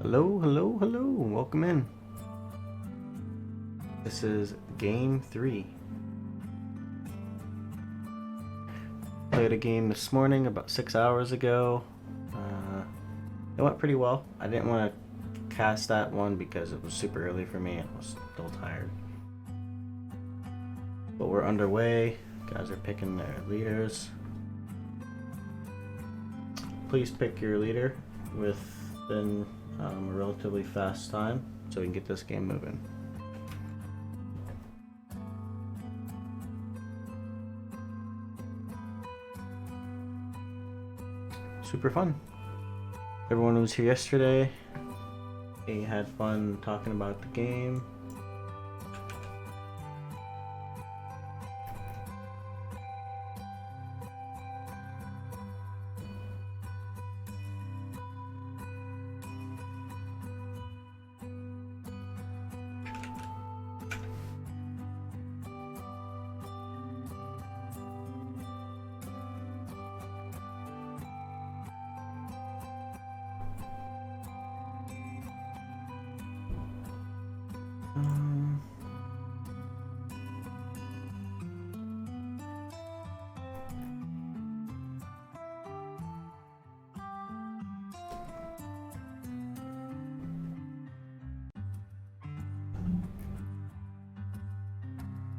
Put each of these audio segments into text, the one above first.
Hello, hello, hello. Welcome in. This is game 3. Played a game this morning about 6 hours ago. It went pretty well. I didn't want to cast that one because it was super early for me. I was still tired. But we're underway. Guys are picking their leaders. Please pick your leader within a relatively fast time so we can get this game moving. Super fun. Everyone was here yesterday. They had fun talking about the game.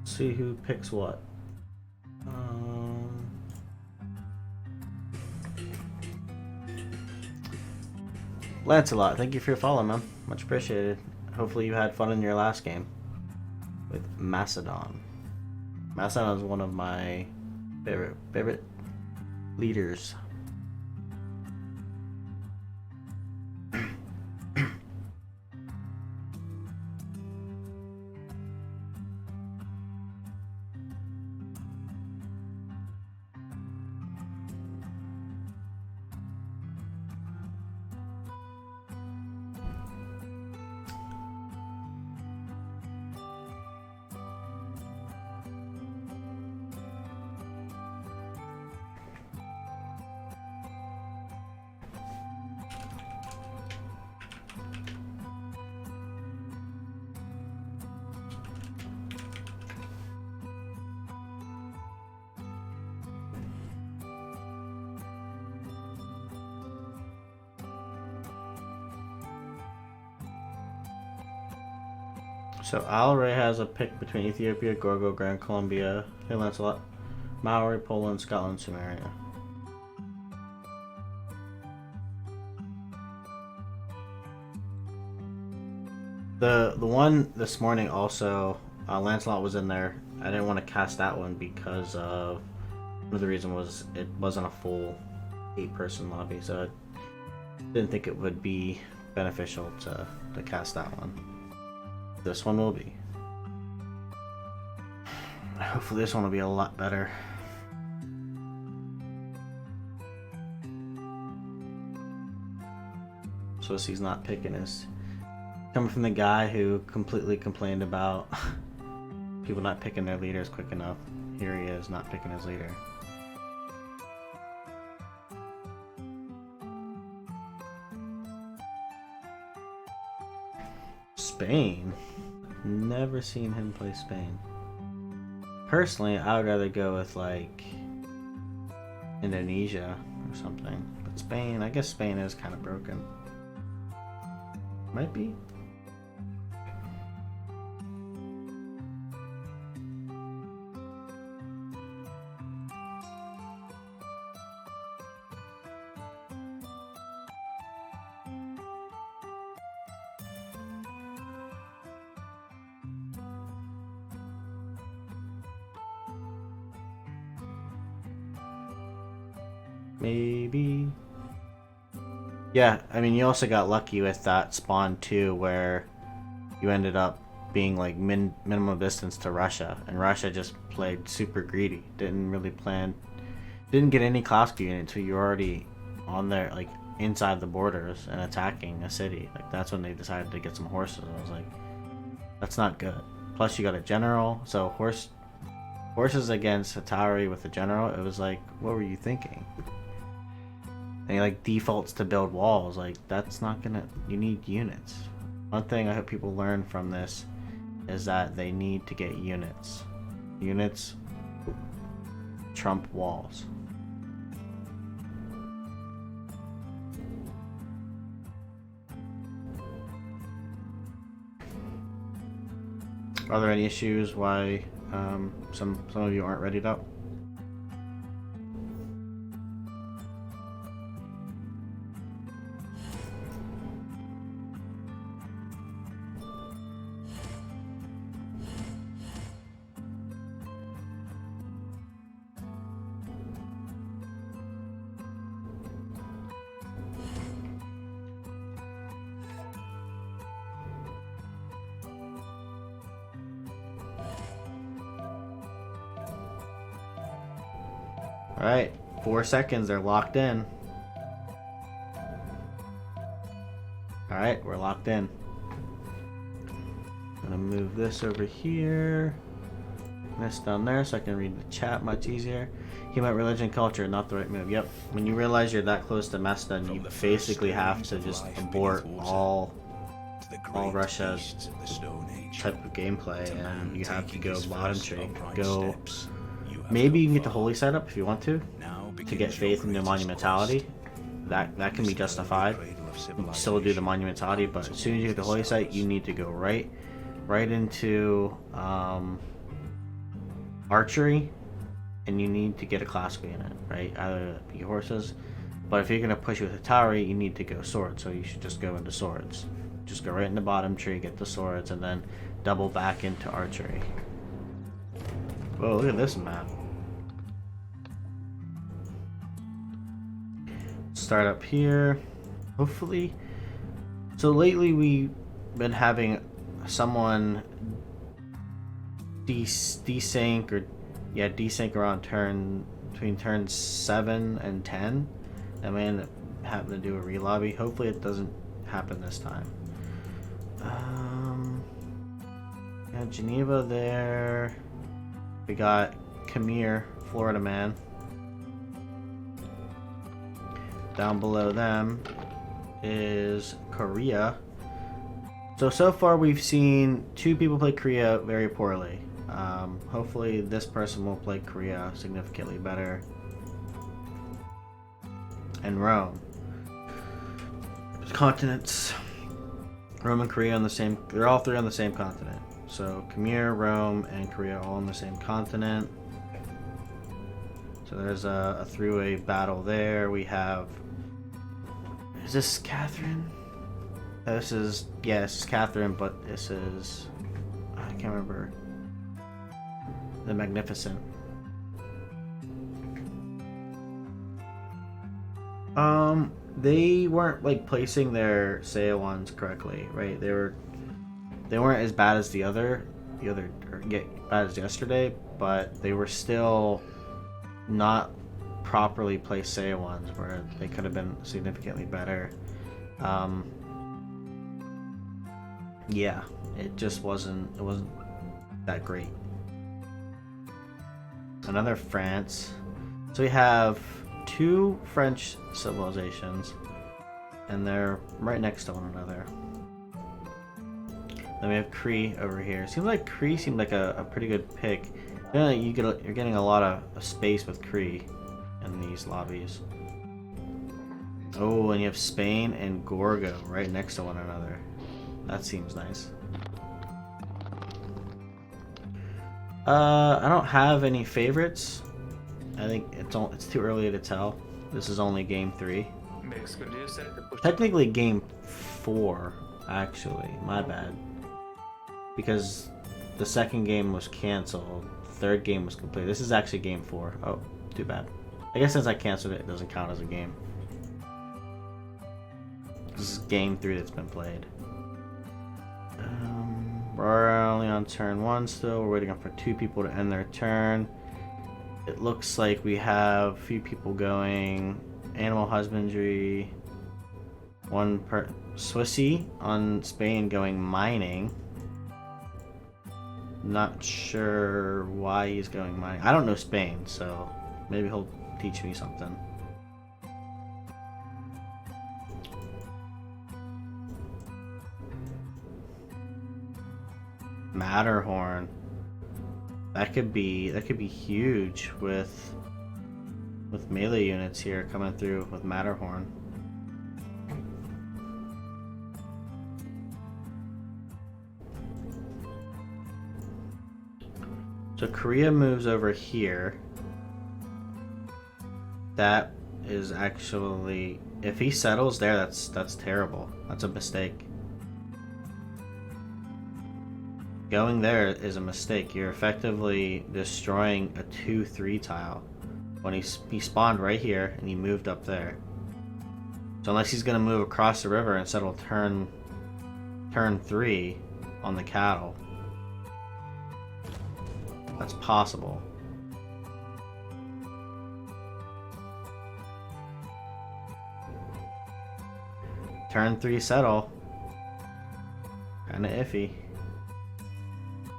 See who picks what. Lancelot, thank you for your follow, man. Much appreciated. Hopefully you had fun in your last game with Macedon. Macedon is one of my favorite leaders. So Alray has a pick between Ethiopia, Gorgo, Grand Columbia, hey Lancelot, Maori, Poland, Scotland, Sumeria. The one this morning also, Lancelot was in there. I didn't want to cast that one because of one of the reason was it wasn't a full 8-person lobby, so I didn't think it would be beneficial to cast that one. This one will be. Hopefully this one will be a lot better. Swissie's not picking his. Coming from the guy who completely complained about people not picking their leaders quick enough. Here he is, not picking his leader. Spain? Never seen him play Spain. Personally, I would rather go with like Indonesia or something. But Spain, I guess Spain is kind of broken. Might be. Maybe. Yeah, I mean, you also got lucky with that spawn too, where you ended up being like minimum distance to Russia, and Russia just played super greedy. Didn't get any Klausku units, so you're already on there, like inside the borders and attacking a city. Like that's when they decided to get some horses. I was like, that's not good. Plus, you got a general, so horses against Hatari with a general. It was like, what were you thinking? And he like defaults to build walls. Like that's not gonna. You need units. One thing I hope people learn from this is that they need to get units. Units trump walls. Are there any issues why some of you aren't readied up? Alright, 4 seconds, they're locked in. Alright, we're locked in. Gonna move this over here. This down there so I can read the chat much easier. Human religion culture, not the right move. Yep, when you realize you're that close to Meston, you basically have to just abort all Russia type of gameplay, and you have to go bottom tree. Go. Maybe you can get the holy setup if you want to get faith into monumentality. That can be justified. You still do the monumentality, but as soon as you get the holy site, you need to go right into archery, and you need to get a classical unit, right? Either be horses, but if you're gonna push with a tower, you need to go swords. So you should just go into swords. Just go right in the bottom tree, get the swords, and then double back into archery. Whoa, look at this map. Start up here. Hopefully. So lately we've been having someone desync around between turns 7 and 10. And we end up having to do a relobby. Hopefully it doesn't happen this time. Yeah, Geneva there. We got Khmer, Florida man. Down below them is Korea. So far we've seen 2 people play Korea very poorly. Hopefully this person will play Korea significantly better. And Rome. Continents. Rome and Korea on the same, they're all 3 on the same continent. So Khmer, Rome, and Korea all on the same continent. So there's a three-way battle there. We have, is this Catherine? This is Catherine, but this is, I can't remember. The Magnificent. They weren't like placing their Seiya ones correctly, right? They weren't as bad as bad as yesterday, but they were still not properly placed Seiya ones where they could have been significantly better. Yeah, it just wasn't that great. Another France. So we have 2 French civilizations, and they're right next to one another. Then we have Cree over here. Seems like Cree seemed like a pretty good pick. You're getting a lot of space with Cree in these lobbies. Oh, and you have Spain and Gorgo right next to one another. That seems nice. I don't have any favorites. I think it's too early to tell. This is only game 3. Technically game 4, actually. My bad. Because the second game was canceled. Third game was complete. This is actually game 4. Oh, too bad. I guess since I canceled it, it doesn't count as a game. This is game 3 that's been played. We're only on turn 1 still. We're waiting for 2 people to end their turn. It looks like we have a few people going animal husbandry. Swissy on Spain going mining. Not sure why he's going mining. I don't know Spain, so maybe he'll teach me something. Matterhorn. That could be huge with melee units here coming through with Matterhorn. So Korea moves over here. That is actually, if he settles there, that's terrible. That's a mistake. Going there is a mistake. You're effectively destroying a 2-3 tile. When he spawned right here and he moved up there. So unless he's gonna move across the river and settle turn 3 on the cattle, that's possible. Turn 3 settle. Kinda iffy.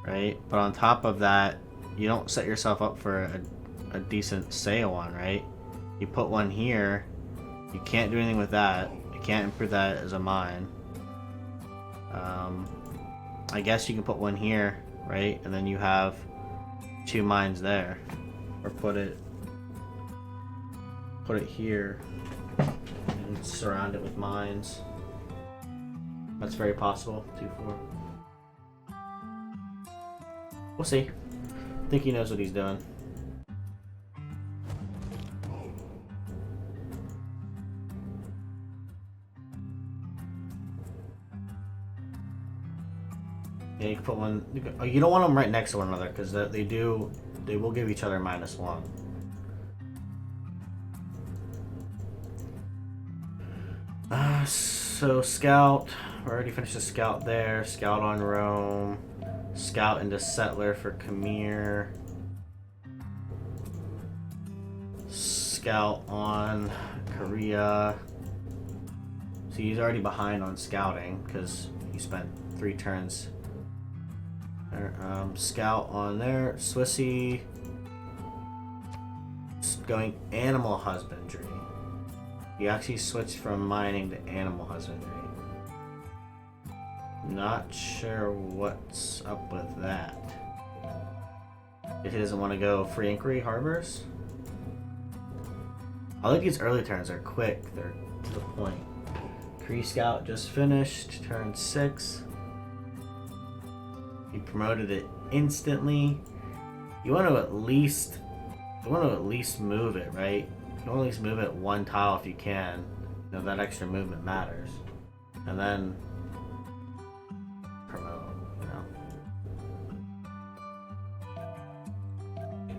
Right? But on top of that, you don't set yourself up for a decent sail one, right? You put one here, you can't do anything with that. You can't improve that as a mine. I guess you can put one here, right? And then you have 2 mines there. Or put it here and surround it with mines. That's very possible. 2-4. We'll see. I think he knows what he's doing. Yeah, you can put one. You don't want them right next to one another because they will give each other -1. So scout. We already finished the scout there. Scout on Rome. Scout into settler for Khmer. Scout on Korea. So he's already behind on scouting because he spent 3 turns. Scout on there. Swissy. Going animal husbandry. He actually switched from mining to animal husbandry. Not sure what's up with that. If he doesn't want to go free inquiry harbors. I like these early turns. They're quick. They're to the point. Kree Scout just finished. Turn 6. He promoted it instantly. You want to at least move it, right? You want to at least move it 1 tile if you can. You know, that extra movement matters. And then promote, you know.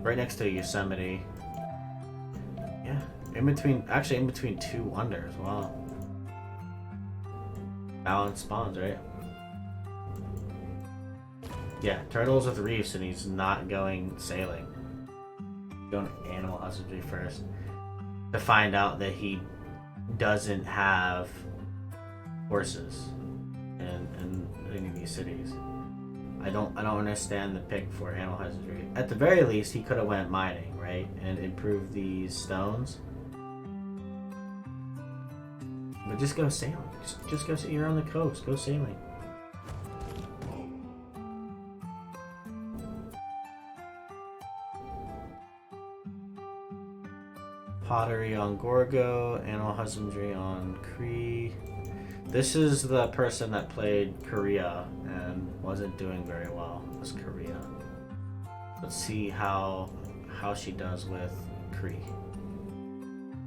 Right next to Yosemite. Yeah, in between 2 wonders. Wow. Balanced spawns, right? Yeah, turtles with reefs, and he's not going sailing. Going animal husbandry first to find out that he doesn't have horses in any of these cities. I don't understand the pick for animal husbandry. At the very least, he could have went mining, right, and improved these stones. But just go sailing. Just go. You're on the coast. Go sailing. Pottery on Gorgo, animal husbandry on Kree. This is the person that played Korea and wasn't doing very well. Was Korea. Let's see how she does with Kree.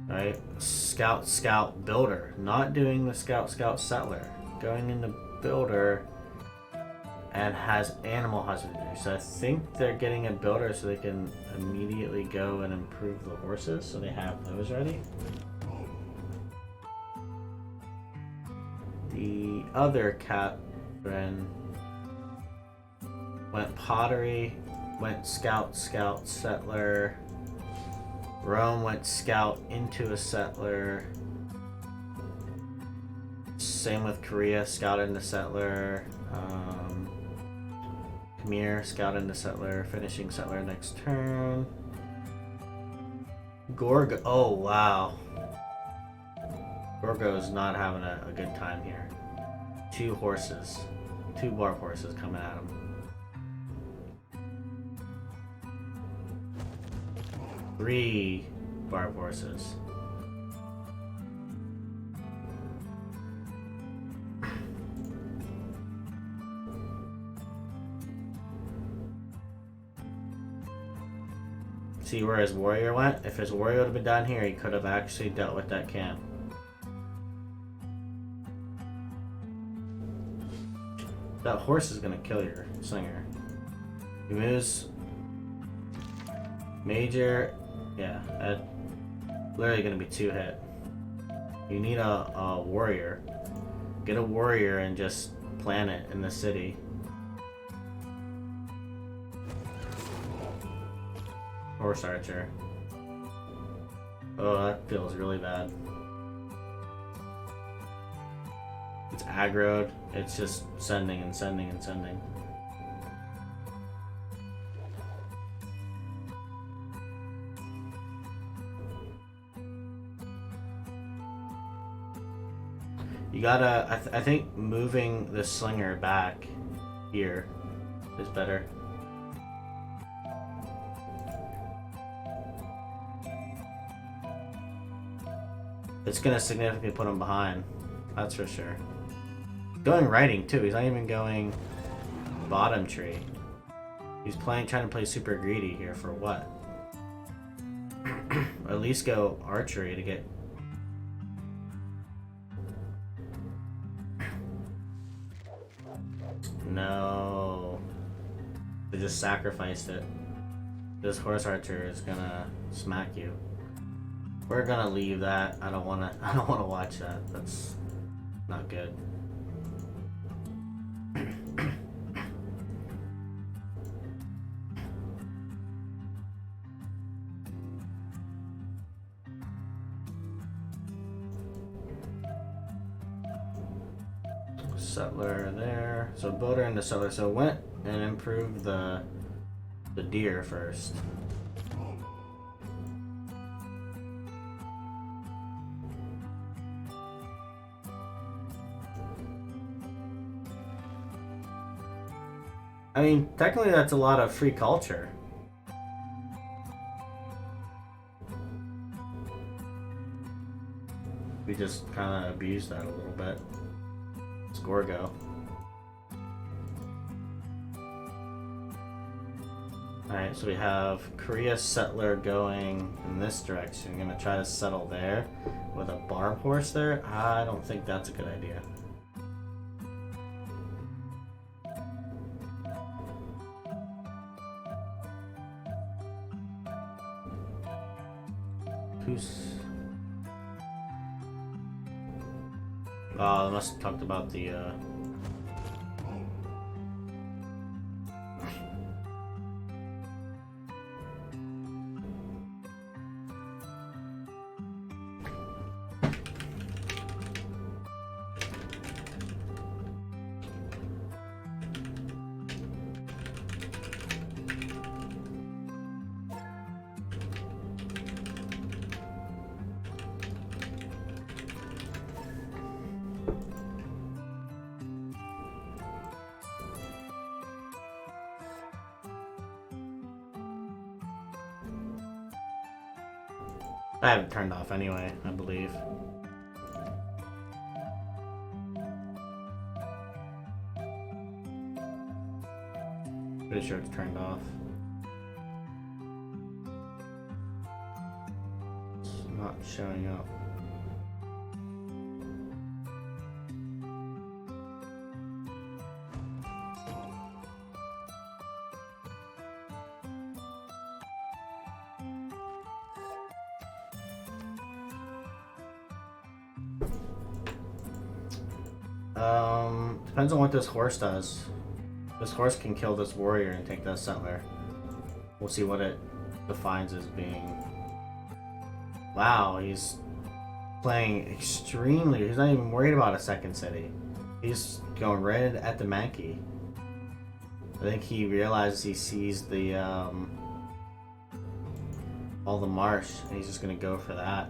Right? Scout builder. Not doing the scout settler. Going into builder and has animal husbandry. So I think they're getting a builder so they can immediately go and improve the horses, so they have those ready. The other Catherine went pottery, went scout, settler. Rome went scout into a settler. Same with Korea, scout into settler. Khmer, scout into settler, finishing settler next turn. Gorgo, oh wow. Gorgo's not having a good time here. 2 horses. 2 bark horses coming at him. 3 barb horses. See where his warrior went? If his warrior would have been down here, he could have actually dealt with that camp. That horse is gonna kill your slinger. He moves. Major. Yeah, literally gonna be 2 hit. You need a warrior. Get a warrior and just plant it in the city. Horse archer. Oh, that feels really bad. It's aggroed. It's just sending and sending and sending. You gotta, I think moving the slinger back here is better. It's gonna significantly put him behind, that's for sure. Going writing too, he's not even going bottom tree. He's trying to play super greedy here for what? At least go archery to get... No. They just sacrificed it. This horse archer is gonna smack you. We're gonna leave that. I don't wanna watch that. That's not good. Settler there. So builder and the settler. So went and improved the deer first. I mean, technically that's a lot of free culture. We just kind of abused that a little bit. Score go. Alright, so we have Korea settler going in this direction. We're gonna try to settle there with a barb horse there. I don't think that's a good idea. Oh, they must have talked about the I have it turned off anyway, I believe. Pretty sure it's turned off. It's not showing up. Depends on what this horse does. This horse can kill this warrior and take that settler. We'll see what it defines as being. Wow, he's playing extremely. He's not even worried about a second city. He's going right at the Mankey. I think he realizes he sees the all the marsh, and he's just gonna go for that.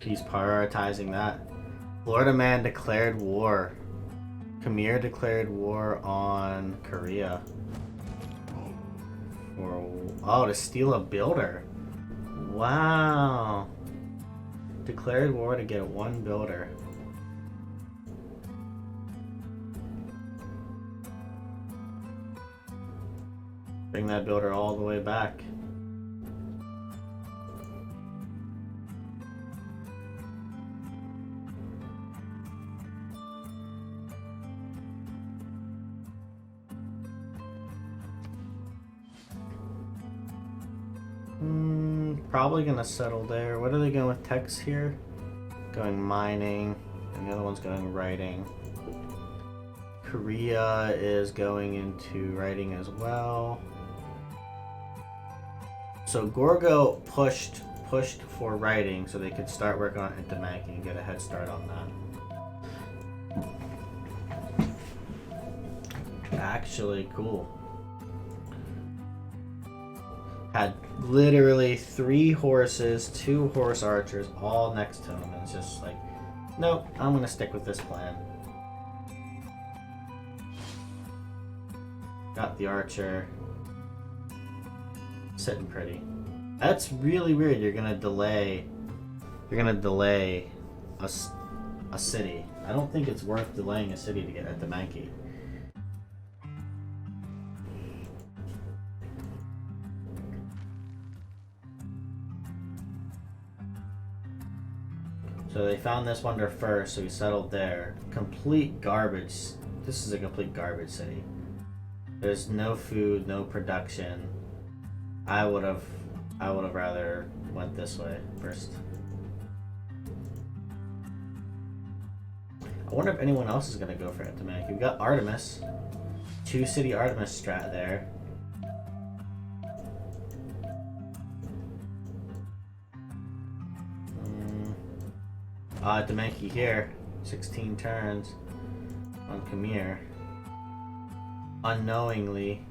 He's prioritizing that. Florida man declared war. Khmer declared war on Korea. To steal a builder. Wow. Declared war to get one builder. Bring that builder all the way back. Probably gonna settle there. What are they going with techs here? Going mining, and the other one's going writing. Korea is going into writing as well. So Gorgo pushed for writing so they could start working on Intimanki and get a head start on that. Actually, cool. Had literally 3 horses, 2 horse archers, all next to him, and it's just like, nope, I'm gonna stick with this plan. Got the archer. Sitting pretty. That's really weird. You're gonna delay a city. I don't think it's worth delaying a city to get at the Mankey. So they found this wonder first, so we settled there. Complete garbage. This is a complete garbage city. There's no food, no production. I would have rather went this way first. I wonder if anyone else is gonna go for Intimanki. We've got Artemis. 2-city Artemis strat there. Intimanki here. 16 turns on Khmer. Unknowingly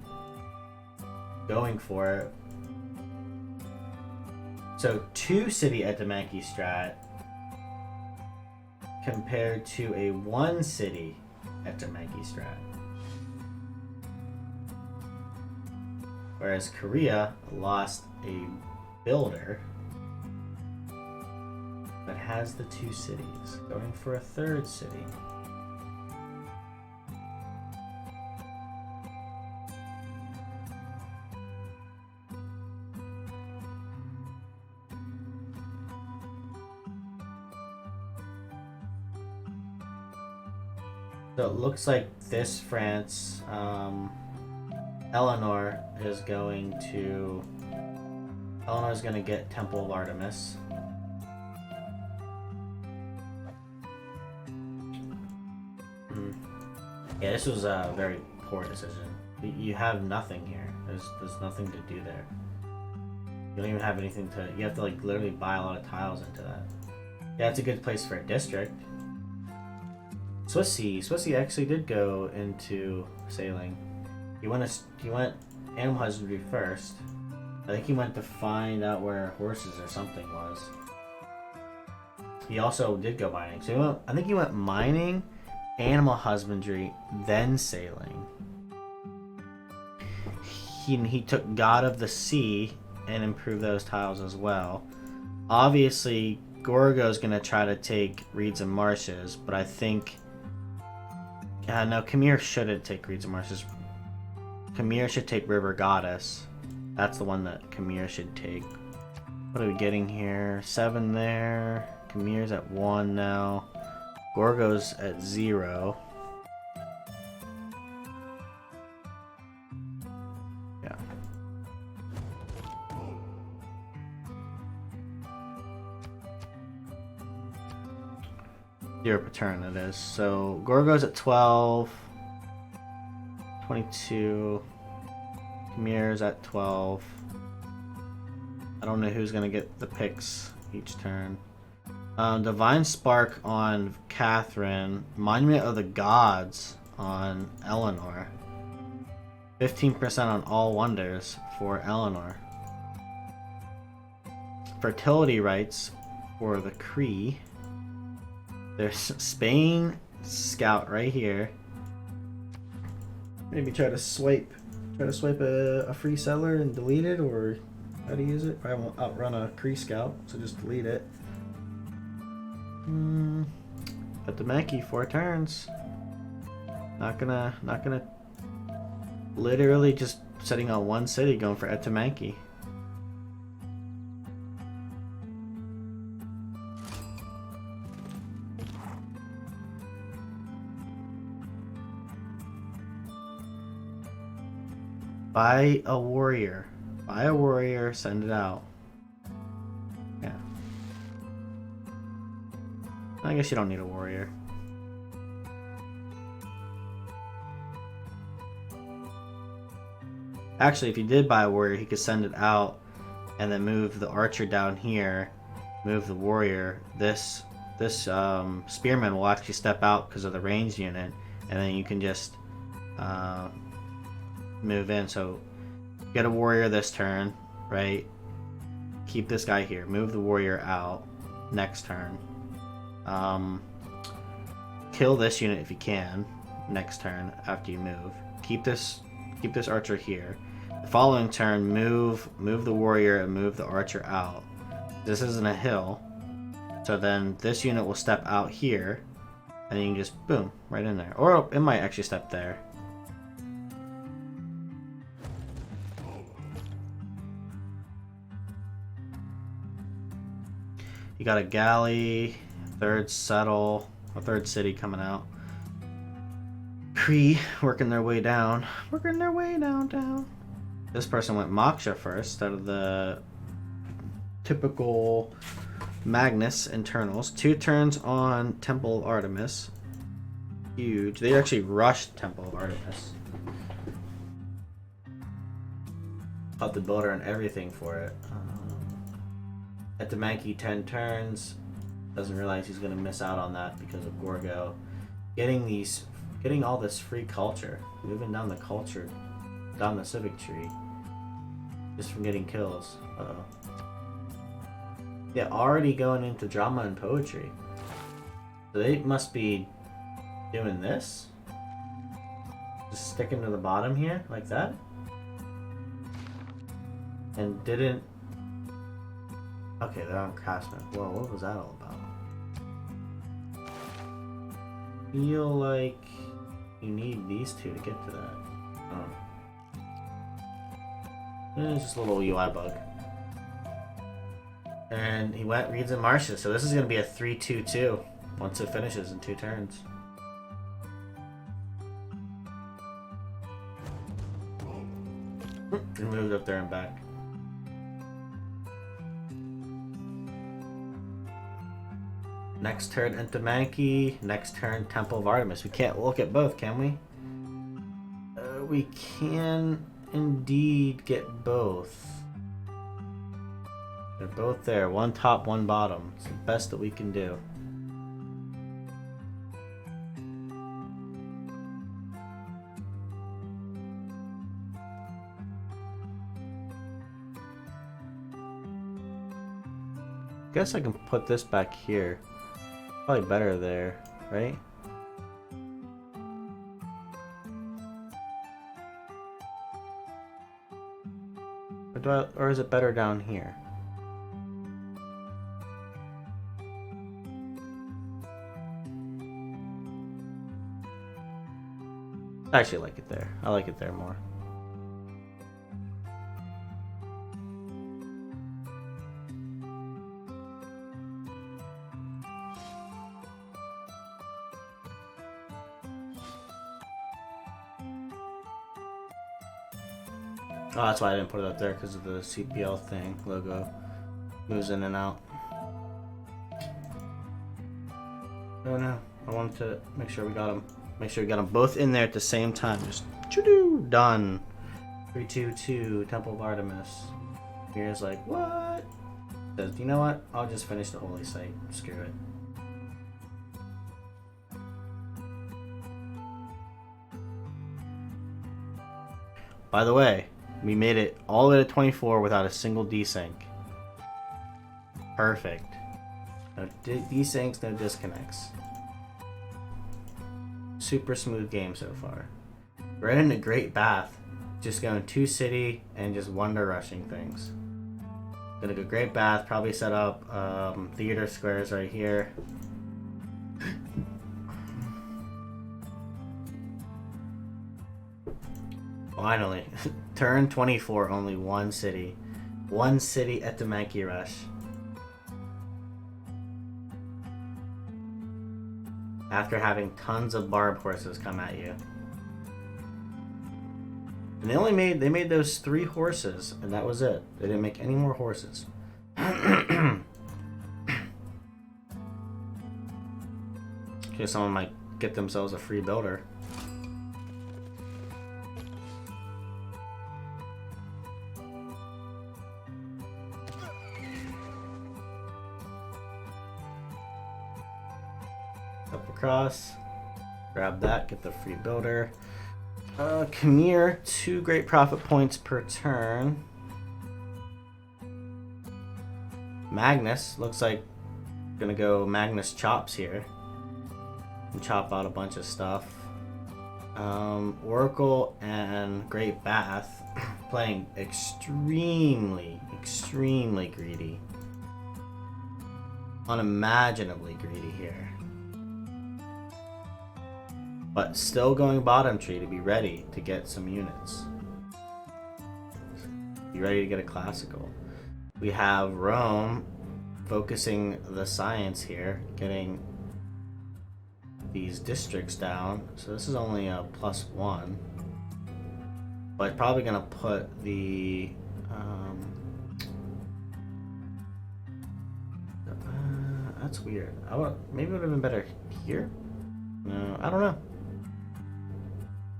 going for it. So 2-city Intimanki strat compared to a 1-city Intimanki strat. Whereas Korea lost a builder but has the 2 cities, going for a 3rd city. So it looks like this France, Eleanor is going to get Temple of Artemis. Yeah, this was a very poor decision. You have nothing here. There's nothing to do there. You don't even have anything to. You have to like literally buy a lot of tiles into that. Yeah, it's a good place for a district. Swissy actually did go into sailing. He went animal husbandry first. I think he went to find out where horses or something was. He also did go mining. So I think he went mining, animal husbandry, then sailing. He took God of the Sea and improved those tiles as well. Obviously, Gorgo's gonna try to take reeds and marshes, but I think no, Khmer shouldn't take reeds and marshes. Khmer should take River Goddess. That's the one that Khmer should take. What are we getting here? 7 there. Khmer's at 1 now. Gorgo's at 0. Yeah. Zero per turn it is. So Gorgo's at 12. 22. Khmer's at 12. I don't know who's gonna get the picks each turn. Divine Spark on Catherine. Monument of the Gods on Eleanor. 15% on all wonders for Eleanor. Fertility rights for the Kree. There's Spain scout right here. Maybe try to swipe a free settler and delete it, or how to use it. I won't outrun a Kree scout, so just delete it. But the Mankey 4 turns. Not gonna literally just setting on one city going for Etamanki. Buy a warrior. Buy a warrior, send it out. Yeah. I guess you don't need a warrior. Actually, if you did buy a warrior, he could send it out and then move the archer down here, move the warrior. This spearman will actually step out because of the ranged unit, and then you can just move in. So get a warrior this turn, right? Keep this guy here. Move the warrior out next turn. Kill this unit if you can next turn after you move. Keep this archer here. The following turn, move the warrior and move the archer out. This isn't a hill, so then this unit will step out here, and then you can just boom right in there. Or it might actually step there. You got a galley, third settle, a third city coming out. Kree working their way down. Down. This person went Moksha first out of the typical Magnus internals. 2 turns on Temple of Artemis. Huge. They actually rushed Temple of Artemis. Got the builder and everything for it. At the Mankey 10 turns. Doesn't realize he's going to miss out on that because of Gorgo. Getting all this free culture. Moving down the culture. Down the civic tree. Just from getting kills. Uh-oh. Yeah, already going into drama and poetry. So they must be doing this. Just sticking to the bottom here, like that. And didn't... Okay, they're on Craftsman. Whoa, what was that all about? Feel like you need these two to get to that. Oh. It's just a little UI bug. And he went Reeds and Marcia, so this is going to be a 3-2-2 once it finishes in 2 turns. He moved up there and back. Next turn Entamanki, next turn Temple of Artemis. We can't look at both, can we? We can indeed get both. They're both there. One top, one bottom. It's the best that we can do. Guess I can put this back here. Probably better there, right? Or is it better down here? I actually like it there. I like it there more. Oh, that's why I didn't put it up there, because of the CPL thing logo moves in and out. Oh no, I wanted to make sure we got them. Make sure we got them both in there at the same time. Just choo-doo, done. 3-2-2, Temple of Artemis. Here's like, what? Says, you know what? I'll just finish the holy site. Screw it. By the way, we made it all the way to 24 without a single desync. Perfect. No desyncs, no disconnects. Super smooth game so far. Right into Great Bath. Just going 2 city and just wonder rushing things. Gonna go Great Bath, probably set up theater squares right here. Finally. Turn 24, only 1 city. 1 city at the Mankey Rush. After having tons of barb horses come at you. And they made those 3 horses, and that was it. They didn't make any more horses. Okay, someone might get themselves a free builder. Up across. Grab that, get the free builder. Khmer, 2 great profit points per turn. Magnus, looks like gonna go Magnus Chops here. And chop out a bunch of stuff. Oracle and Great Bath playing extremely greedy. Unimaginably greedy here. But still going bottom tree to be ready to get some units. Be ready to get a classical. We have Rome focusing the science here, getting these districts down. So this is only a +1. But probably gonna put the that's weird. Maybe it would have been better here? No, I don't know.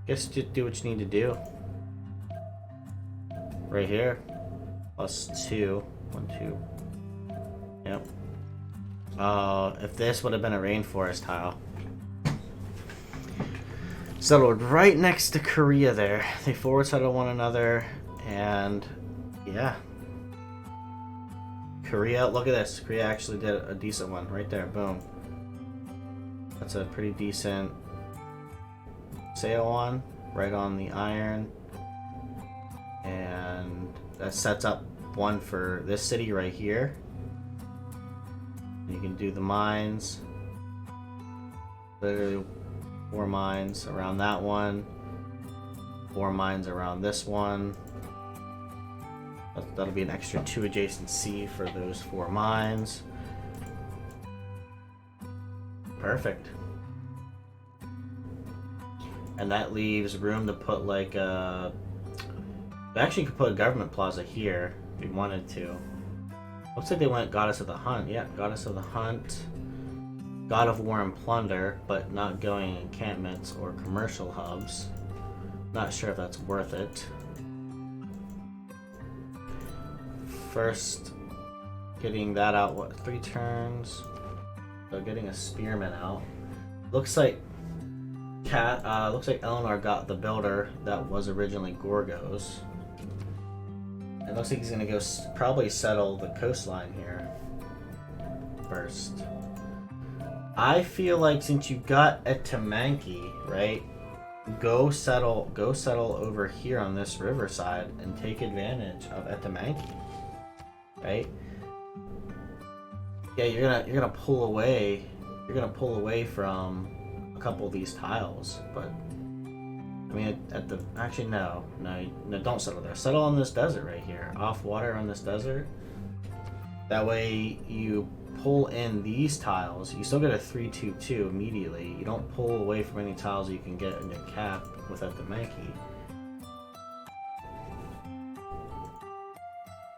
Guess just do what you need to do. Right here. +2. 1, 2. Yep. If this would have been a rainforest tile. Settled right next to Korea there. They forward settled one another, and yeah. Korea, look at this. Korea actually did a decent one right there. Boom. That's a pretty decent sail on, right on the iron. And that sets up one for this city right here. You can do the mines. Literally 4 mines around that one. 4 mines around this one. That'll be an extra 2 adjacent C for those 4 mines. Perfect. And that leaves room to put like a... We actually could put a government plaza here if we wanted to. Looks like they went Goddess of the Hunt. Yeah, Goddess of the Hunt. God of War and Plunder, but not going encampments or commercial hubs. Not sure if that's worth it. First, getting that out, what, 3 turns? So getting a spearman out. Looks like Eleanor got the builder that was originally Gorgos. It looks like he's gonna go probably settle the coastline here first. I feel like since you got Etamanki, right? Go settle over here on this riverside and take advantage of Etamanki, right? Yeah, you're gonna pull away. You're gonna pull away from a couple of these tiles, but I mean, actually no, don't settle there. Settle on this desert right here, off water on this desert. That way you pull in these tiles. You still get a 3-2-2 immediately. You don't pull away from any tiles you can get in your cap without the Mankey.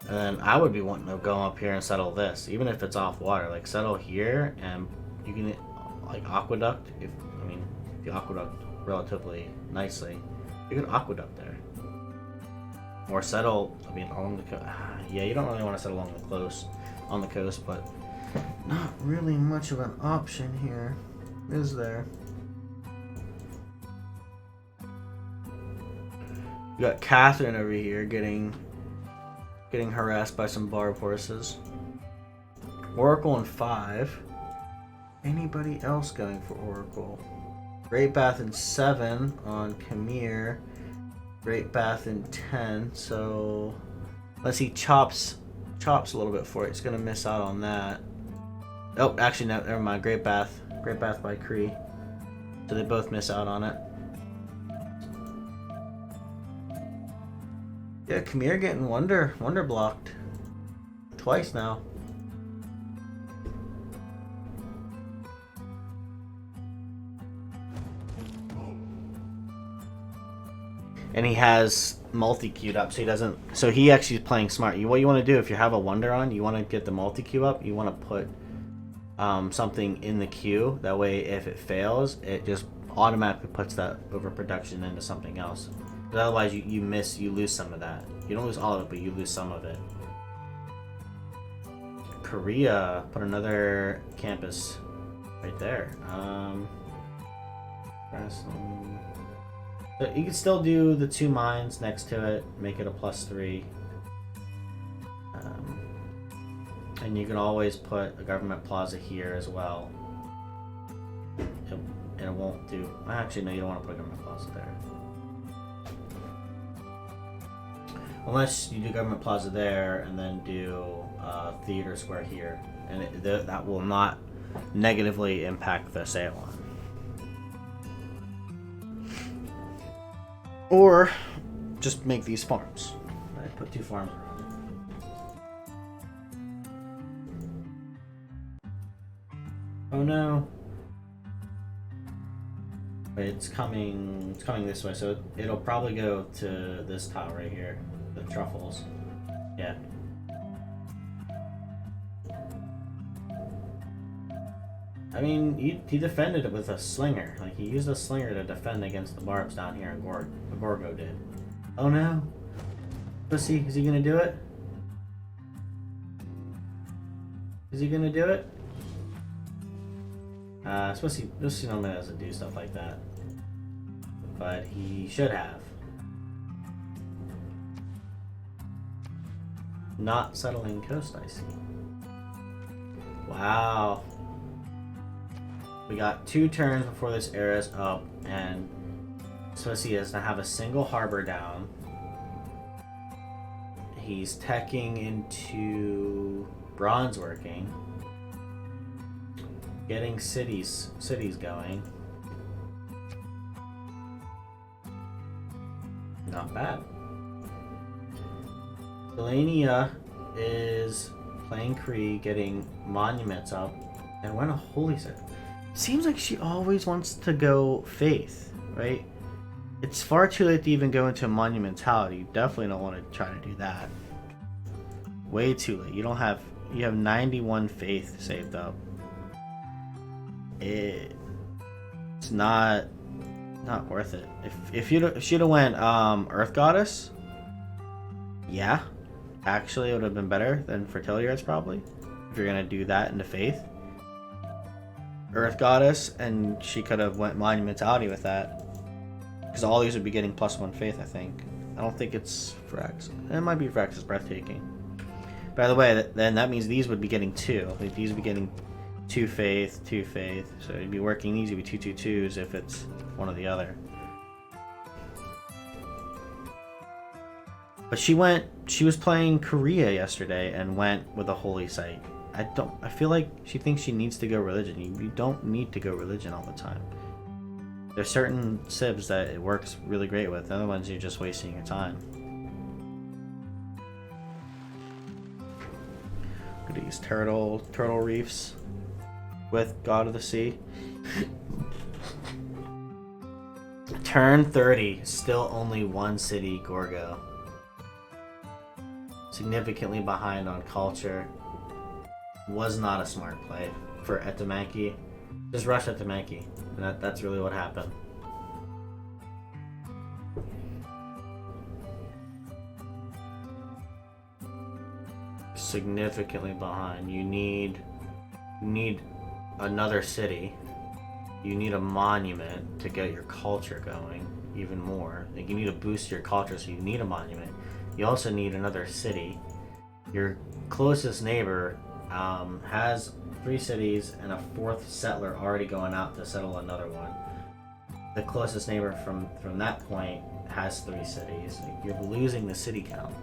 And then I would be wanting to go up here and settle this, even if it's off water. Like settle here, and you can like aqueduct. If you aqueduct relatively nicely, you can aqueduct there. Or settle. I mean, along the coast. Yeah, you don't really want to settle along the coast, but not really much of an option here, is there? You got Catherine over here getting harassed by some barb horses. Oracle in 5. Anybody else going for Oracle? Great Bath in 7 on Khmer. Great Bath in 10. So let's see, chops a little bit for it. It's gonna miss out on that. Oh, actually, no, never mind. Great Bath by Kree. So they both miss out on it. Yeah, Khmer getting wonder blocked twice now. And he has multi queued up, so he doesn't. So he actually is playing smart. What you want to do if you have a wonder on, you want to get the multi queue up. You want to put something in the queue. That way, if it fails, it just automatically puts that overproduction into something else. But otherwise, you lose some of that. You don't lose all of it, but you lose some of it. Korea put another campus right there. So you can still do the 2 mines next to it, make it a +3. And you can always put a government plaza here as well. And it won't do. Actually, no, you don't want to put a government plaza there. Unless you do government plaza there and then do theater square here. And that will not negatively impact the Ceylon. Or just make these farms. I put 2 farms around it. Oh no. Wait, it's coming this way, so it'll probably go to this tile right here. The truffles. Yeah. I mean, he defended it with a slinger. Like, he used a slinger to defend against the barbs down here in Gorgo did. Oh no. Let's see, is he gonna do it? Is he gonna do it? Supposed to normally doesn't do stuff like that. But he should have. Not settling coast, I see. Wow. We got 2 turns before this era is up, and Swissie doesn't have a single harbor down. He's teching into bronze working, getting cities going. Not bad. Delania is playing Kree, getting monuments up, and went a holy site. Seems like she always wants to go faith, right? It's far too late to even go into monumentality. You definitely don't want to try to do that. Way too late. You have 91 faith saved up. It's not worth it. If she'd have went Earth Goddess, yeah, actually it would have been better than Fertility Arts probably. If you're gonna do that into faith. Earth Goddess, and she could have went monumentality with that, because all these would be getting +1 faith. I think. I don't think it's Frax. It might be Frax's breathtaking. By the way, then that means these would be getting 2. Like, these would be getting 2 faith, 2 faith. So it'd be working. These would be 2 2 2s if it's one or the other. But she was playing Korea yesterday and went with a holy site. I feel like she thinks she needs to go religion. You don't need to go religion all the time. There's certain civs that it works really great with. Other ones you're just wasting your time. Look at these turtle reefs with God of the Sea. Turn 30, still only 1 city, Gorgo. Significantly behind on culture. Was not a smart play for Etamaki. Just rush Etamaki. And that's really what happened. Significantly behind. You need another city. You need a monument to get your culture going even more. Like, you need to boost your culture, so you need a monument. You also need another city. Your closest neighbor has 3 cities and a 4th settler already going out to settle another one. The closest neighbor from that point has 3 cities. Like, you're losing the city count.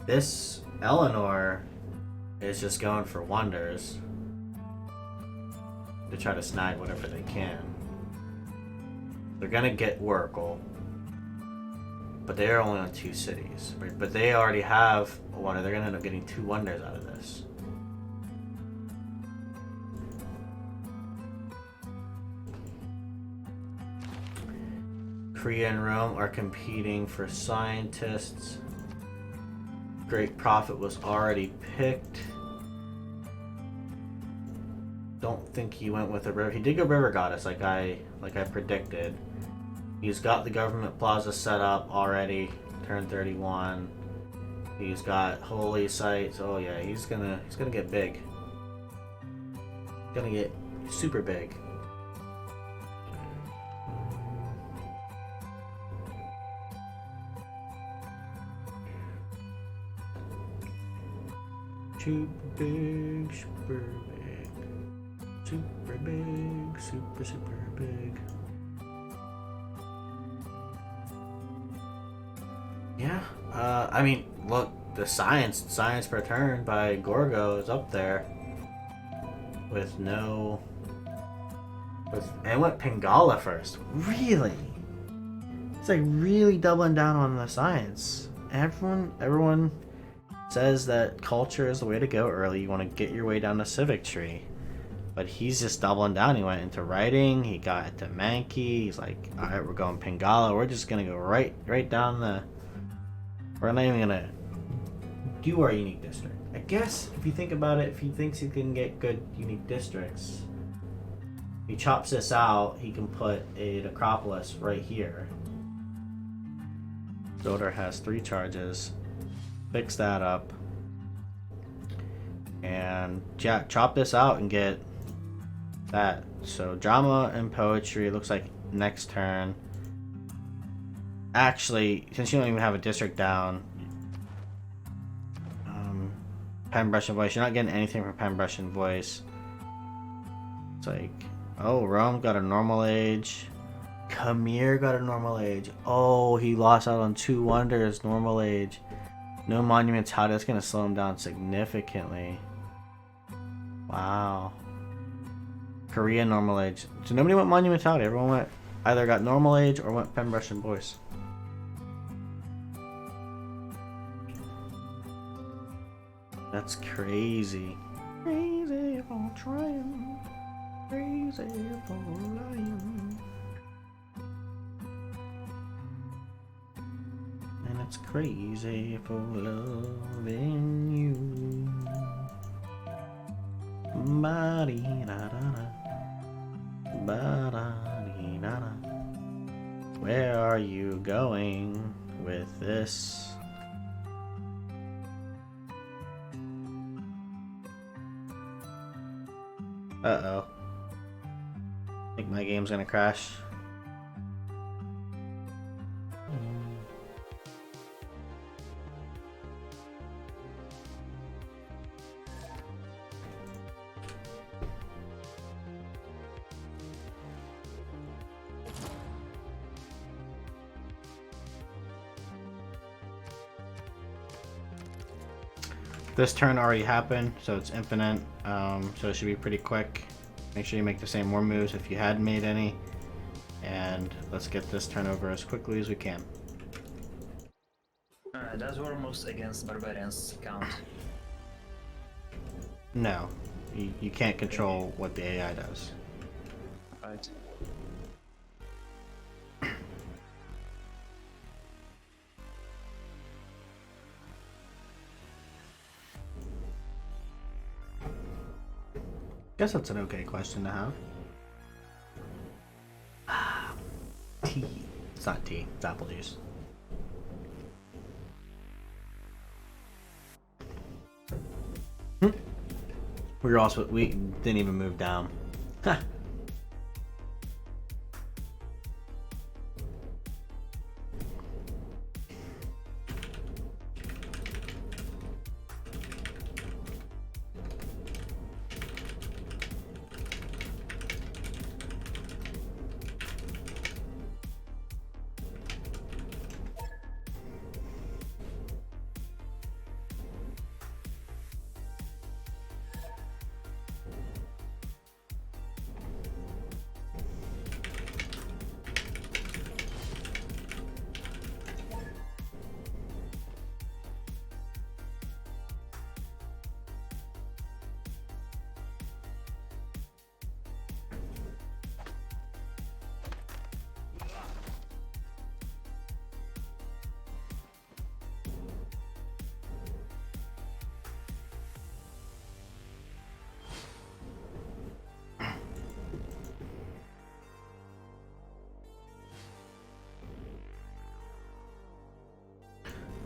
This Eleanor is just going for wonders to try to snag whatever they can. They're gonna get Oracle, but they are only on 2 cities. Right? But they already have a wonder. They're gonna end up getting 2 wonders out of this. Korea and Rome are competing for scientists. Great Prophet was already picked. Don't think he went with a river. He did go River Goddess, like I predicted. He's got the government plaza set up already. Turn 31. He's got holy sites. Oh yeah, he's gonna get big. He's gonna get super big. Super big, super big. Super big, super big. Yeah, I mean, look, the science per turn by Gorgo is up there. And went Pingala first. Really? It's like really doubling down on the science. Everyone says that culture is the way to go early. You want to get your way down the civic tree. But he's just doubling down. He went into writing. He got into Mankey. He's like, all right, we're going Pingala. We're just going to go right down the... We're not even going to do our unique district. I guess, if you think about it, if he thinks he can get good unique districts, if he chops this out, he can put a Necropolis right here. Zodar has 3 charges. Fix that up. And chop this out and get that. So drama and poetry looks like next turn. Actually, since you don't even have a district down, Pen, Brush, and Voice, you're not getting anything from Pen, Brush, and Voice. It's like, oh, Rome got a normal age. Khmer got a normal age. Oh, he lost out on 2 wonders, normal age. No monumentality. That's going to slow him down significantly. Wow. Korea normal age. So nobody went monumentality. Everyone went either got normal age or went Pen, Brush, and Voice. That's crazy. Crazy for trying. Crazy for lying. And it's crazy for loving you. Ba-dee-da-da-da. Ba-da-dee-da-da. Where are you going with this? Uh-oh. I think my game's gonna crash. This turn already happened, so it's infinite, so it should be pretty quick. Make sure you make the same war moves if you had made any, and let's get this turn over as quickly as we can. Does war moves against barbarians count? No, you can't control what the AI does. Right. Guess that's an okay question to have. Tea. It's not tea. It's apple juice. We didn't even move down.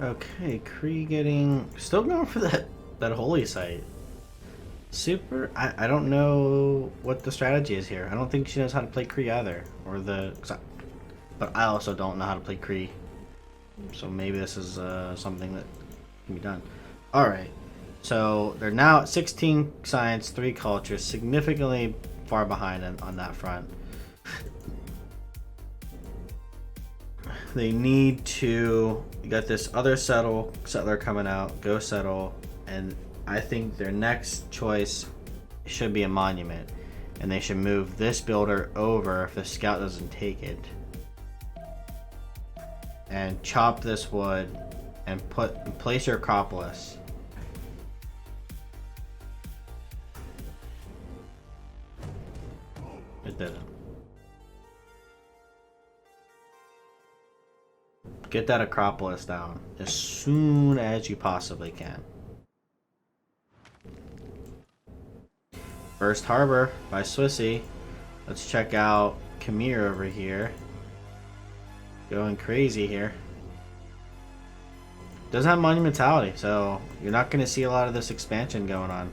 Okay, Kree getting still going for that holy site. Super. I don't know what the strategy is here. I don't think she knows how to play Kree either, or but I also don't know how to play Kree. So maybe this is something that can be done. All right. So they're now at 16 science, 3 cultures, significantly far behind on that front. They need to get this other settler coming out, go settle, and I think their next choice should be a monument. And they should move this builder over if the scout doesn't take it. And chop this wood and place your Acropolis. It didn't. Get that Acropolis down as soon as you possibly can. First Harbor by Swissy. Let's check out Khmer over here. Going crazy here. Doesn't have monumentality, so you're not going to see a lot of this expansion going on.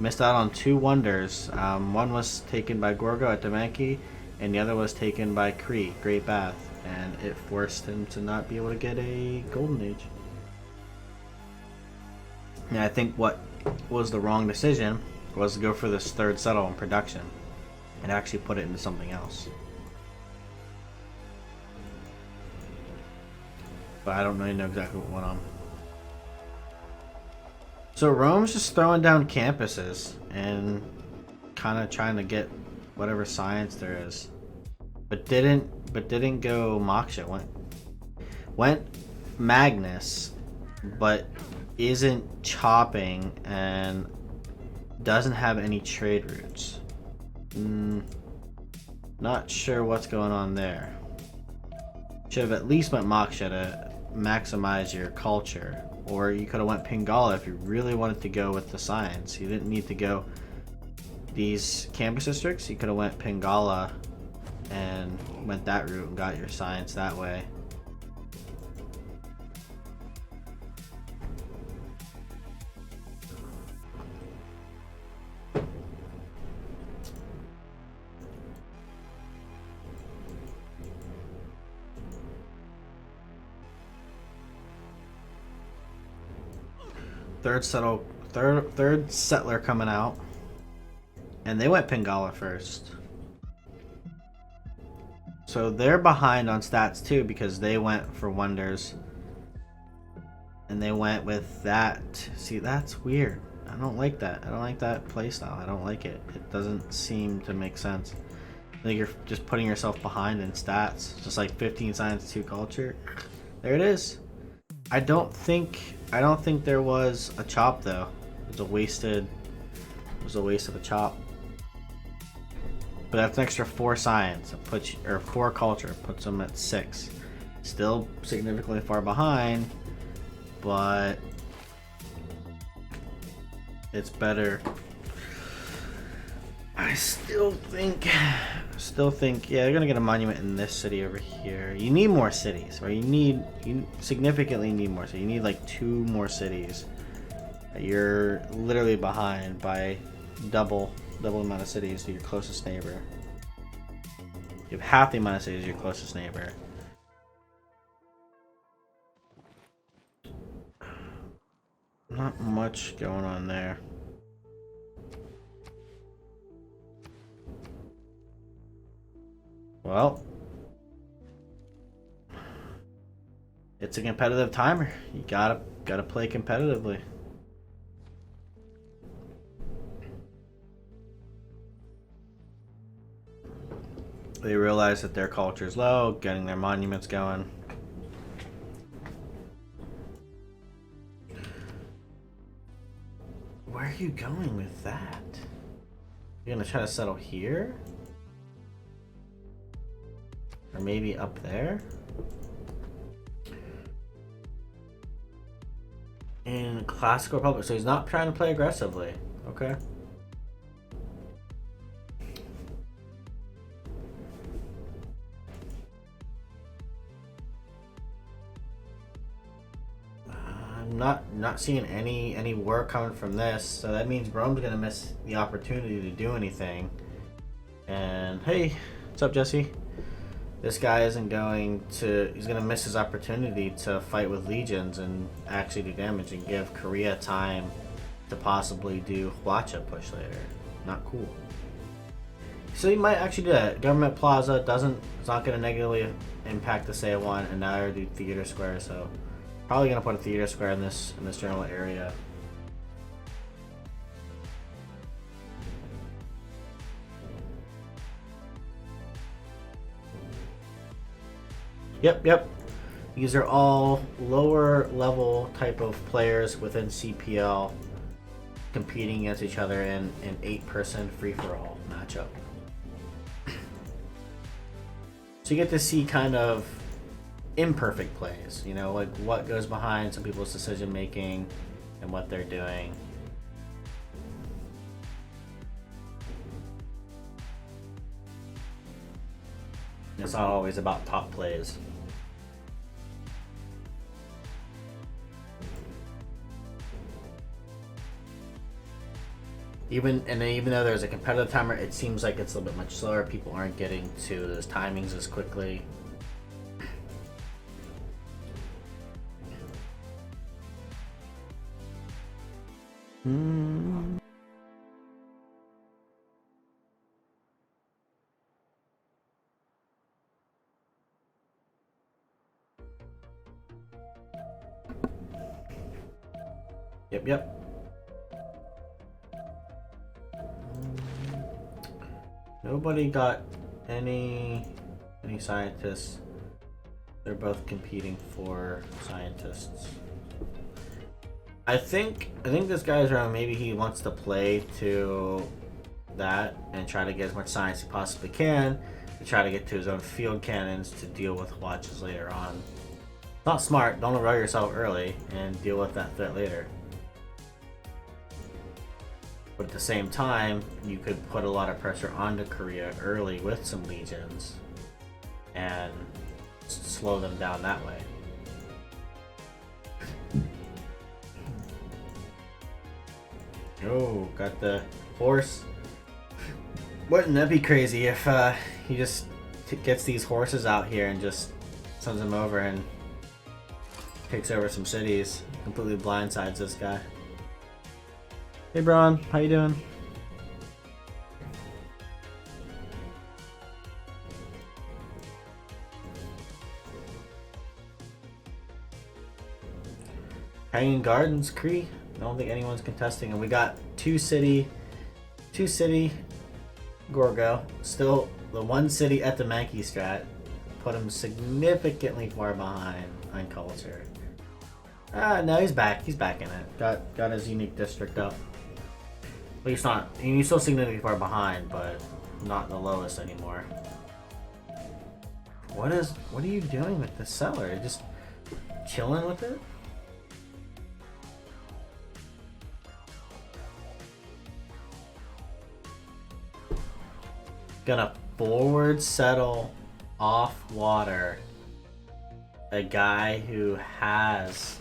Missed out on 2 wonders. One was taken by Gorgo at Demankey, and the other was taken by Kree, Great Bath, and it forced him to not be able to get a Golden Age. And I think what was the wrong decision was to go for this third settle in production and actually put it into something else. But I don't really know exactly what went on. So Rome's just throwing down campuses and kind of trying to get whatever science there is, but didn't go Moksha. Went Magnus, but isn't chopping and doesn't have any trade routes. Not sure what's going on there. Should have at least went Moksha to maximize your culture, or you could have went Pingala if you really wanted to go with the science. You didn't need to go these campus districts. You could have went Pingala and went that route and got your science that way. Third settler coming out, and they went Pingala first. So they're behind on stats too because they went for wonders, and they went with that. See, that's weird. I don't like that. I don't like that playstyle. I don't like it. It doesn't seem to make sense. I think you're just putting yourself behind in stats. Just like 15 science, 2 culture. There it is. I don't think there was a chop though. It was a waste of a chop. But that's an extra 4 science. It puts you, or 4 culture, puts them at 6. Still significantly far behind, but it's better. I still think yeah, they're gonna get a monument in this city over here. You need more cities, or you significantly need more. So you need like 2 more cities. You're literally behind by double amount of cities to your closest neighbor. You have half the amount of cities to your closest neighbor. Not much going on there. Well, it's a competitive timer. You gotta play competitively. They realize that their culture is low, getting their monuments going. Where are you going with that? You're gonna try to settle here? Or maybe up there? In Classical Republic, so he's not trying to play aggressively. Okay. not seeing any work coming from this. So that means Rome's gonna miss the opportunity to do anything. And hey, what's up, Jesse? This guy isn't going to. He's gonna miss his opportunity to fight with legions and actually do damage and give Korea time to possibly do Hwacha push later. Not cool. So he might actually do that. Government Plaza it's not gonna negatively impact the Seiya one, and now I do Theater Square. So probably gonna put a Theater Square in this general area. Yep. These are all lower level type of players within CPL competing against each other in an 8-person free-for-all matchup. So you get to see kind of imperfect plays, you know, like what goes behind some people's decision making and what they're doing. It's not always about top plays. Even though there's a competitive timer, it seems like it's a little bit much slower. People aren't getting to those timings as quickly. Yep. Nobody got any scientists. They're both competing for scientists. I think this guy's around. Maybe he wants to play to that and try to get as much science he possibly can to try to get to his own field cannons to deal with watches later on. Not smart. Don't enroll yourself early and deal with that threat later. But at the same time, you could put a lot of pressure onto Korea early with some legions and slow them down that way. Oh, got the horse. Wouldn't that be crazy if he just gets these horses out here and just sends them over and takes over some cities, completely blindsides this guy. Hey Braun, how you doing? Hanging Gardens, Kree. I don't think anyone's contesting, and we got two city Gorgo. Still the one city at the Mankey strat. Put him significantly far behind on culture. No, he's back. He's back in it. Got his unique district up. At least not. He's still significantly far behind, but not the lowest anymore. What are you doing with the seller? Just chilling with it? Gonna forward settle off water a guy who has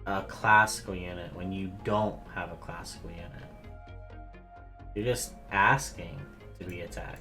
a classical unit when you don't have a classical unit. You're just asking to be attacked.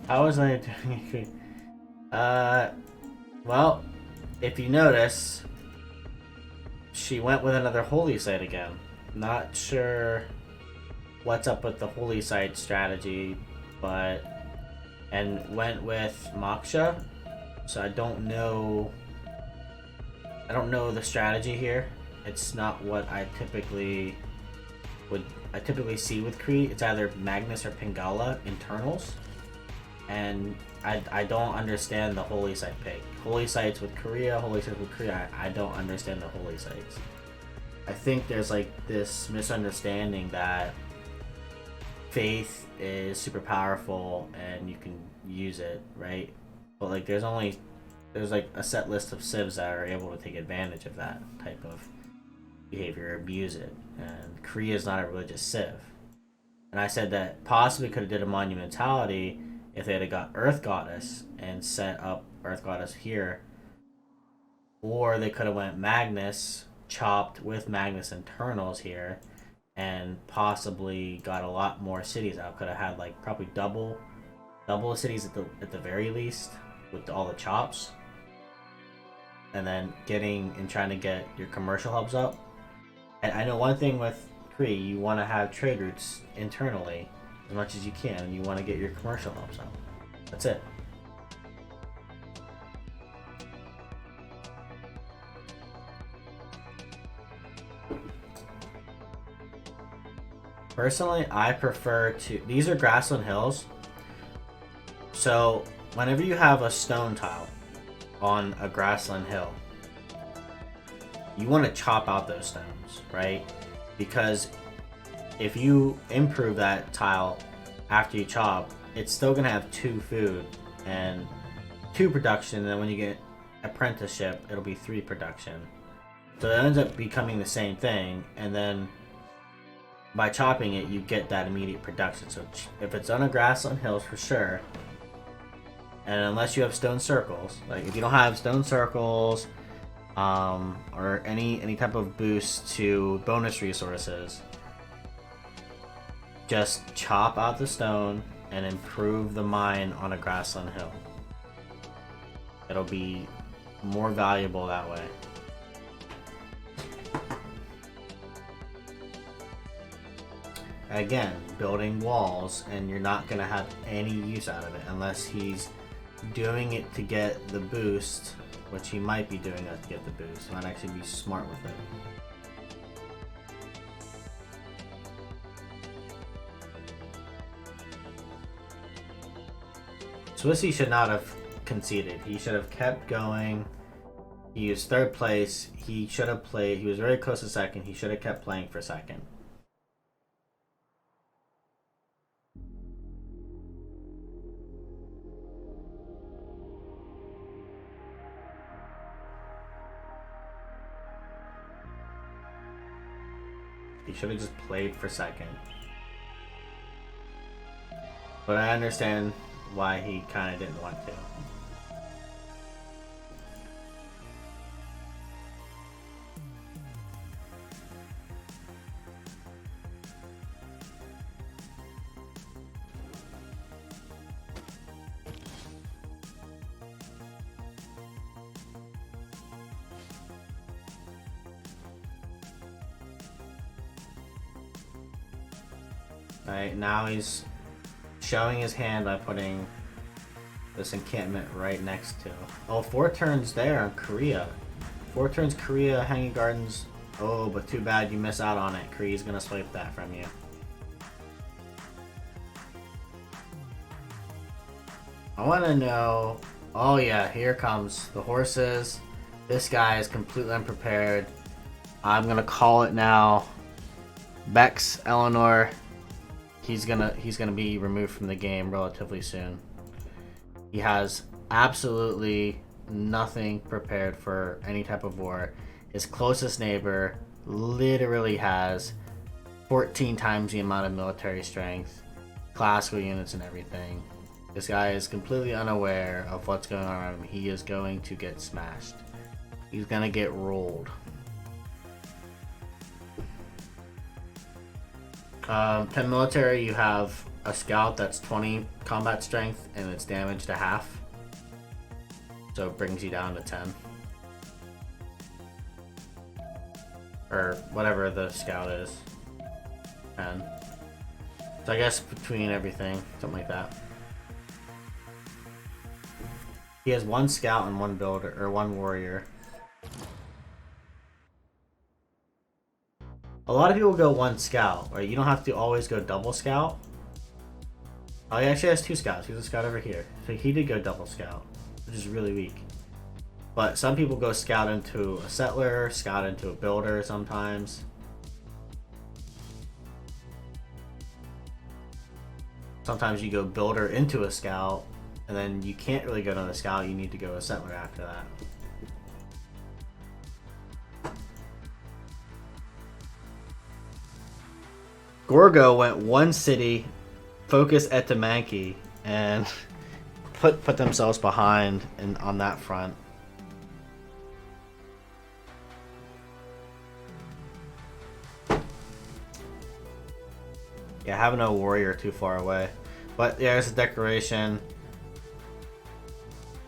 How was I doing? Well, if you notice, she went with another holy site again. Not sure what's up with the holy site strategy, and went with Moksha. So I don't know the strategy here. It's not what I typically see with Kree. It's either Magnus or Pingala internals, and I don't understand the holy site pick. Holy sites with Korea, holy sites with Korea. I don't understand the holy sites. I think there's like this misunderstanding that faith is super powerful and you can use it, right? But like there's like a set list of civs that are able to take advantage of that type of behavior, abuse it, and Korea is not a religious civ. And I said that possibly could have did a monumentality if they had got Earth Goddess and set up Earth Goddess here, or they could have went Magnus, chopped with Magnus internals here, and possibly got a lot more cities out. Could have had like probably double the cities at the very least with all the chops, and then trying to get your commercial hubs up. And I know one thing with Kree, you want to have trade routes internally as much as you can, and you want to get your commercial hubs up. That's it. Personally, I prefer to... These are grassland hills. So, whenever you have a stone tile on a grassland hill, you want to chop out those stones, right? Because if you improve that tile after you chop, it's still going to have 2 food and 2 production, and then when you get apprenticeship, it'll be 3 production. So it ends up becoming the same thing, and then by chopping it, you get that immediate production. So if it's on a grassland hill, for sure, and unless you have stone circles, like if you don't have stone circles, or any type of boost to bonus resources, just chop out the stone and improve the mine on a grassland hill. It'll be more valuable that way. Again, building walls, and you're not going to have any use out of it unless he's doing it to get the boost, which he might be doing that to get the boost. He might actually be smart with it. Swissy should not have conceded. He should have kept going. He was 3rd place. He should have played. He was very close to 2nd. He should have kept playing for 2nd. He should have just played for 2nd. But I understand why he kind of didn't want to. Alright, now he's showing his hand by putting this encampment right next to. Oh, 4 turns there on Korea. 4 turns Korea, Hanging Gardens. Oh, but too bad you miss out on it. Korea's gonna swipe that from you. I wanna know... Oh yeah, here comes the horses. This guy is completely unprepared. I'm gonna call it now. Bex, Eleanor... He's gonna be removed from the game relatively soon. He has absolutely nothing prepared for any type of war. His closest neighbor literally has 14 times the amount of military strength, classical units and everything. This guy is completely unaware of what's going on around him. He is going to get smashed. He's gonna get rolled. 10 military, you have a scout that's 20 combat strength and its damage to half. So it brings you down to 10. Or whatever the scout is. 10. So I guess between everything, something like that. He has one scout and one builder, or one warrior. A lot of people go one scout, right? You don't have to always go double scout. Oh, he actually has two scouts. He's a scout over here. So he did go double scout, which is really weak. But some people go scout into a settler, scout into a builder sometimes. Sometimes you go builder into a scout, and then you can't really go to the scout. You need to go a settler after that. Gorgo went one city, focus Etamanki, and put themselves behind on that front. Yeah, having a warrior too far away. But yeah, there's a decoration.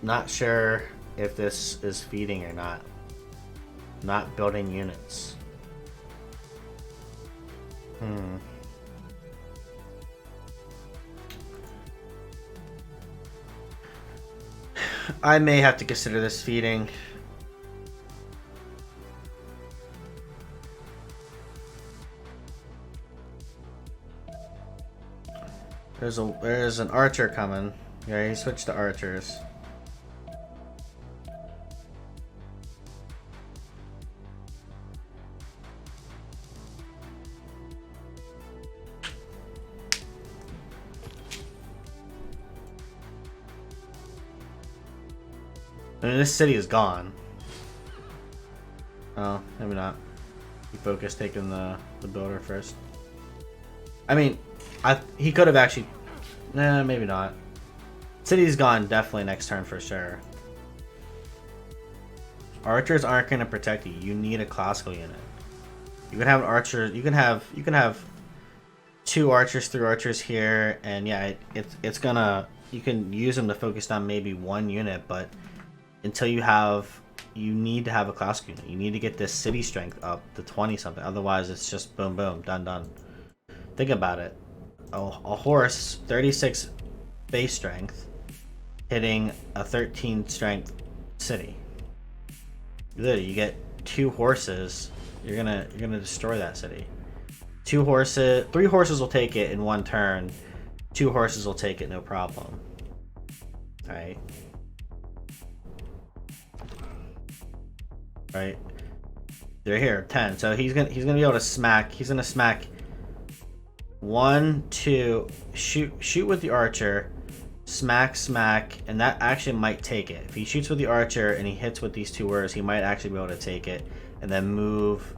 Not sure if this is feeding or not. Not building units. I may have to consider this feeding. There's an archer coming. Yeah, he switched to archers. I mean, this city is gone. Oh, maybe not. He focused taking the builder first. I mean, he could have actually... Nah, maybe not. City's gone definitely next turn for sure. Archers aren't going to protect you. You need a classical unit. You can have an archer... You can have two archers, three archers here, and yeah, it's gonna... You can use them to focus on maybe one unit, but until you have... You need to have a classical unit. You need to get this city strength up to 20 something. Otherwise, it's just boom, boom, done, done. Think about it. A horse, 36 base strength, hitting a 13 strength city. Literally, you get two horses. You're gonna destroy that city. Three horses will take it in one turn. Two horses will take it, no problem. All right. Right, they're here. 10. So he's gonna be able to smack. He's gonna smack 1, 2. Shoot with the archer. Smack, and that actually might take it. If he shoots with the archer and he hits with these two warriors, he might actually be able to take it and then move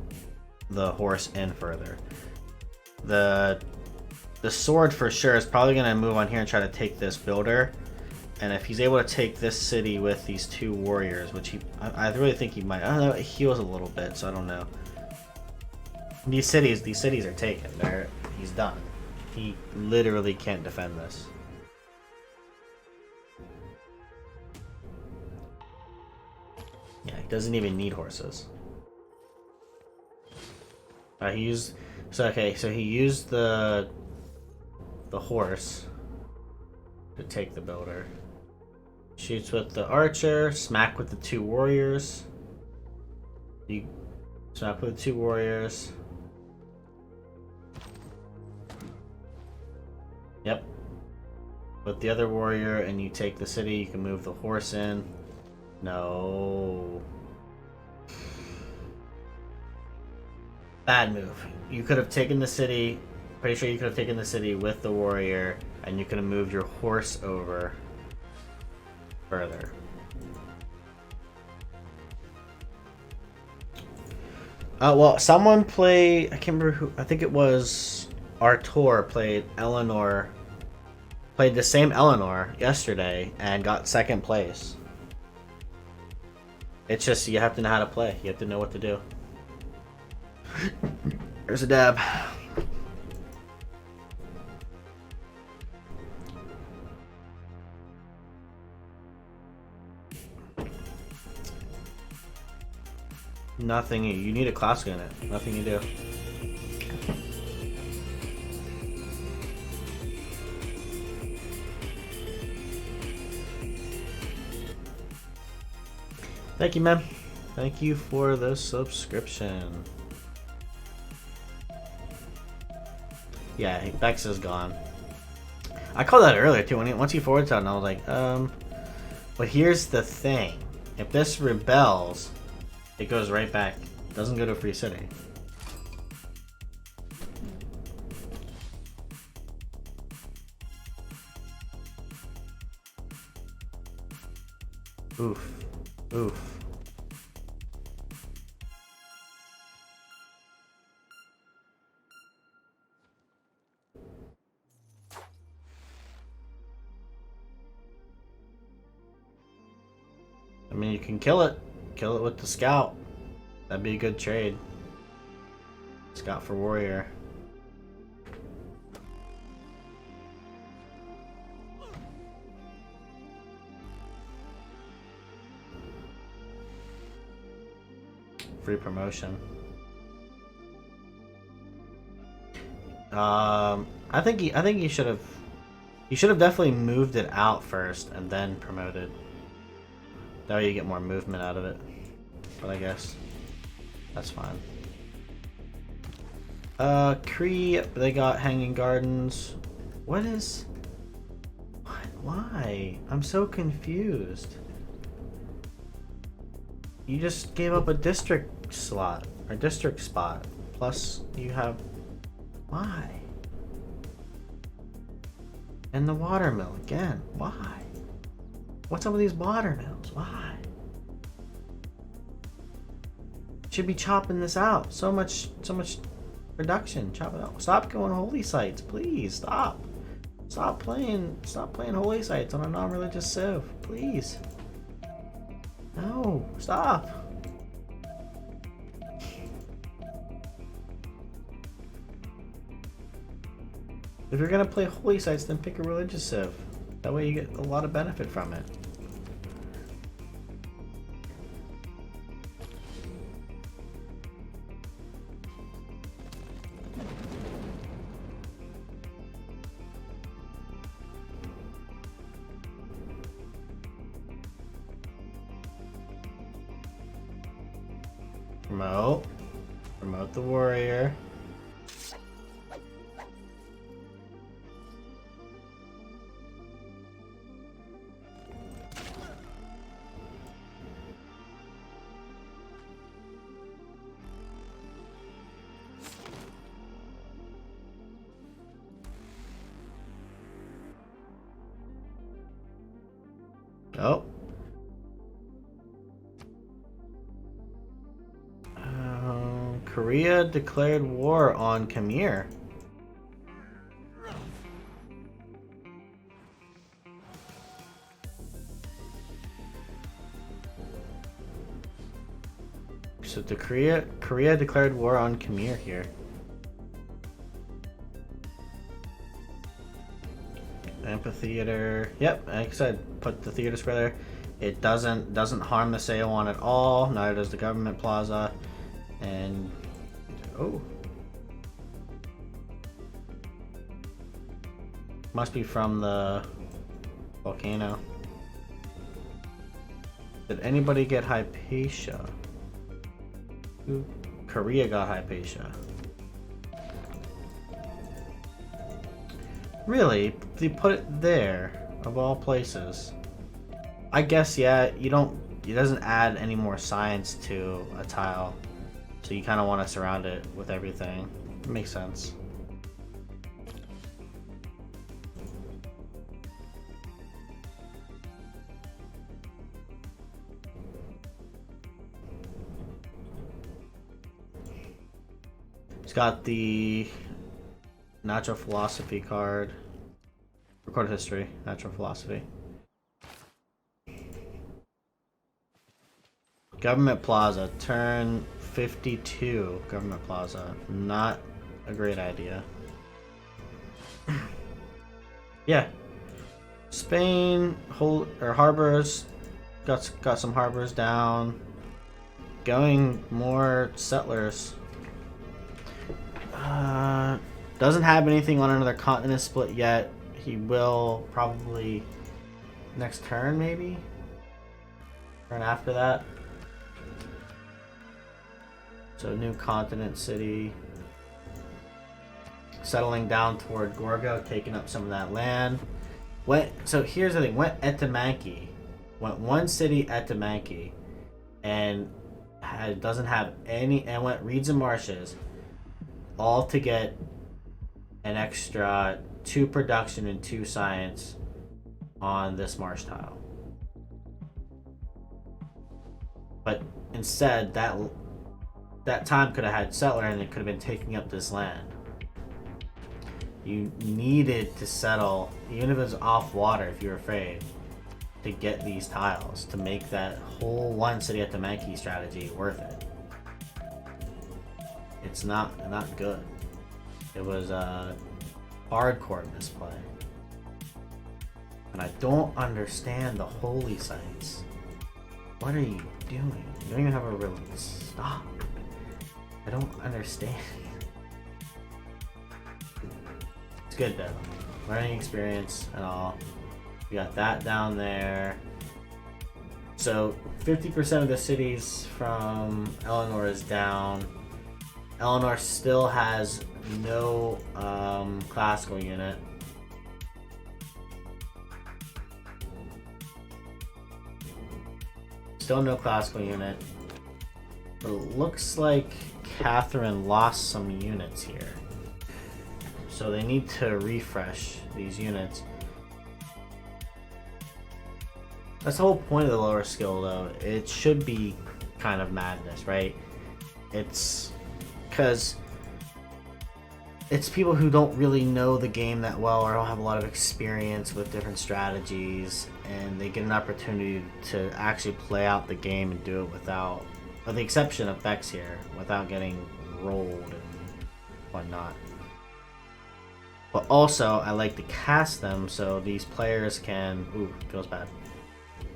the horse in further. The sword for sure is probably gonna move on here and try to take this builder. And if he's able to take this city with these two warriors, which I really think he might. I don't know, it heals a little bit, so I don't know. These cities are taken. He's done. He literally can't defend this. Yeah, he doesn't even need horses. So he used the horse to take the builder. Shoots with the archer, smack with the two warriors. You smack with the two warriors. Yep. With the other warrior, and you take the city, you can move the horse in. No. Bad move. You could have taken the city. Pretty sure you could have taken the city with the warrior, and you could have moved your horse over further. Well, someone played, I can't remember who, I think it was Artur played the same Eleanor yesterday and got second place. It's just, you have to know how to play. You have to know what to do. There's a dab. Nothing. You need a classic in it. Nothing you do. Thank you, man. Thank you for the subscription. Yeah, Bex is gone. I called that earlier too. Once he forwarded something, I was like, But here's the thing: if this rebels, it goes right back. It doesn't go to a free city. Oof. Oof. I mean, you can kill it. Kill it with the scout. That'd be a good trade. Scout for warrior. Free promotion. I think he should have. He should have definitely moved it out first and then promoted. That way you get more movement out of it. But I guess that's fine. Kree, they got Hanging Gardens. What is? What? Why? I'm so confused. You just gave up a district slot or district spot. Plus you have. Why? And the watermill again. Why? What's up with these watermills? Why? Should be chopping this out. So much production. Chop it out. Stop going holy sites, please. Stop. Stop playing holy sites on a non-religious civ, please. No, stop. If you're gonna play holy sites, then pick a religious civ. That way you get a lot of benefit from it. Promote. Promote the warrior. Oh. Korea declared war on Khmer. So Korea declared war on Khmer here. Amphitheater. Yep, like I said, put the theater square there. It doesn't harm the Seowon at all. Neither does the government plaza. And oh, must be from the volcano. Did anybody get Hypatia? Ooh, Korea got Hypatia. Really? They put it there, of all places. I guess, yeah, it doesn't add any more science to a tile. So you kind of want to surround it with everything. It makes sense. It's got the natural philosophy card. Recorded history, natural philosophy. Government Plaza, turn 52. Government Plaza, not a great idea. Yeah, Spain harbors got some harbors down. Going more settlers. Doesn't have anything on another continent split yet. He will probably next turn, maybe turn after that. So new continent city. Settling down toward Gorgo, taking up some of that land. So here's the thing. Went Etamanki. Went one city Etamanki. And doesn't have any, and went Reeds and Marshes. All to get an extra 2 production and 2 science on this marsh tile. But instead, that time could have had settler and it could have been taking up this land. You needed to settle, even if it was off water, if you were afraid, to get these tiles to make that whole one city at the Mankey strategy worth it. It's not good. It was a hardcore misplay. And I don't understand the holy sites. What are you doing? You don't even have a real stop. I don't understand. It's good though. Learning experience and all. We got that down there. So 50% of the cities from Eleanor is down. Eleanor still has no classical unit. Still no classical unit. But it looks like Catherine lost some units here. So they need to refresh these units. That's the whole point of the lower skill though. It should be kind of madness, right? It's because it's people who don't really know the game that well or don't have a lot of experience with different strategies, and they get an opportunity to actually play out the game and do it without, with the exception of Bex here, without getting rolled and whatnot. But also, I like to cast them so these players can, ooh, feels bad,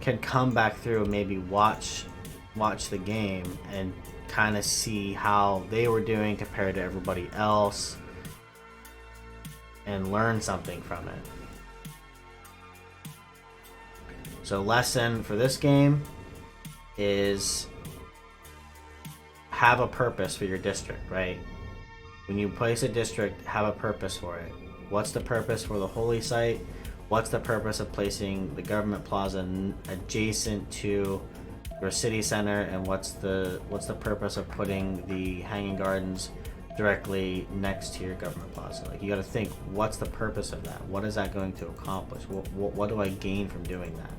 can come back through and maybe watch the game and kind of see how they were doing compared to everybody else and learn something from it. So lesson for this game is have a purpose for your district, right? When you place a district, have a purpose for it. What's the purpose for the holy site? What's the purpose of placing the government plaza adjacent to your city center? And what's the purpose of putting the hanging gardens directly next to your government plaza? Like, you got to think, what's the purpose of that? What is that going to accomplish? What do I gain from doing that?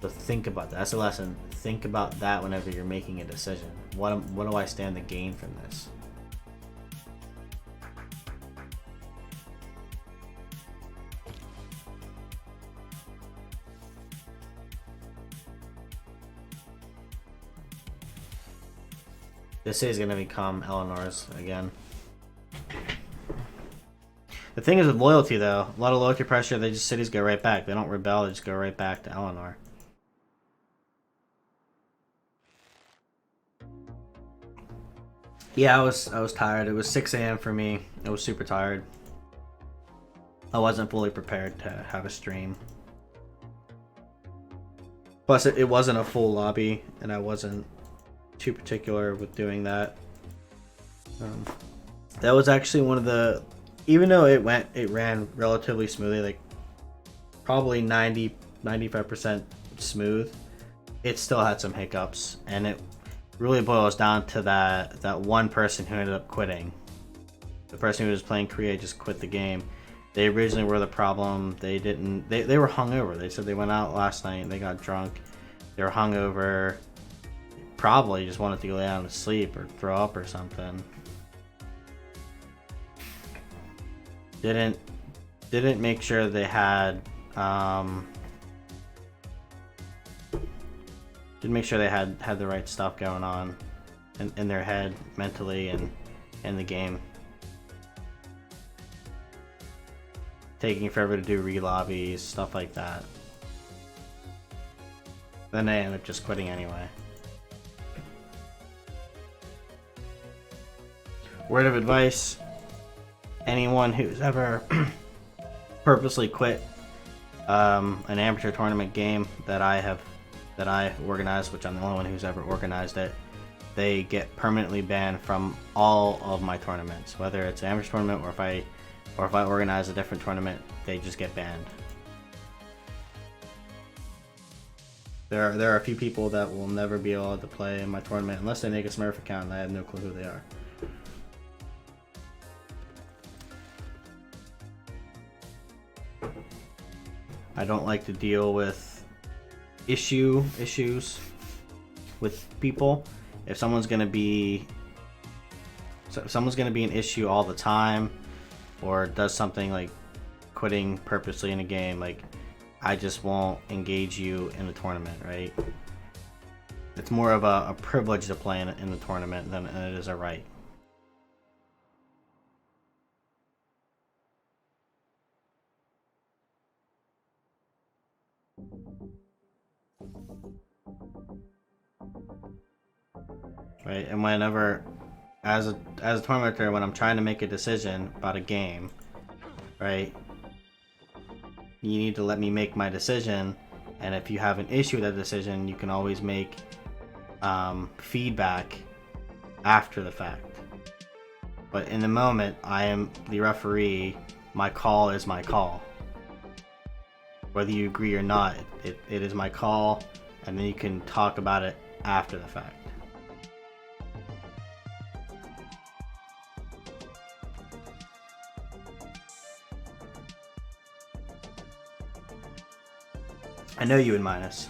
So think about that. That's a lesson. Think about that whenever you're making a decision. What do I stand to gain from this? This is going to become Eleanor's again. The thing is with loyalty though, a lot of loyalty pressure, cities go right back. They don't rebel, they just go right back to Eleanor. Yeah, I was tired. It was 6 a.m. for me. I was super tired. I wasn't fully prepared to have a stream. Plus it wasn't a full lobby and I wasn't too particular with doing that. That was actually one of the, even though it ran relatively smoothly, like probably 95% smooth, it still had some hiccups, and it really boils down to that one person who ended up quitting. The person who was playing Korea just quit the game. They originally were the problem. They were hungover. They said they went out last night and they got drunk. They were hungover. Probably just wanted to go down to sleep or throw up or something. Didn't make sure they had didn't make sure they had the right stuff going on in their head mentally and in the game. Taking forever to do re-lobbies, stuff like that. Then they ended up just quitting anyway. Word of advice: anyone who's ever purposely quit an amateur tournament game that I organized, which I'm the only one who's ever organized it, they get permanently banned from all of my tournaments, whether it's an amateur tournament or if I organize a different tournament, they just get banned. There are a few people that will never be able to play in my tournament unless they make a Smurf account and I have no clue who they are. I don't like to deal with issues with people. If someone's gonna be an issue all the time, or does something like quitting purposely in a game, like I just won't engage you in the tournament, right? It's more of a privilege to play in the tournament than it is a right. Right, and whenever, as a tournament player, when I'm trying to make a decision about a game, right, you need to let me make my decision, and if you have an issue with that decision, you can always make feedback after the fact. But in the moment, I am the referee. My call is my call. Whether you agree or not, it is my call, and then you can talk about it after the fact. I know you would minus.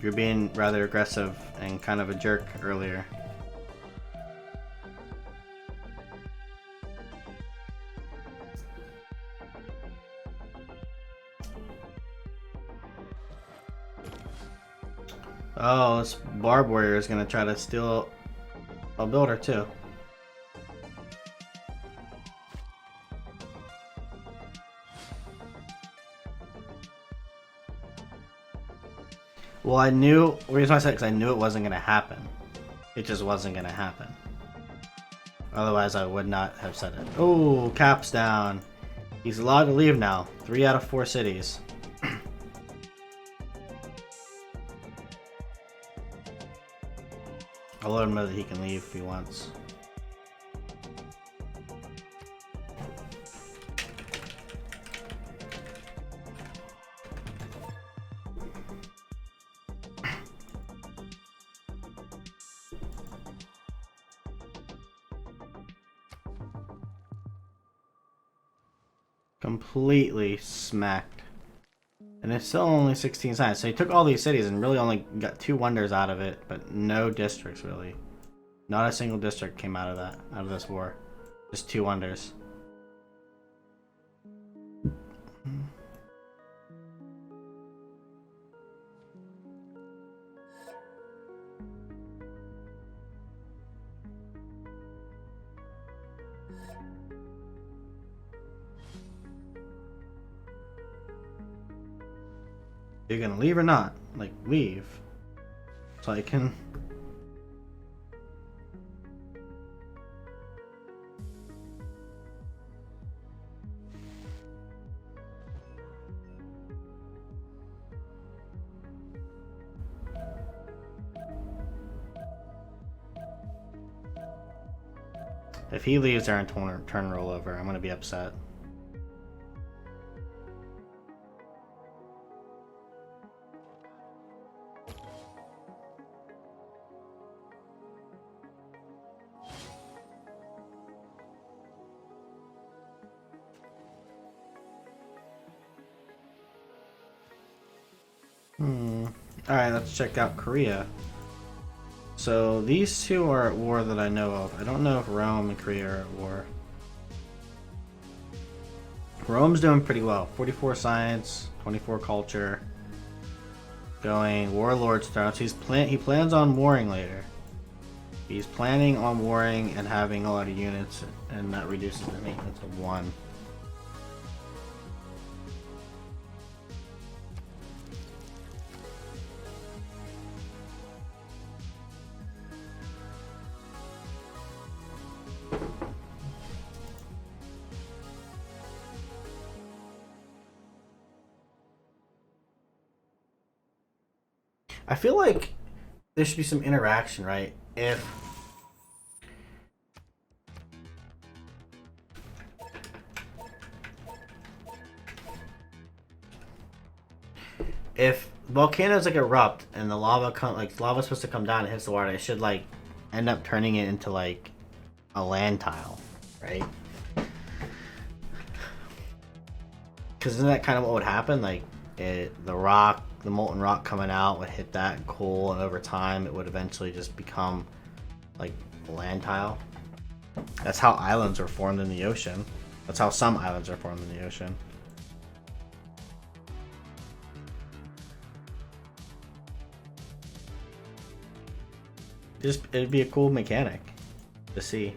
You're being rather aggressive and kind of a jerk earlier. Oh, this Barb Warrior is gonna try to steal a builder too. Well, I knew, the reason I said it, because I knew it wasn't going to happen. It just wasn't going to happen. Otherwise, I would not have said it. Oh, Cap's down. He's allowed to leave now. 3 out of 4 cities. I'll let him know that he can leave if he wants. Completely smacked. And it's still only 16 signs. So he took all these cities and really only got 2 wonders out of it, but no districts really. Not a single district came out of this war. Just 2 wonders. You're gonna leave or not? Like, leave. So I can... If he leaves there and turn roll over, I'm gonna be upset. Alright, let's check out Korea. So these 2 are at war that I know of. I don't know if Rome and Korea are at war. Rome's doing pretty well. 44 science, 24 culture. Going Warlord's Thrones. He plans on warring later. He's planning on warring and having a lot of units, and that reduces the maintenance of 1. I feel like there should be some interaction, right? If volcanoes like erupt and the lava's supposed to come down and hits the water, it should like end up turning it into like a land tile, right? Because isn't that kind of what would happen? Like the molten rock coming out would hit that coal, and over time it would eventually just become like a land tile. That's how islands are formed in the ocean. That's how some islands are formed in the ocean. It'd be a cool mechanic to see.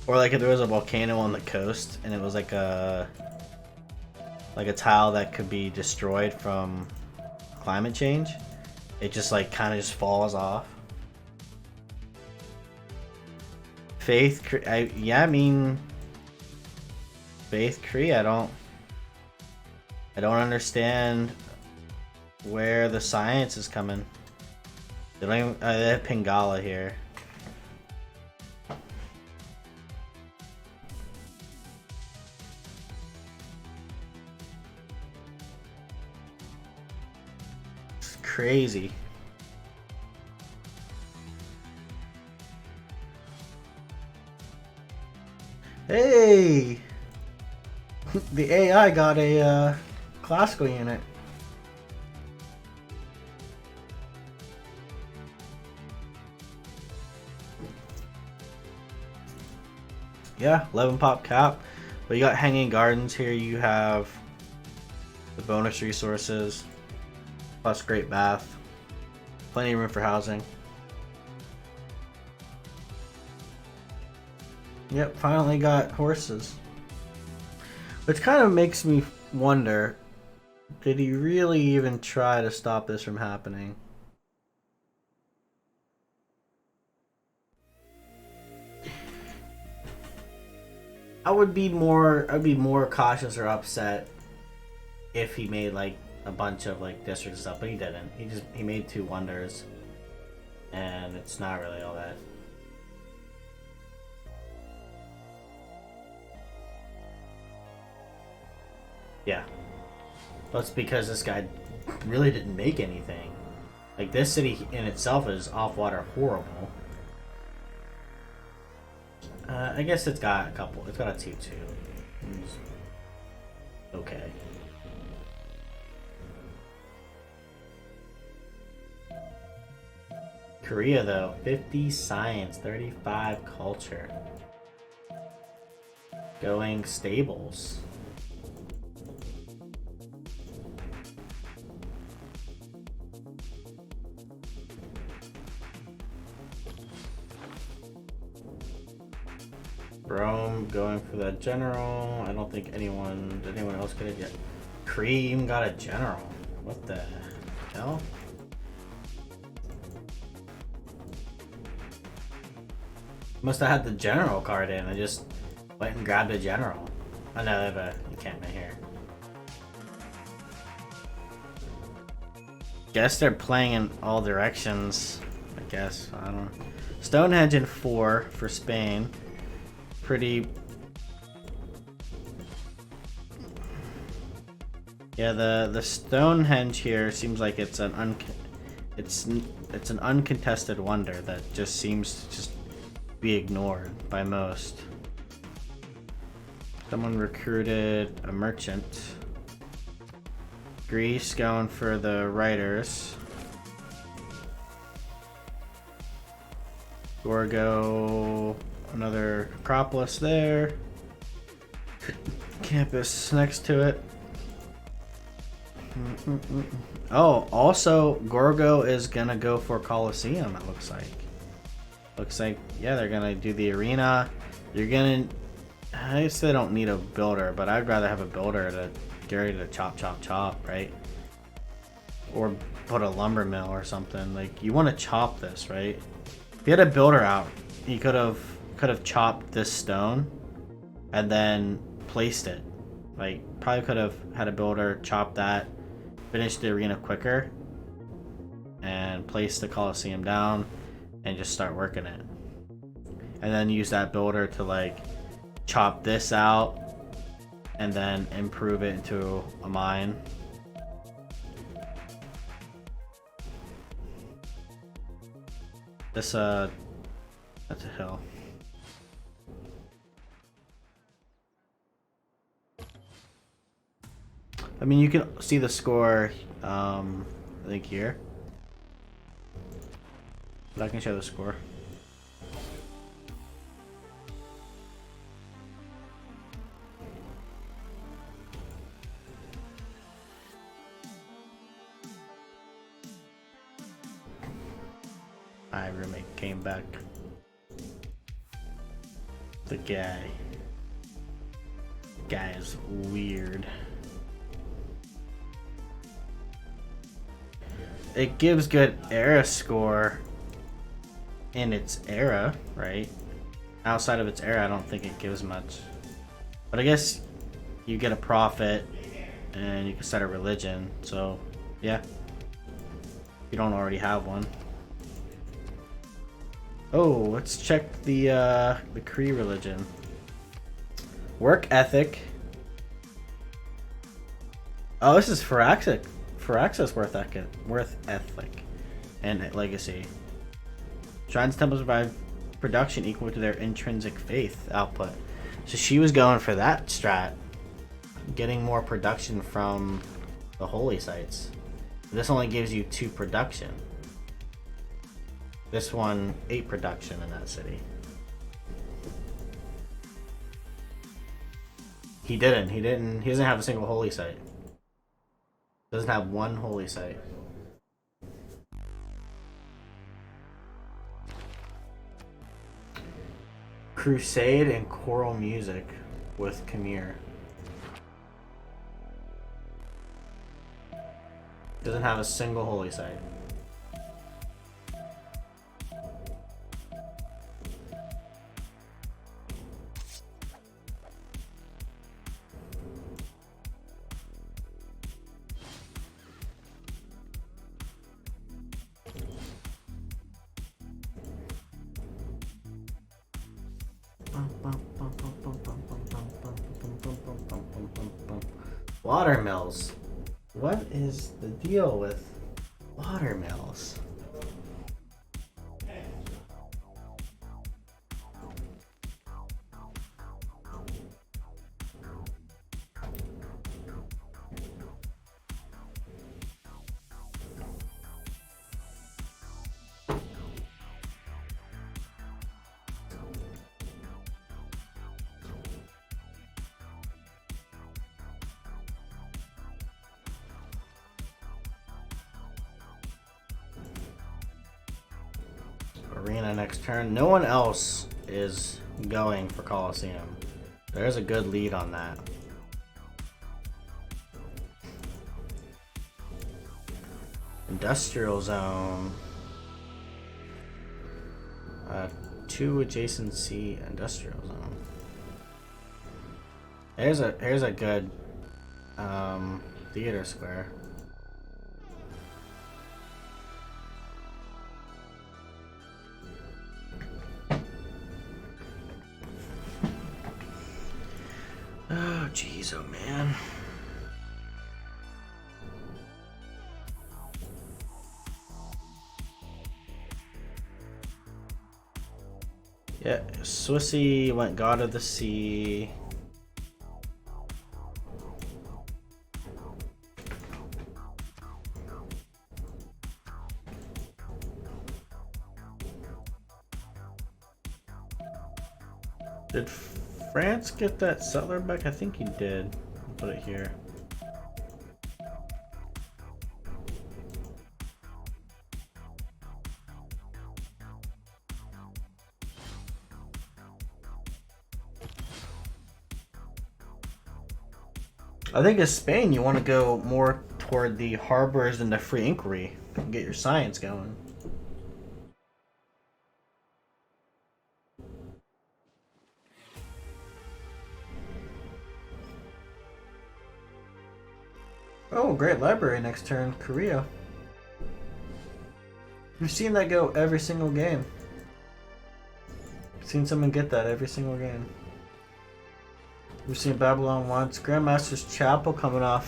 Or like if there was a volcano on the coast and it was like a tile that could be destroyed from climate change, it just like kind of just falls off. Faith Cree, I mean Faith Cree, I don't understand where the science is coming. They don't even, they have Pingala here. It's crazy. Hey! The AI got a classical unit. Yeah, 11 pop cap. But you got Hanging Gardens here. You have the bonus resources, plus Great Bath. Plenty of room for housing. Yep, finally got horses. Which kind of makes me wonder, did he really even try to stop this from happening? I'd be more cautious or upset if he made like a bunch of like districts and stuff, but he didn't. He made 2 wonders, and it's not really all that. Yeah, that's because this guy really didn't make anything. Like this city in itself is off water horrible. I guess it's got a couple. It's got a 2-2. Okay. Korea though, 50 science, 35 culture. Going stables. Rome going for that general. I don't think did anyone else get it yet? Cream got a general. What the hell? Must have had the general card in. I just went and grabbed a general. I know they have a encampment here. Guess they're playing in all directions. I guess. I don't know. Stonehenge in 4 for Spain. Pretty. Yeah, the Stonehenge here seems like it's an uncontested wonder that just seems to just be ignored by most. Someone recruited a merchant. Greece going for the writers. Gorgo, another Acropolis there. Campus next to it. Oh, also Gorgo is gonna go for Colosseum, it looks like. Looks like, yeah, they're gonna do the arena. You're gonna, I guess they don't need a builder, but I'd rather have a builder to get ready to chop, right? Or put a lumber mill or something. Like, you want to chop this, right? If you had a builder out, he could have chopped this stone and then placed it. Like, probably could have had a builder chop that, finish the arena quicker and place the Colosseum down and just start working it. And then use that builder to like chop this out and then improve it into a mine. This that's a hill. I mean, you can see the score, I think here. But I can show the score. My roommate came back. The guy. Guy is weird. It gives good era score in its era, right? Outside of its era, I don't think it gives much. But I guess you get a prophet and you can set a religion, so yeah. You don't already have one. Oh, let's check the Kree religion. Work ethic. Oh, this is Firaxis. Firaxis worth ethic and legacy. Shrines and temples provide production equal to their intrinsic faith output. So she was going for that strat, getting more production from the holy sites. This only gives you 2 production. This one 8 production in that city. He doesn't have a single holy site. Doesn't have one holy site. Crusade and choral music with Khmer. Doesn't have a single holy site. Watermills. What is the deal with watermills? Arena next turn. No one else is going for Colosseum. There's a good lead on that. Industrial zone. 2 adjacency industrial zone. Here's a good theater square. Oh jeez, oh man. Yeah, Swissy went God of the Sea. Did France get that settler back? I think he did. I'll put it here. I think as Spain, you want to go more toward the harbors and the free inquiry. Get your science going. Oh, great library next turn. Korea. We've seen that go every single game. We've seen someone get that every single game. We've seen Babylon once. Grandmaster's Chapel coming out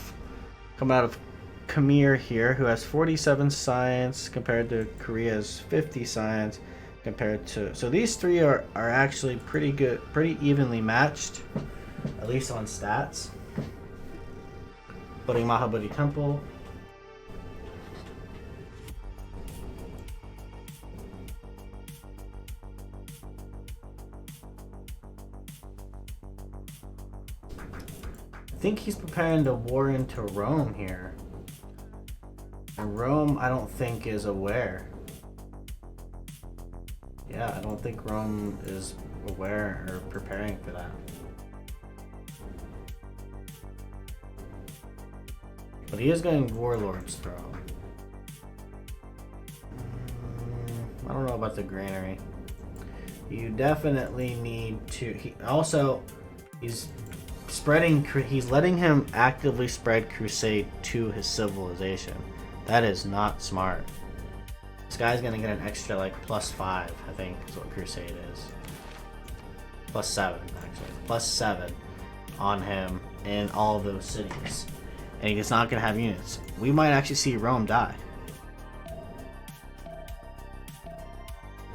of Khmer here, who has 47 science compared to Korea's 50 science compared to. So these three are actually pretty good, pretty evenly matched, at least on stats. Putting Mahabodhi Temple. I think he's preparing to war into Rome here. And Rome, I don't think, is aware. Yeah, I don't think Rome is aware or preparing for that. But he is getting Warlord's Throne. I don't know about the granary. You definitely need to. He's spreading. He's letting him actively spread Crusade to his civilization. That is not smart. This guy's gonna get an extra like +5, I think, is what Crusade is. +7, actually. +7 on him in all of those cities. And he's not gonna have units. We might actually see Rome die.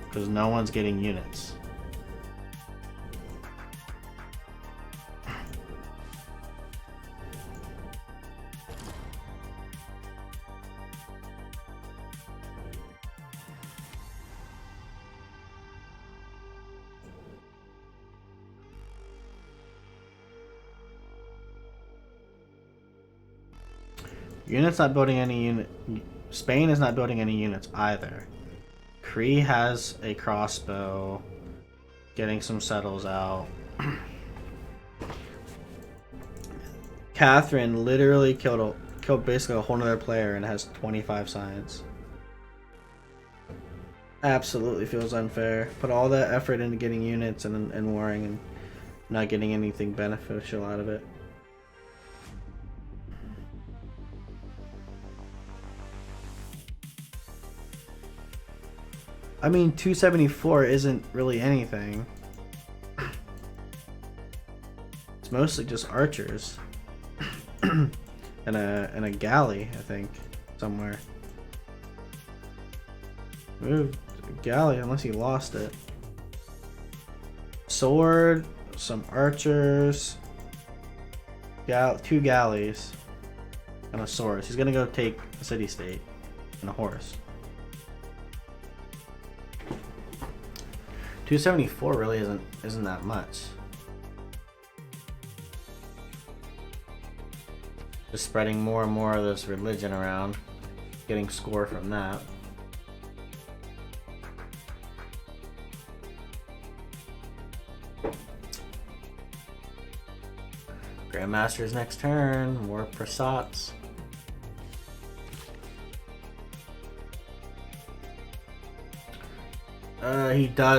Because no one's getting units. Unit's not building any unit. Spain is not building any units either. Cree has a crossbow, getting some settles out. Catherine literally killed basically a whole nother player and has 25 science. Absolutely feels unfair. Put all that effort into getting units and warring and not getting anything beneficial out of it. I mean, 274 isn't really anything. It's mostly just archers. and a galley, I think, somewhere. Moved a galley unless he lost it. Sword, some archers, two galleys, and a sword. He's gonna go take a city-state and a horse. 274 really isn't that much. Just spreading more and more of this religion around, getting score from that. Grandmaster's next turn, more Prasats.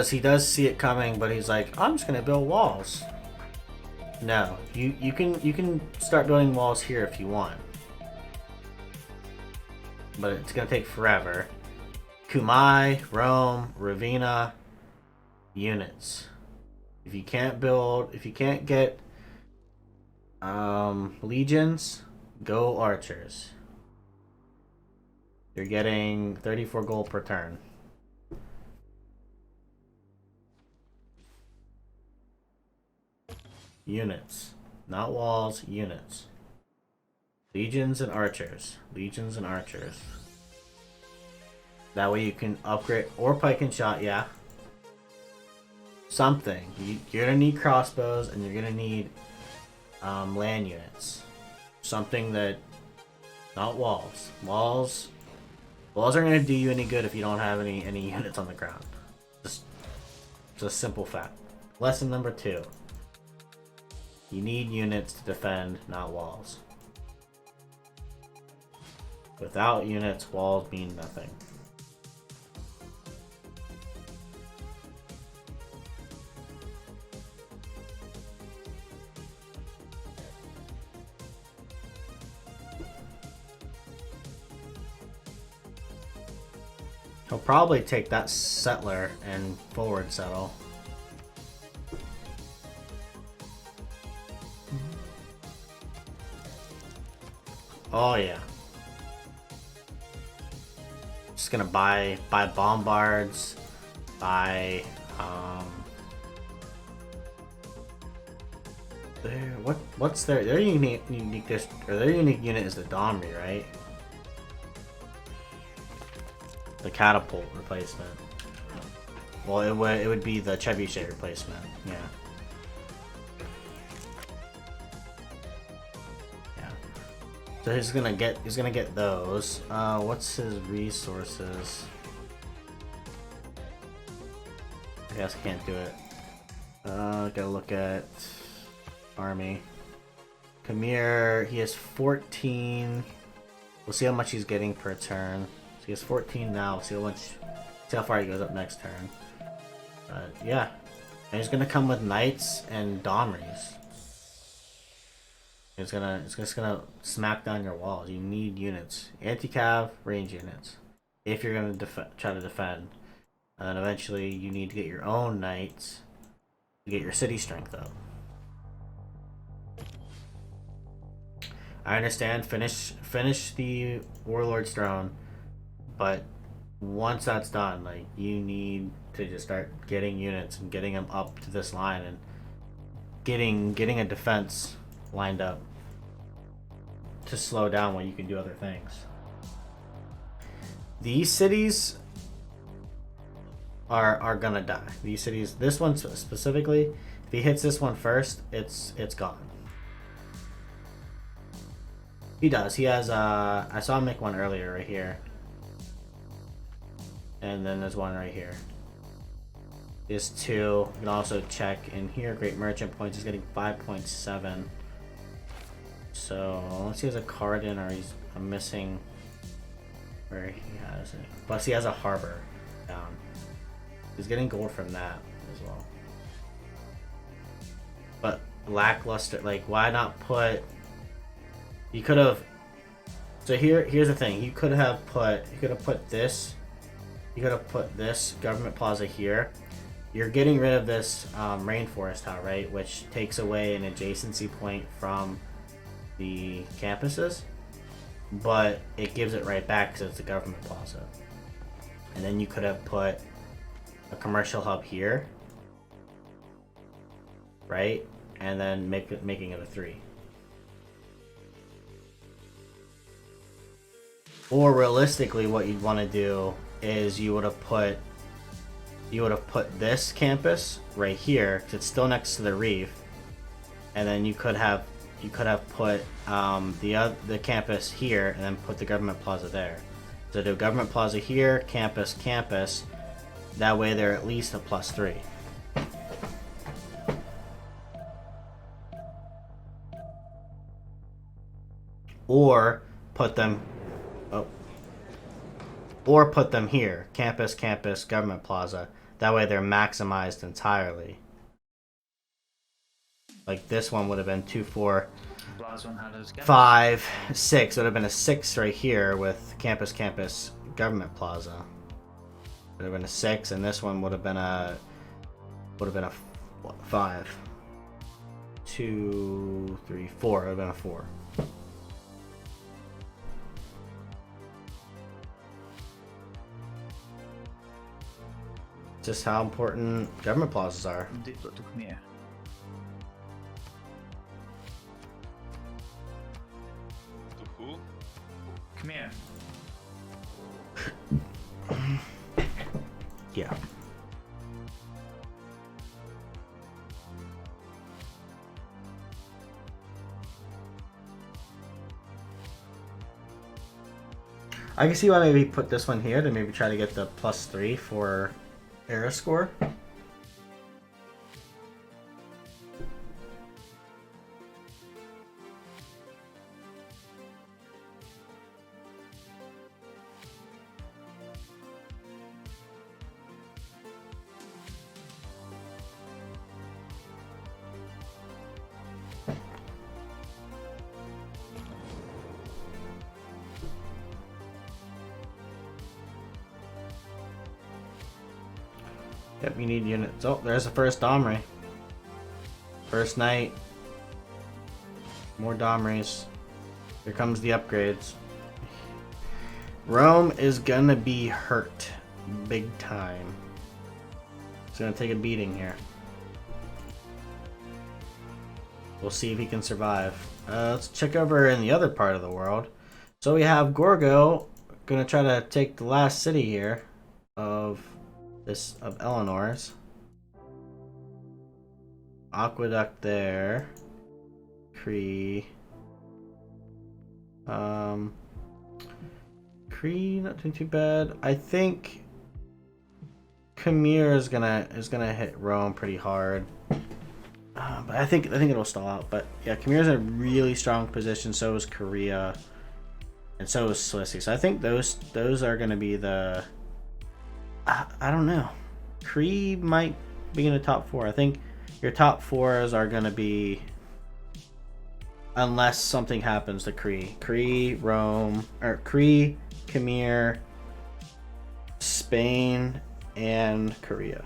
He does see it coming, but he's like, I'm just gonna build walls. No, you can start building walls here if you want, but it's gonna take forever. Kumai, Rome, Ravenna, units. If you can't get legions, go archers. You're getting 34 gold per turn. Units, not walls, units. Legions and archers. Legions and archers. That way you can upgrade, or pike and shot, yeah. Something. You're gonna need crossbows and you're gonna need land units. Something that, not walls. Walls aren't gonna do you any good if you don't have any units on the ground. Just a simple fact. Lesson number 2. You need units to defend, not walls. Without units, walls mean nothing. He'll probably take that settler and forward settle. Oh yeah. Just gonna buy bombards, buy what's their unique their unique unit is the Domri, right? The catapult replacement. Well, it would be the Trebuchet replacement. Yeah. Yeah. So he's gonna get those. What's his resources? I guess I can't do it. Gotta look at army. Khmer, he has 14. We'll see how much he's getting per turn. So he has 14 now. See how far he goes up next turn. Yeah, and he's gonna come with knights and Domris. It's just gonna smack down your walls. You need units, anti-cav, range units, if you're gonna try to defend. And then eventually you need to get your own knights to get your city strength up. I understand, finish the Warlord's Throne, but once that's done, like, you need to just start getting units and getting them up to this line and getting a defense lined up to slow down when you can do other things. These cities are gonna die. These cities, this one specifically, if he hits this one first, it's gone. He does. He has I saw him make one earlier right here. And then there's one right here. There's two. You can also check in here. Great Merchant points. He's getting 5.7. So unless he has a card in, or I'm missing where he has it. Plus he has a harbor down. He's getting gold from that as well. But lackluster, like, why not put? You could have. So here's the thing. You could have put this. You could have put this government plaza here. You're getting rid of this rainforest tower, right? Which takes away an adjacency point from the campuses, but it gives it right back because it's a government plaza. And then you could have put a commercial hub here, right? And then making it a 3. Or realistically, what you'd want to do is you would have put this campus right here, because it's still next to the reef, and then you could have put the campus here, and then put the government plaza there. So do government plaza here, campus. That way they're at least a +3. Or put them here, campus, government plaza. That way they're maximized entirely. Like this one would have been 2, 4, 5, 6. It would have been a 6 right here with campus, government plaza. It would have been a 6, and this one would have been a 5. 2, 3, 4. It would have been a 4. Just how important government plazas are. Diplo to Khmer. To who? Khmer. Yeah. I can see why maybe put this one here to maybe try to get the +3 for era score. Yep, you need units. Oh, there's the first Domri. First night. More Domries. Here comes the upgrades. Rome is gonna be hurt. Big time. It's gonna take a beating here. We'll see if he can survive. Let's check over in the other part of the world. So we have Gorgo gonna try to take the last city here of Eleanor's. Aqueduct there. Cree. Cree not doing too bad. I think Khmer is gonna hit Rome pretty hard. But I think it'll stall out. But yeah, Khmer's in a really strong position. So is Korea, and so is Swissie. So I think those are gonna be the. I don't know. Cree might be in the top 4. I think your top 4s are gonna be, unless something happens to Cree, Rome, or Cree, Khmer, Spain, and Korea.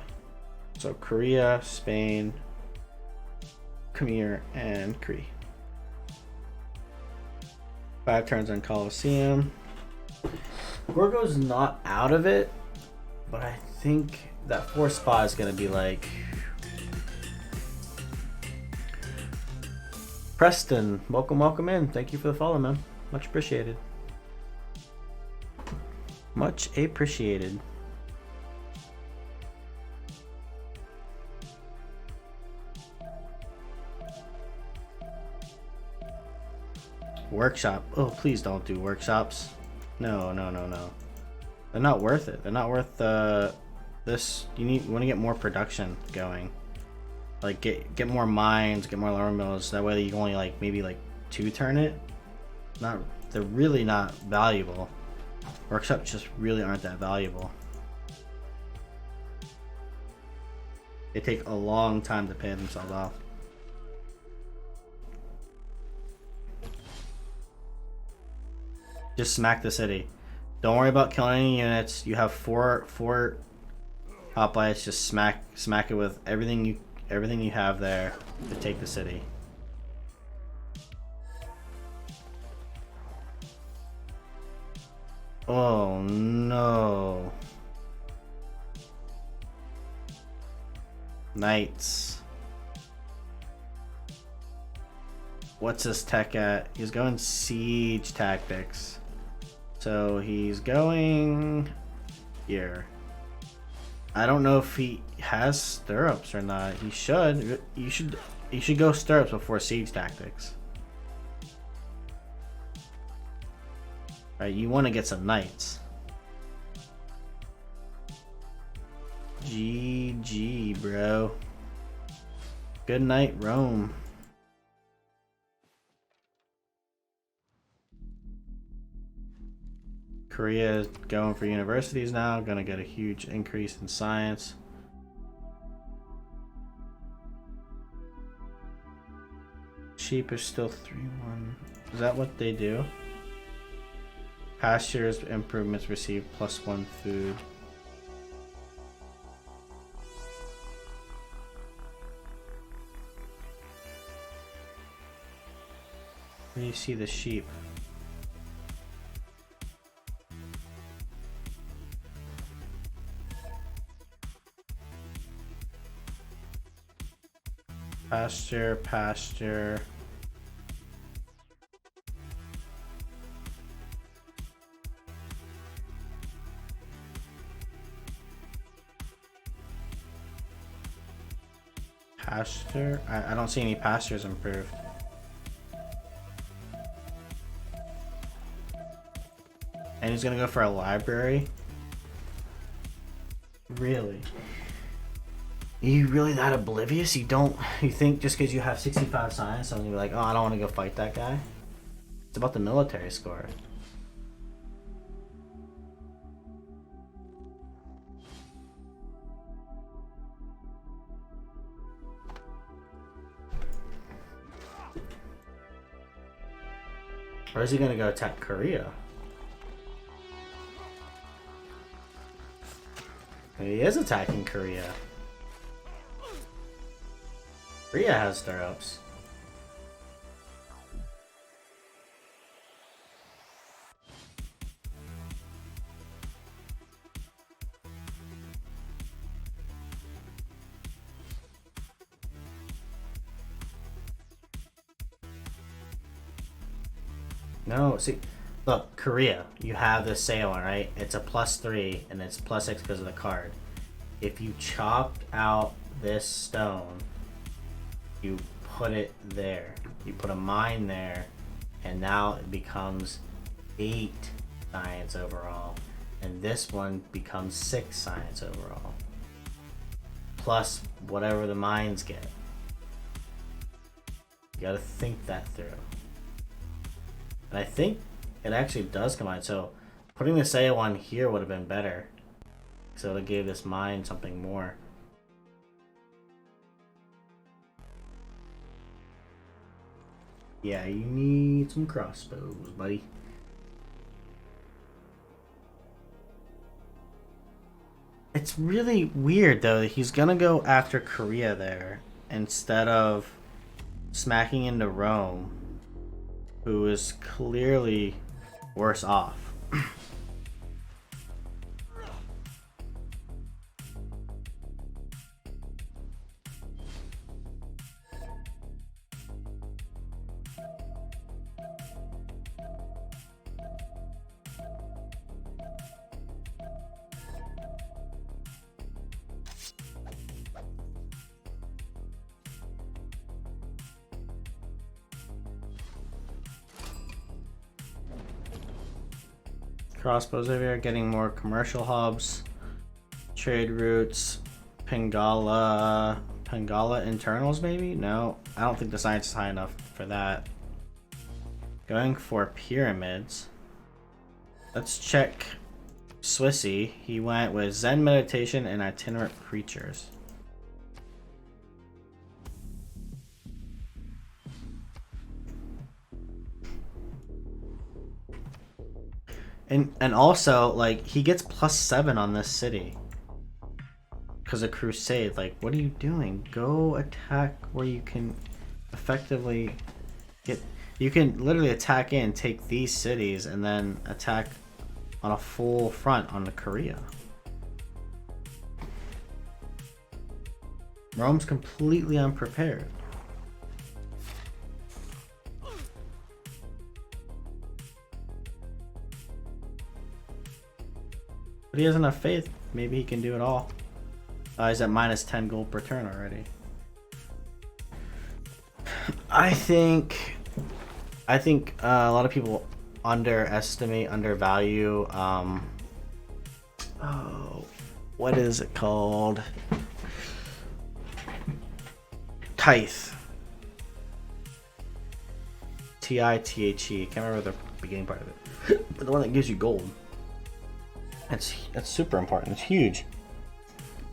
So Korea, Spain, Khmer, and Cree. 5 turns on Colosseum. Gorgo's not out of it, but I think that 4th spot is gonna be like Preston. Welcome in. Thank you for the follow, man. Much appreciated. Much appreciated. Workshop. Oh, please don't do workshops. No. They're not worth it. They're not worth this. You want to get more production going. Like get more mines, get more lumber mills. That way you can only like maybe like 2 turn it. They're really not valuable. Workshops just really aren't that valuable. They take a long time to pay themselves off. Just smack the city. Don't worry about killing any units. You have four hoplites. Just smack it with everything you have there to take the city. Oh no. Knights. What's his tech at? He's going siege tactics. So he's going here. I don't know if he has stirrups or not. He should. You should go stirrups before siege tactics. Right, you want to get some knights. GG, bro. Good night, Rome. Korea is going for universities now. Gonna get a huge increase in science. Sheep is still 3-1. Is that what they do? Pastures improvements receive +1 food. Where do you see the sheep? Pasture. Pasture. I don't see any pastures improved. And he's gonna go for a library? Really? Are you really that oblivious? You think just because you have 65 science, someone's gonna be like, oh, I don't want to go fight that guy? It's about the military score. Or is he gonna go attack Korea? He is attacking Korea. Korea has stirrups. No, see, look, Korea, you have this sail, right? It's a +3 and it's +6 because of the card. If you chopped out this stone, you put it there. You put a mine there, and now it becomes 8 science overall. And this one becomes 6 science overall. Plus whatever the mines get. You gotta think that through. And I think it actually does combine. So putting the sail one here would have been better. So it gave this mine something more. Yeah, you need some crossbows, buddy. It's really weird though that he's gonna go after Korea there instead of smacking into Rome, who is clearly worse off. Crossbows over here, getting more commercial hubs, trade routes, Pangala internals maybe? No, I don't think the science is high enough for that. Going for pyramids. Let's check Swissy. He went with Zen meditation and itinerant creatures. And also, like, he gets +7 on this city. Because of Crusade. Like, what are you doing? Go attack where you can effectively get... You can literally attack in, take these cities, and then attack on a full front on the Korea. Rome's completely unprepared. But he has enough faith. Maybe he can do it all. He's at -10 gold per turn already. I think a lot of people undervalue. Oh, what is it called? Tithe. Tithe. Can't remember the beginning part of it, but the one that gives you gold. That's super important. It's huge.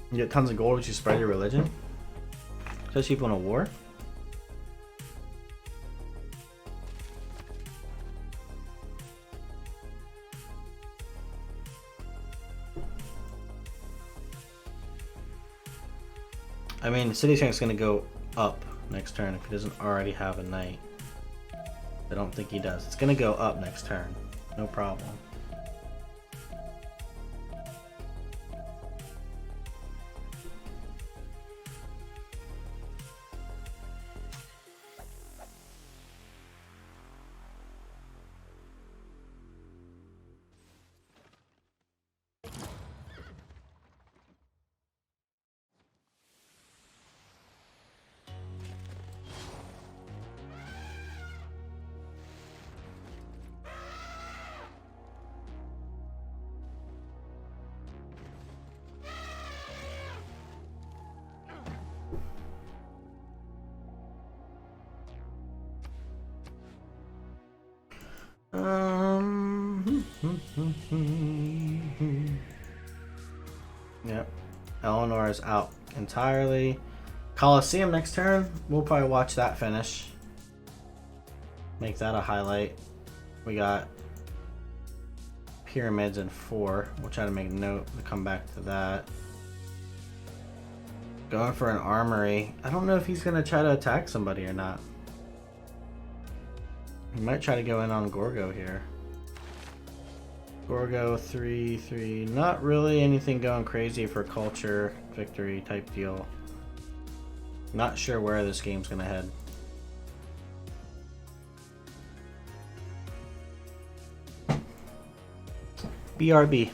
You get tons of gold if you spread your religion, especially if you want a war. I mean, City Tank's gonna go up next turn if he doesn't already have a knight. I don't think he does. It's gonna go up next turn. No problem. Yep. Eleanor is out entirely. Colosseum next turn. We'll probably watch that finish. Make that a highlight. We got pyramids in 4. We'll try to make note to come back to that. Going for an armory. I don't know if he's gonna try to attack somebody or not. He might try to go in on Gorgo here. Gorgo 3-3. Not really anything going crazy for culture victory type deal. Not sure where this game's gonna head. BRB.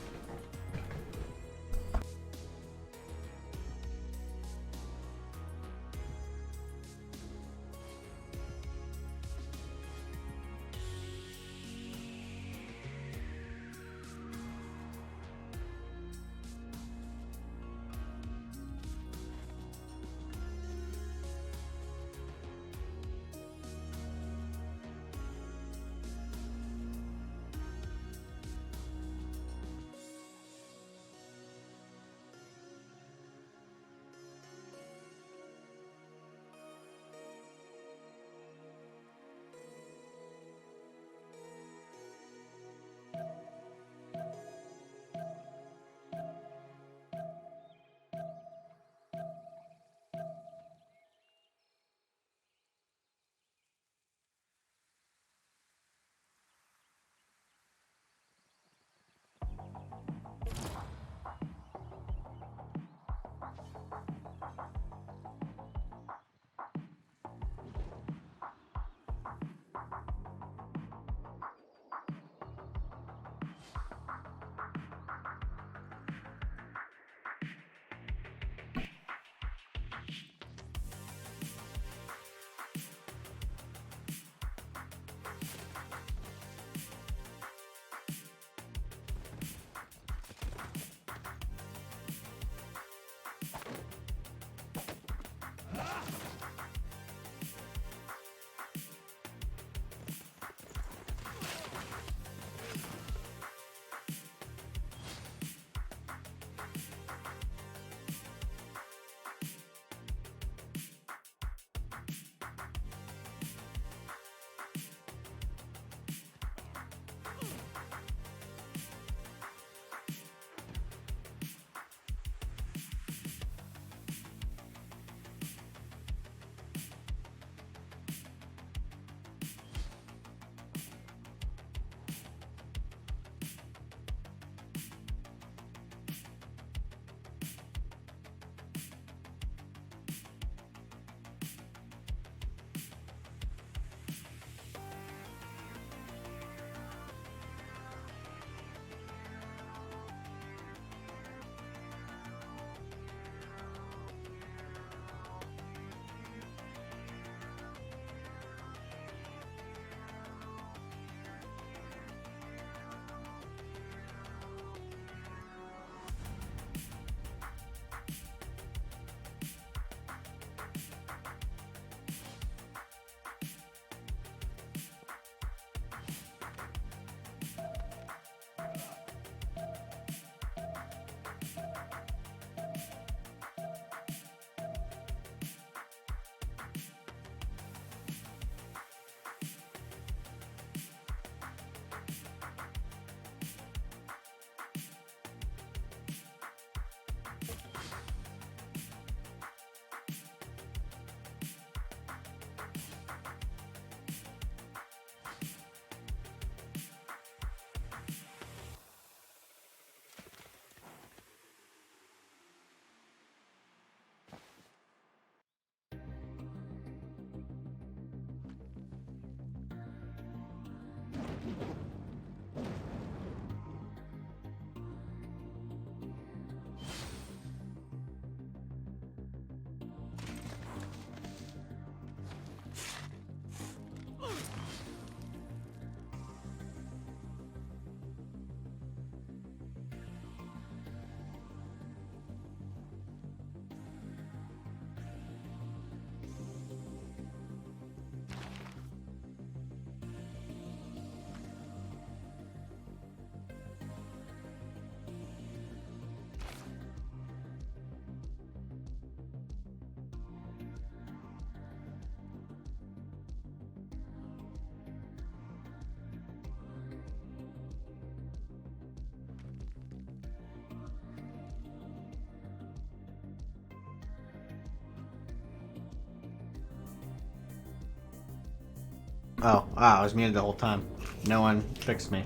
Oh, wow, I was muted the whole time. No one fixed me.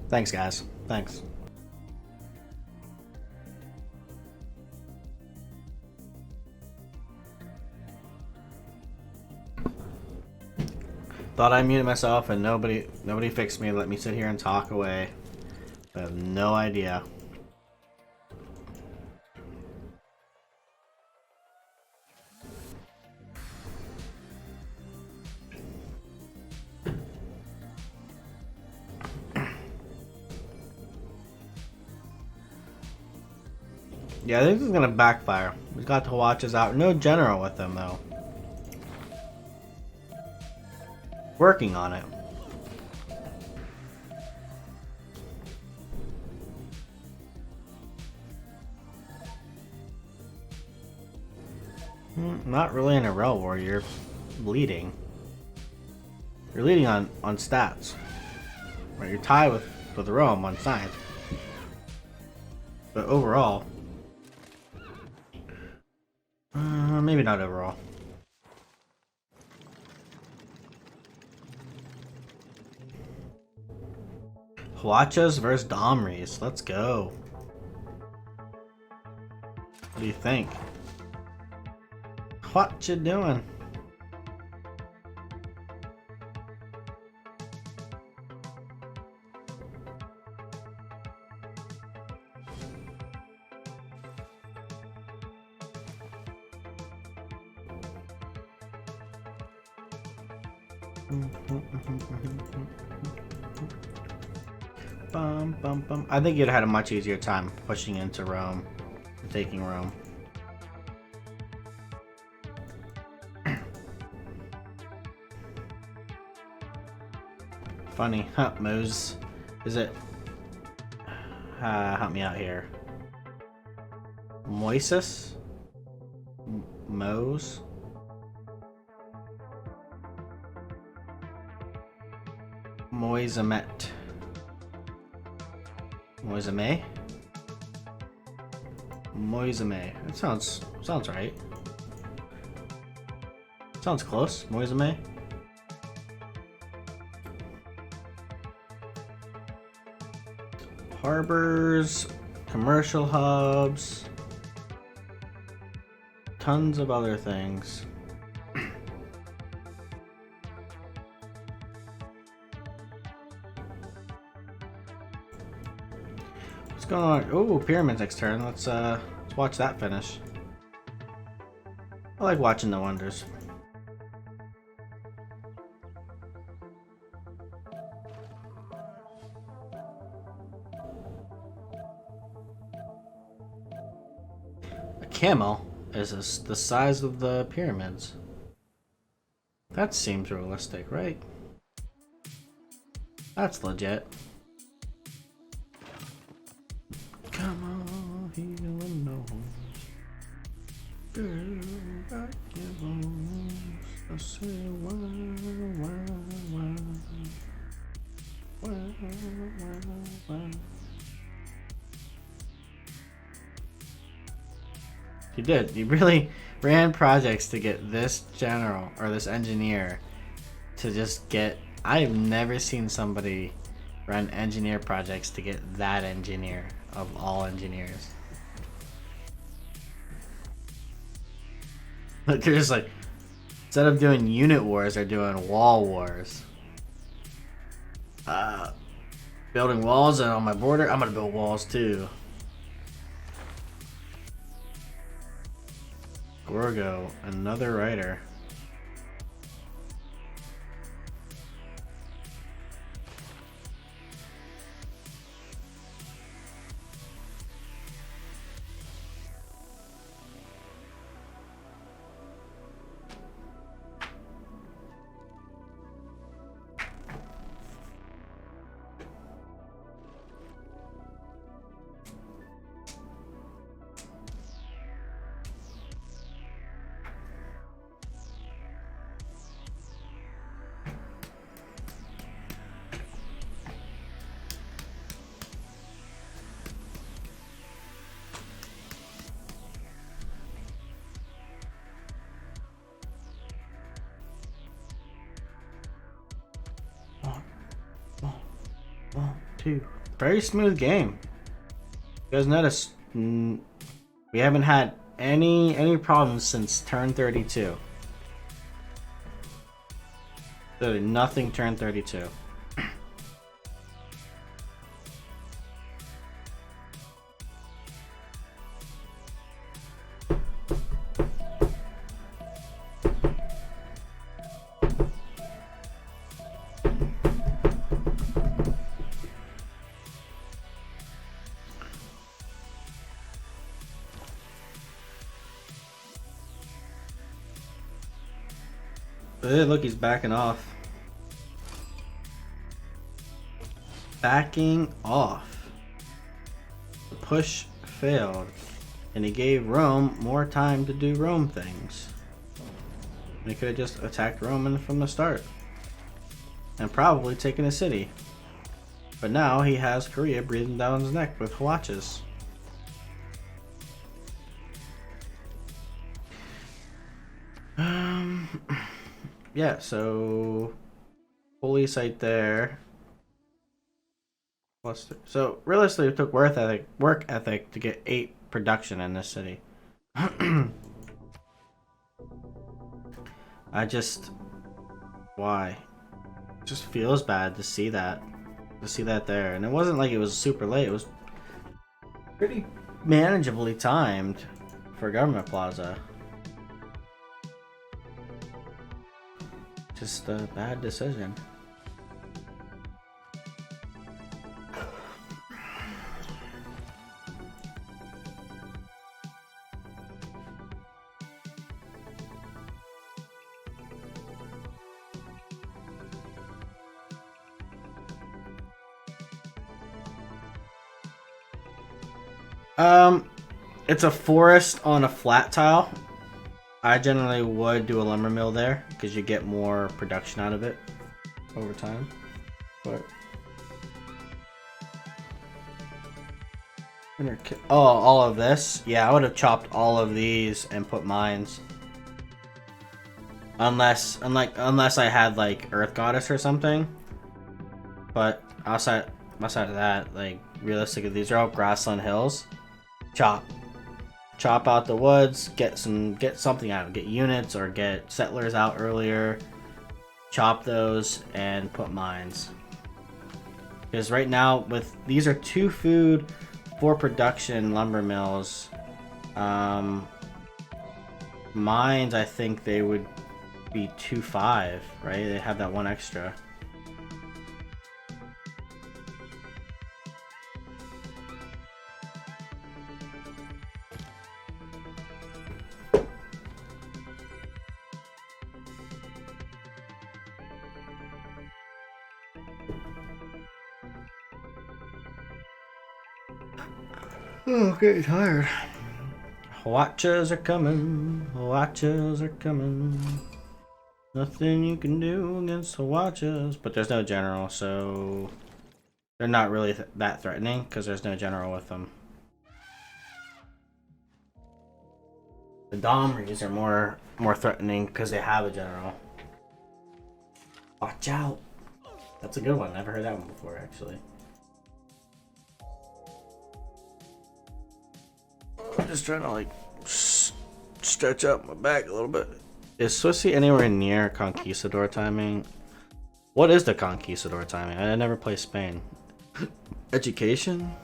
Thanks, guys. Thanks. Thought I muted myself and nobody fixed me. Let me sit here and talk away. I have no idea. Yeah, I think this is gonna backfire. We got to watch us out. No general with them though. Working on it. Not really in a row where you're leading. You're leading on stats. Right, you're tied with Rome on science. But overall, maybe not overall. Huachas versus Domries. Let's go. What do you think? What you doing? Bum, bum, bum. I think you'd had a much easier time pushing into Rome and taking Rome. Funny, huh, Mose? Is it? Help me out here. Moises? Mose? Moisemet. Moiseme? Moiseme. That sounds right. Sounds close. Moiseme. Harbors, commercial hubs, tons of other things. What's going on? Oh, pyramids next turn. Let's watch that finish. I like watching the wonders. A camel is the size of the pyramids. That seems realistic, right? That's legit. Come on, heal and know. Girl, back your bones. I say, wow. You did. You really ran projects to get this general or this engineer to just get. I've never seen somebody run engineer projects to get that engineer of all engineers. But they're just like, instead of doing unit wars, they're doing wall wars. Building walls and on my border, I'm gonna build walls too. Gorgo, another writer. 1, 2. Very smooth game. You guys notice we haven't had any problems since turn 32. Literally nothing turn 32. Hey, look, he's backing off. Backing off. The push failed, and he gave Rome more time to do Rome things. And he could have just attacked Roman from the start, and probably taken a city. But now he has Korea breathing down his neck with Hwachas. Yeah, so holy site there. So realistically, it took work ethic to get 8 production in this city. Why? It just feels bad to see that there, and it wasn't like it was super late. It was pretty manageably timed for Government Plaza. Just a bad decision. It's a forest on a flat tile. I generally would do a lumber mill there because you get more production out of it over time. But oh, all of this? Yeah, I would have chopped all of these and put mines. Unless I had like Earth Goddess or something. But outside of that, like realistically, these are all grassland hills. Chop out the woods, get something out of it. Get units or get settlers out earlier. Chop those and put mines. Because right now, these are 2 food, 4 production lumber mills. Mines, I think they would be 2-5, right? They have that 1 extra. Oh, getting tired. Hwachas are coming. Hwachas are coming. Nothing you can do against Hwachas. But there's no general, so they're not really that threatening because there's no general with them. The Domries are more threatening because they have a general. Watch out. That's a good one. Never heard that one before, actually. I'm just trying to like stretch out my back a little bit. Is Swissy anywhere near Conquistador timing? What is the Conquistador timing? I never play Spain. Education?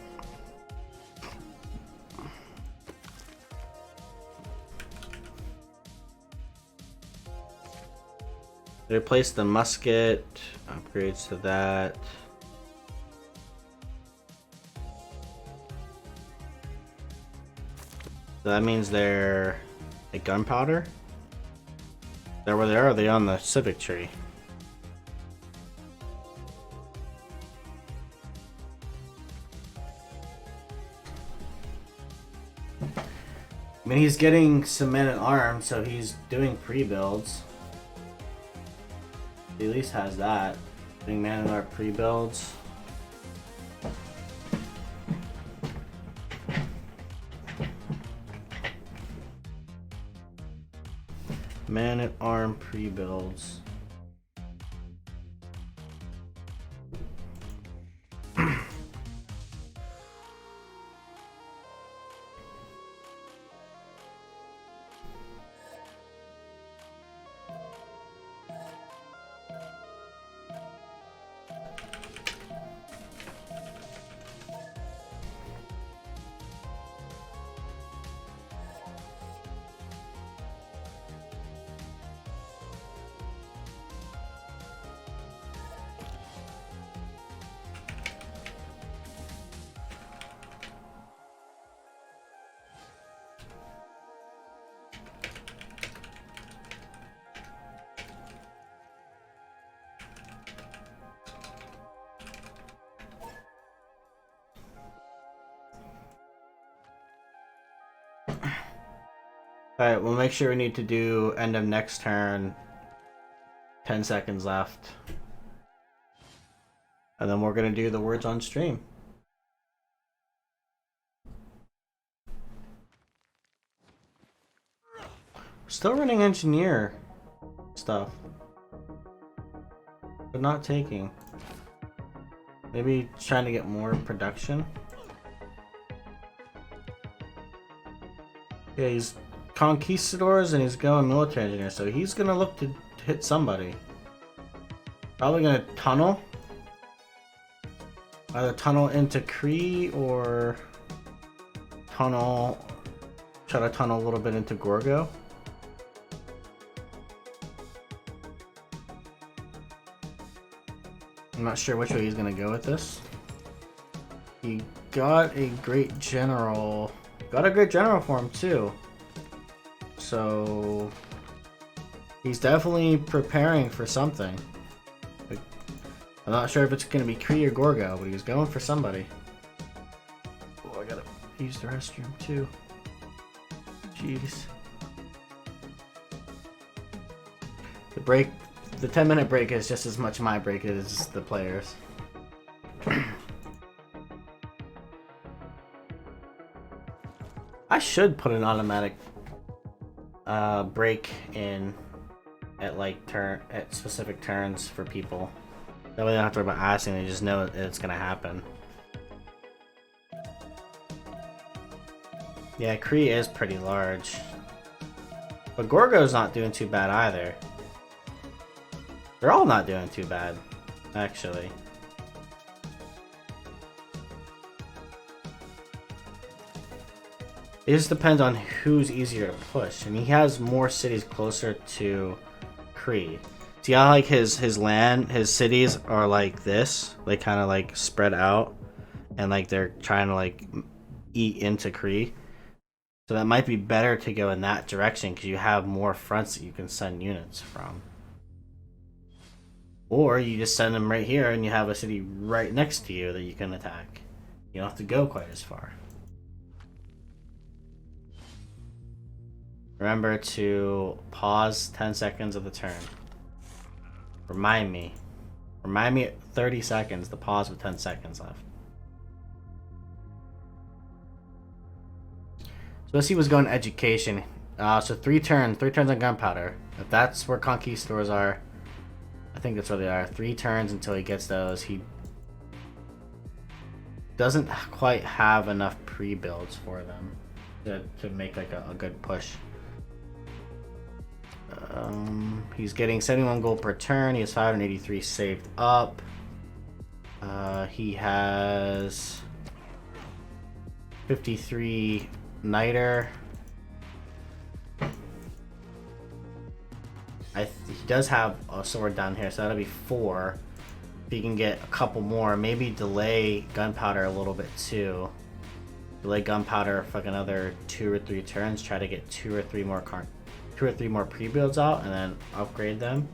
They replaced the musket. Upgrades to that. So that means they're a gunpowder? They're where they are they on the civic tree? I mean, he's getting cement and arms, so he's doing pre-builds. He at least has that. Doing man and art pre-builds. Man at arm pre-builds. Alright, we'll make sure we need to do end of next turn. 10 seconds left. And then we're gonna do the words on stream. Still running engineer stuff. But not taking. Maybe trying to get more production. Yeah, he's conquistadors and he's going military engineer, so he's gonna look to hit somebody. Probably gonna tunnel. Either tunnel into Kree or tunnel. Try to tunnel a little bit into Gorgo. I'm not sure which way he's gonna go with this. He got a great general. Got a great general for him too. So he's definitely preparing for something. I'm not sure if it's gonna be Kree or Gorgo, but he's going for somebody. Oh, I gotta use the restroom too. Jeez. The break. The 10-minute break is just as much my break as the players. I should put an automatic break in at at specific turns for people. That way they don't have to worry about asking, they just know it's gonna happen. Yeah, Kree is pretty large. But Gorgo's not doing too bad either. They're all not doing too bad, actually. It just depends on who's easier to push. I mean, he has more cities closer to Kree. See how like his cities are like this? They kind of like spread out, and like they're trying to like eat into Kree. So that might be better to go in that direction because you have more fronts that you can send units from. Or you just send them right here and you have a city right next to you that you can attack. You don't have to go quite as far. Remember to pause 10 seconds of the turn. Remind me at 30 seconds to pause with 10 seconds left. So let's see what's going to education. So 3 turns on gunpowder. If that's where conquistadors are, I think that's where they are. 3 turns until he gets those. He doesn't quite have enough pre-builds for them to make like a good push. He's getting 71 gold per turn. He has 583 saved up. He has 53 niter. He does have a sword down here, so that'll be 4. If he can get a couple more, maybe delay gunpowder a little bit too. Delay gunpowder for like another 2 or 3 turns. Try to get 2 or 3 more pre-builds out, and then upgrade them.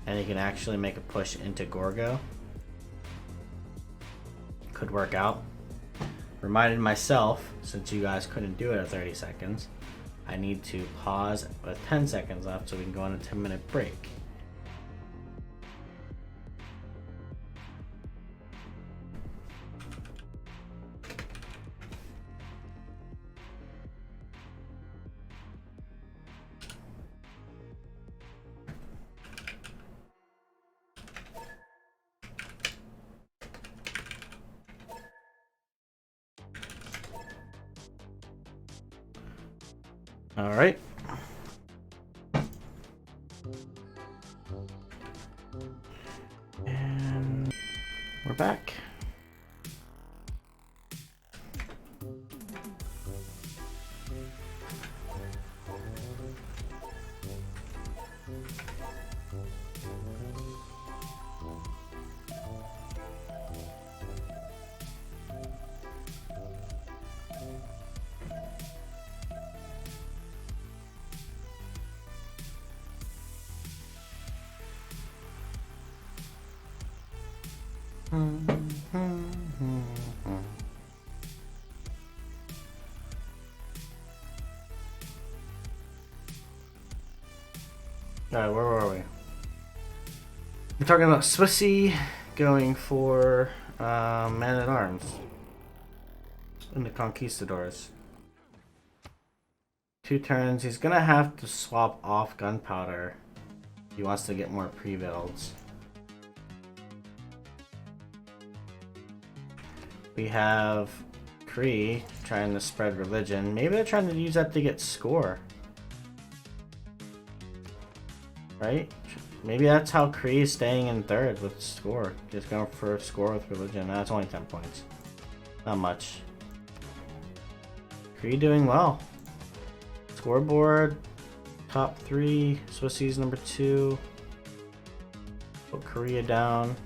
And he can actually make a push into Gorgo. Could work out. Reminded myself, since you guys couldn't do it at 30 seconds. I need to pause with 10 seconds left so we can go on a 10-minute break. All right. And we're back. Alright, where were we? We're talking about Swissy going for Man at Arms in the Conquistadors. 2 turns. He's gonna have to swap off Gunpowder if he wants to get more pre-builds. We have Kree trying to spread religion. Maybe they're trying to use that to get score. Right? Maybe that's how Kree is staying in 3rd with score. Just going for score with religion. That's only 10 points. Not much. Kree doing well. Scoreboard. Top 3. Swissy's number 2. Put Korea down.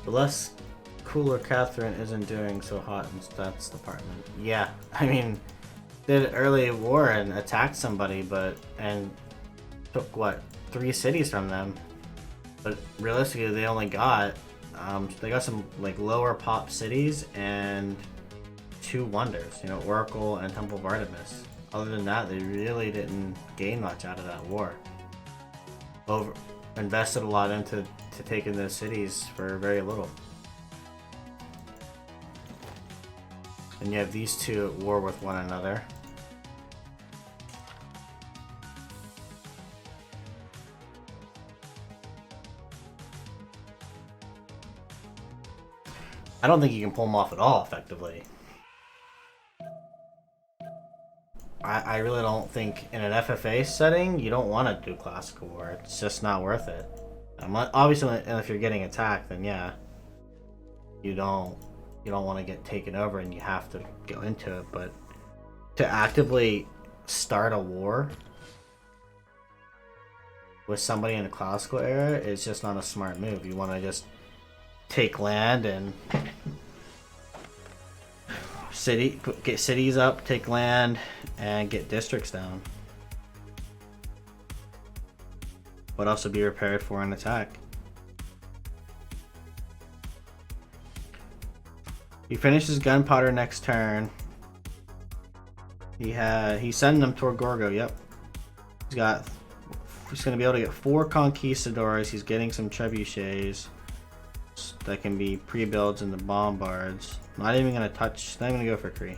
The less cooler Catherine isn't doing so hot in stats department. Yeah, I mean, did early war and attacked somebody, and took what, 3 cities from them. But realistically, they only got they got some like lower pop cities and 2 wonders. You know, Oracle and Temple of Artemis. Other than that, they really didn't gain much out of that war. Invested a lot into taking those cities for very little. And you have these 2 at war with one another. I don't think you can pull them off at all effectively. I really don't think in an FFA setting you don't want to do classical war. It's just not worth it. Obviously, if you're getting attacked, then yeah, you don't want to get taken over and you have to go into it. But to actively start a war with somebody in the classical era is just not a smart move. You want to just take land and get cities up, take land, and get districts down. But also be prepared for an attack. He finishes Gunpowder next turn. He's sending them toward Gorgo. Yep. He's gonna be able to get 4 Conquistadors. He's getting some Trebuchets that can be pre-builds in the Bombards. Not even gonna go for Kree.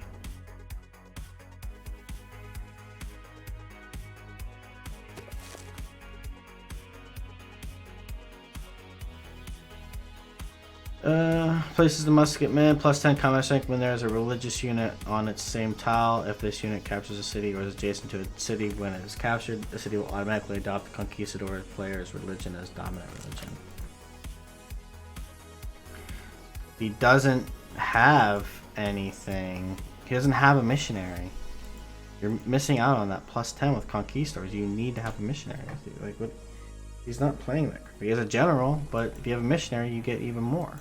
Places the musketman plus 10 combat strength when there is a religious unit on its same tile. If this unit captures a city or is adjacent to a city when it is captured, the city will automatically adopt the Conquistador player's religion as dominant religion. He doesn't have anything. He doesn't have a missionary. You're missing out on that plus 10 with Conquistadors. You need to have a missionary with you. Like, what? He's not playing that. He has a general, but if you have a missionary, you get even more.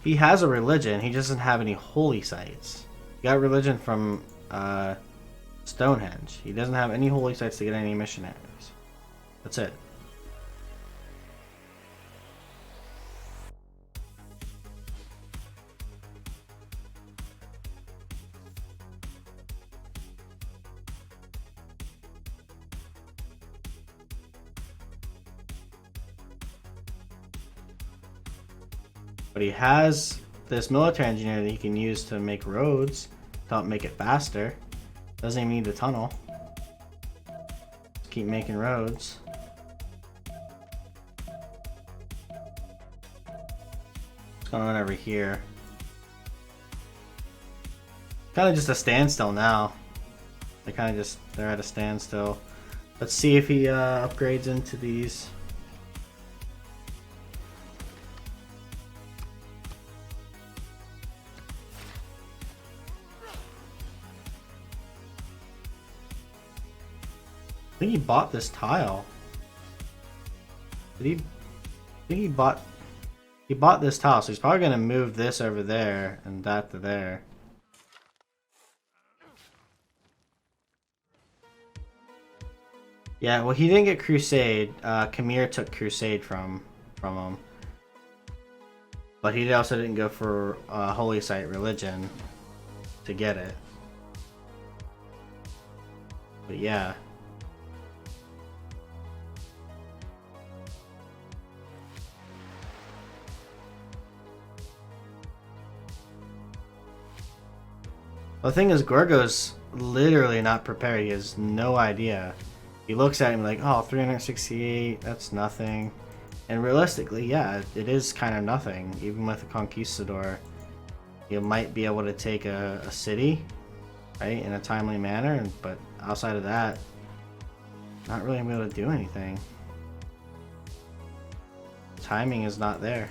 He has a religion. He doesn't have any holy sites. He got religion from Stonehenge. He doesn't have any holy sites to get any missionaries. That's it. But he has this military engineer that he can use to make roads to help make it faster. Doesn't even need the tunnel. Just keep making roads. What's going on over here? Kind of just a standstill now. They're at a standstill. Let's see if he upgrades into these. I think he bought this tile. Did he? I think he bought this tile, so he's probably gonna move this over there and that to there. Yeah, well, he didn't get Crusade. Khmer took Crusade from him, but he also didn't go for Holy Site Religion to get it. But yeah. The thing is, Gorgo's literally not prepared. He has no idea. He looks at him like, oh, 368, that's nothing. And realistically, yeah, it is kind of nothing. Even with a Conquistador, you might be able to take a city, right, in a timely manner. But outside of that, not really able to do anything. Timing is not there.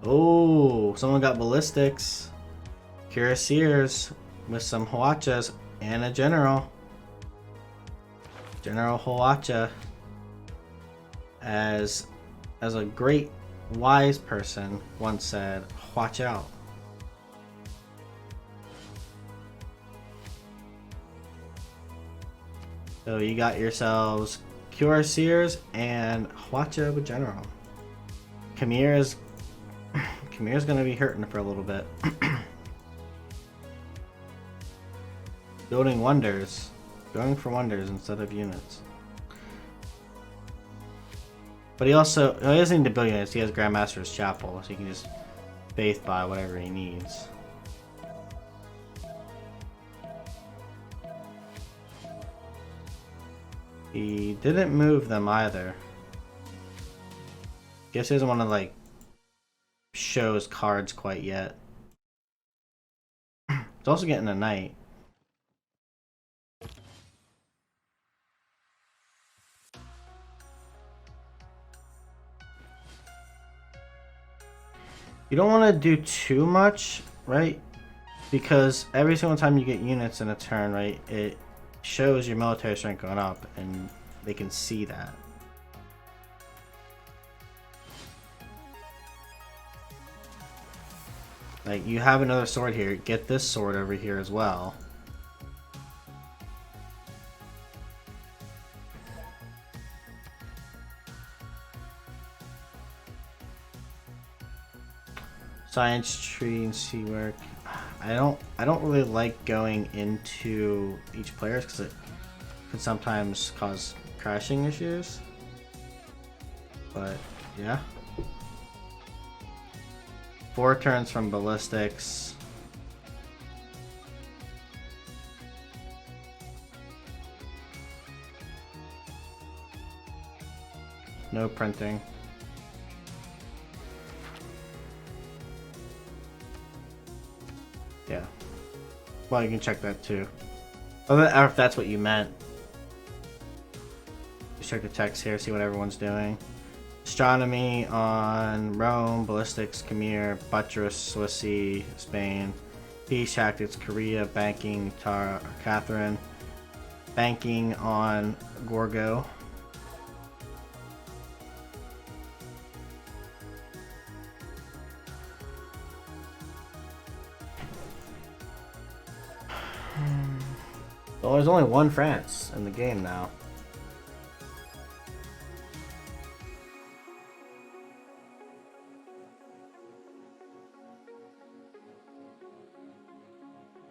Oh, someone got ballistics. Cuirassiers with some Huachas and a general. General Huacha. As a great wise person once said, watch out. So you got yourselves Cuirassiers and Huacha with general. Khmer's gonna be hurting for a little bit. Building wonders. Going for wonders instead of units. But he doesn't need to build units, he has Grandmaster's Chapel, so he can just faith buy whatever he needs. He didn't move them either. Guess he doesn't want to like show his cards quite yet. It's also getting a night. You don't want to do too much, right? Because every single time you get units in a turn, right, it shows your military strength going up, and they can see that. Like, you have another sword here, get this sword over here as well. Science tree and sea work. I don't really like going into each player's because it can sometimes cause crashing issues. But yeah. 4 turns from ballistics. No printing. Yeah. Well, you can check that too. Or if that's what you meant. Just check the text here, see what everyone's doing. Astronomy on Rome, ballistics, Khmer, buttress, Swissy, Spain, peace tactics, Korea, banking, Catherine, banking on Gorgo. Well, there's only one France in the game now.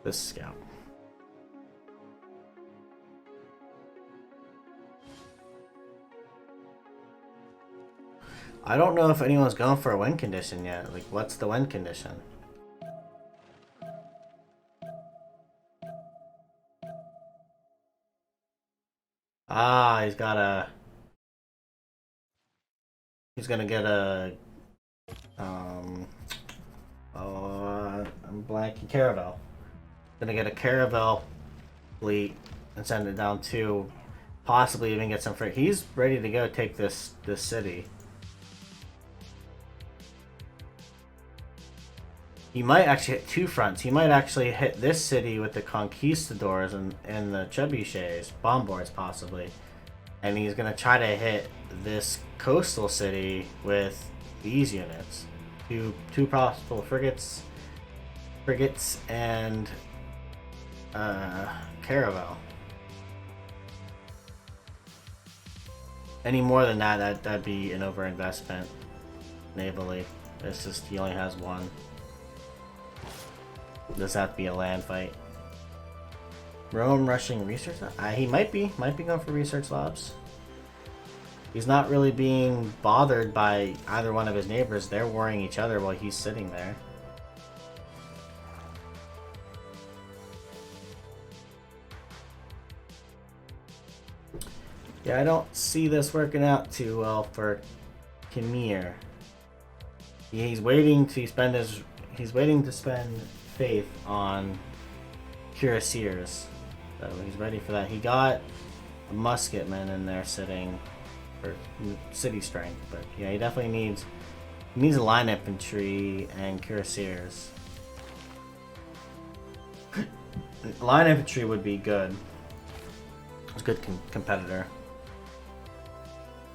This scout. I don't know if anyone's going for a win condition yet. Like, what's the win condition? Ah, he's gonna get a I'm blanking. Caravel. Gonna get a Caravel fleet and send it down to possibly even get some freight. He's ready to go take this city. He might actually hit two fronts. He might actually hit this city with the conquistadors and the trebuchets, bombards possibly. And he's going to try to hit this coastal city with these units. Two possible frigates and caravel. Any more than that'd be an overinvestment navally. It's just he only has one. Does have to be a land fight. Rome rushing research? He might be going for research labs. He's not really being bothered by either one of his neighbors. They're warring each other while he's sitting there. Yeah, I don't see this working out too well for Khmer. He's waiting to spend faith on cuirassiers. So he's ready for that. He got a musketman in there sitting for city strength, but yeah, he definitely needs line infantry and cuirassiers. Line infantry would be good. It's a good competitor.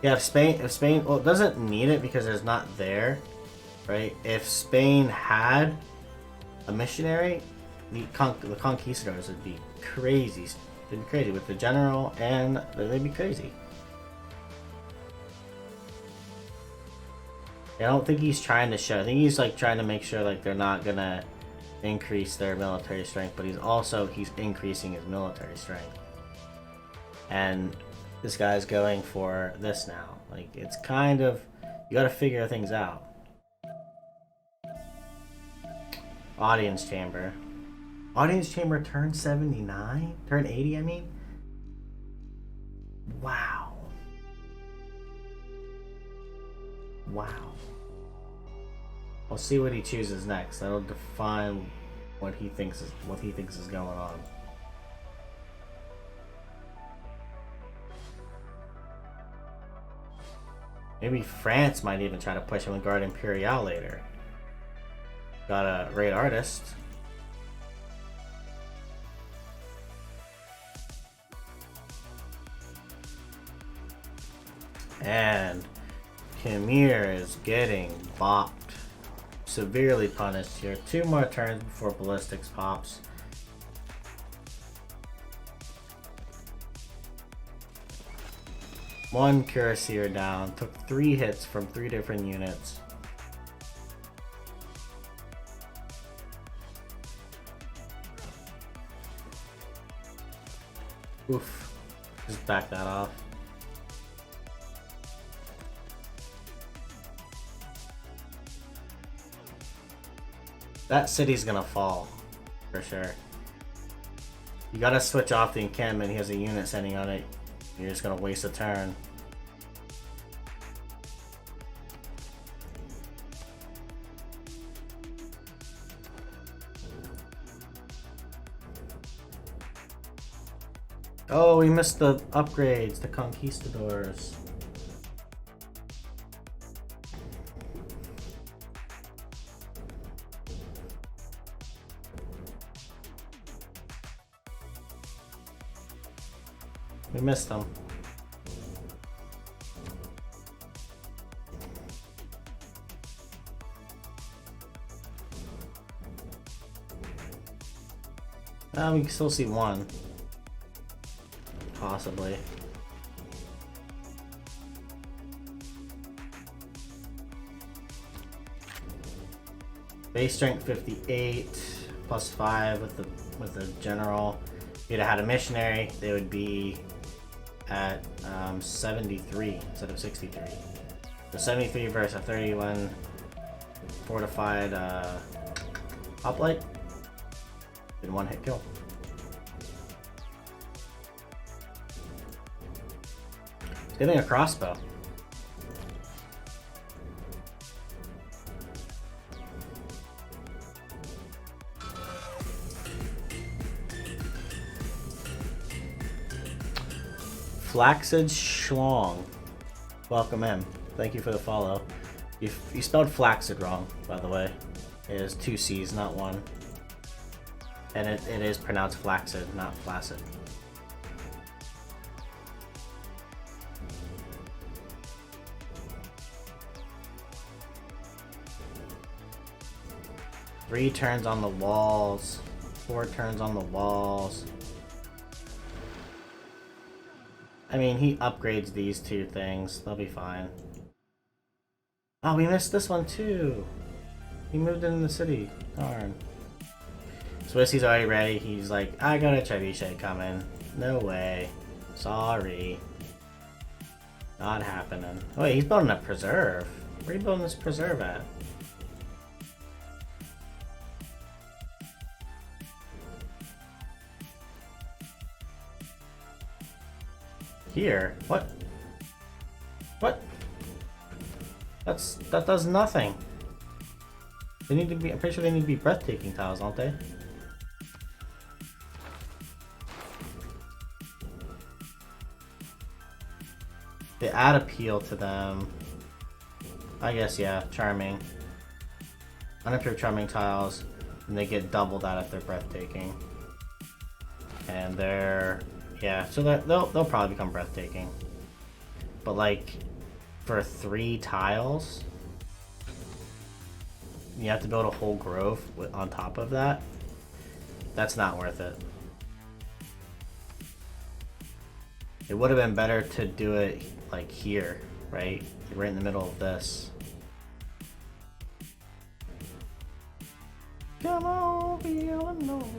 Yeah, if Spain, well, it doesn't need it because it's not there, right? If Spain had a missionary, the conquistadors would be crazy. They'd be crazy with the general, and they'd be crazy. I don't think he's trying to show. I think he's like trying to make sure like they're not gonna increase their military strength, but he's increasing his military strength. And this guy's going for this now. Like, it's kind of, you gotta figure things out. Audience chamber. Audience chamber turn 79? Turn 80, I mean? Wow. Wow. We'll see what he chooses next. That'll define what he thinks is going on. Maybe France might even try to push him with Guard Imperial later. Got a raid artist. And Khmer is getting bopped. Severely punished here. 2 more turns before ballistics pops. One cuirassier down. Took 3 hits from 3 different units. Oof. Just back that off. That city's gonna fall, for sure. You gotta switch off the encampment. He has a unit sending on it. You're just gonna waste a turn. Oh, we missed the upgrades, the conquistadors. We missed them. We can still see one. Possibly. Base strength 58, plus 5 with the general. If you'd have had a missionary, they would be at 73 instead of 63. So 73 versus a 31 fortified hoplite. Did 1 hit kill. He's getting a crossbow. Flaxid Schlong. Welcome in. Thank you for the follow. You spelled flaccid wrong, by the way. It is 2 C's, not 1. And it is pronounced flaccid, not flaccid. Three turns on the walls. 4 turns on the walls. I mean, he upgrades these 2 things. They'll be fine. Oh, we missed this one too. He moved in the city. Darn. Swissy's already ready. He's like, I got a trebuchet coming. No way. Sorry. Not happening. Oh, wait, he's building a preserve. Where are you building this preserve at? Here? What? What? That does nothing. They need to be. I'm pretty sure they need to be breathtaking tiles, don't they? They add appeal to them. I guess, yeah, charming. Unimproved charming tiles, and they get double that if they're breathtaking. And they're, yeah, so they'll probably become breathtaking. But like, for 3 tiles, you have to build a whole grove on top of that. That's not worth it. It would have been better to do it like here, right? Right in the middle of this. Come on, be alone.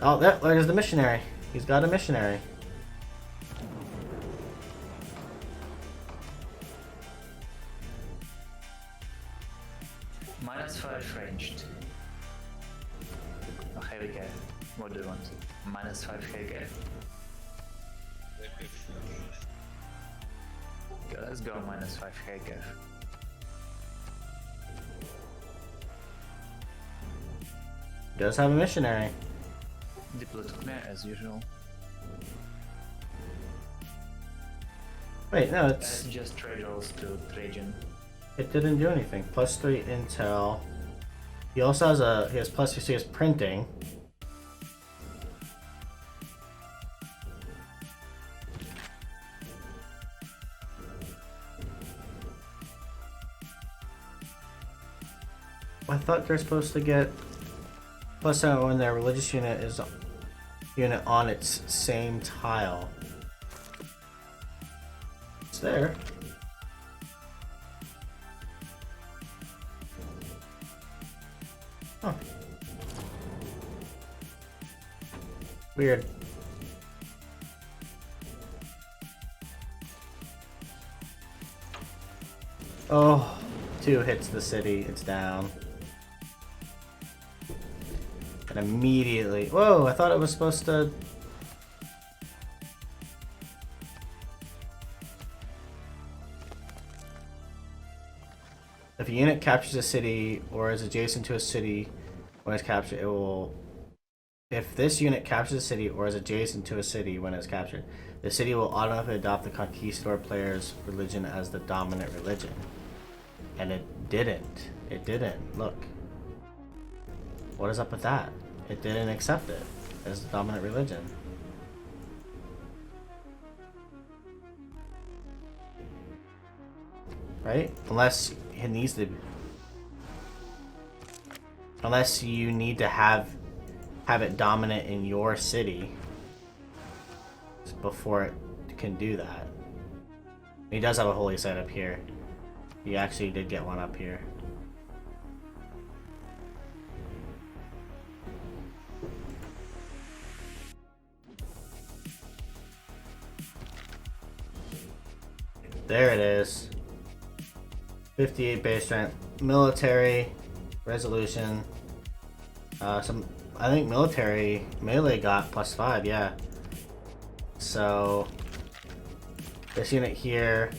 Oh, there's the missionary. He's got a missionary. -5 ranged. Oh, here we go. What do you want? -5 here we go. Okay, let's go -5 here we go. Does have a missionary. Deploy to Khmer as usual. Wait, no, it's Just trade rolls to Trajan. it didn't do anything. +3 intel. He also has he has +3, he has printing. I thought they're supposed to get +7 when their religious unit is on its same tile. It's there. Huh. Weird. Oh, 2 hits the city, it's down. And immediately, whoa, I thought it was supposed to. If a unit captures a city or is adjacent to a city when it's captured, it will. If this unit captures a city or is adjacent to a city when it's captured, the city will automatically adopt the conquistador player's religion as the dominant religion. And it didn't. It didn't. Look. What is up with that? It didn't accept it as the dominant religion. Right? Unless it needs to be. Unless you need to have it dominant in your city before it can do that. He does have a holy site up here. He actually did get one up here. There it is. 58 base strength. Military resolution. I think military melee got +5, yeah. So this unit here,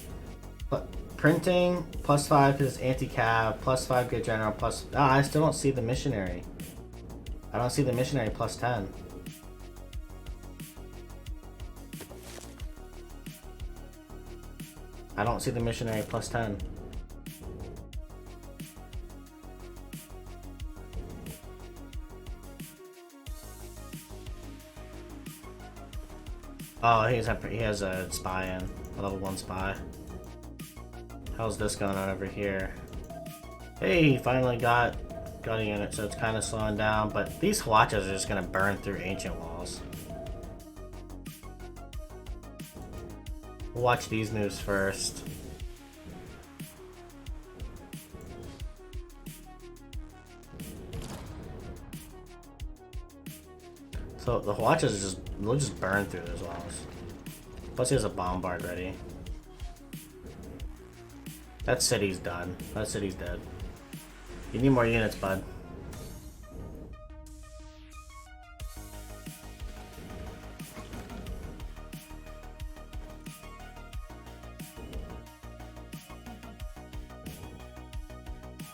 printing +5 because it's anti-cav, +5 good general, I still don't see the missionary. I don't see the missionary +10. I don't see the missionary plus 10. Oh, he has a spy in. A level 1 spy. How's this going on over here? Hey, he finally got a unit, so it's kind of slowing down, but these Hwachas are just gonna burn through ancient walls. We'll watch these moves first. So the Hwachas will just burn through those walls. Plus he has a bombard ready. That city's done. That city's dead. You need more units, bud.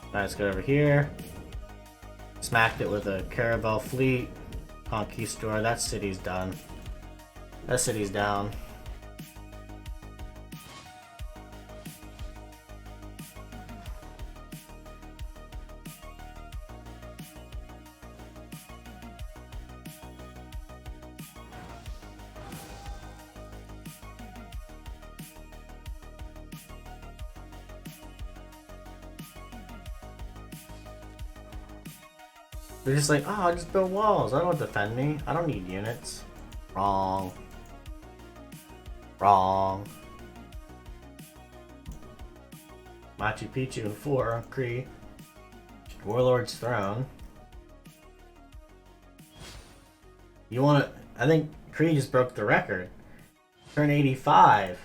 Alright, let's go over here. Smacked it with a Caravel fleet. Conquistador, that city's done. That city's down. They're just like, oh, I'll just build walls. I don't defend me. I don't need units. Wrong. Wrong. Machu Picchu in 4, Kree. Warlord's Throne. You want to... I think Kree just broke the record. Turn 85.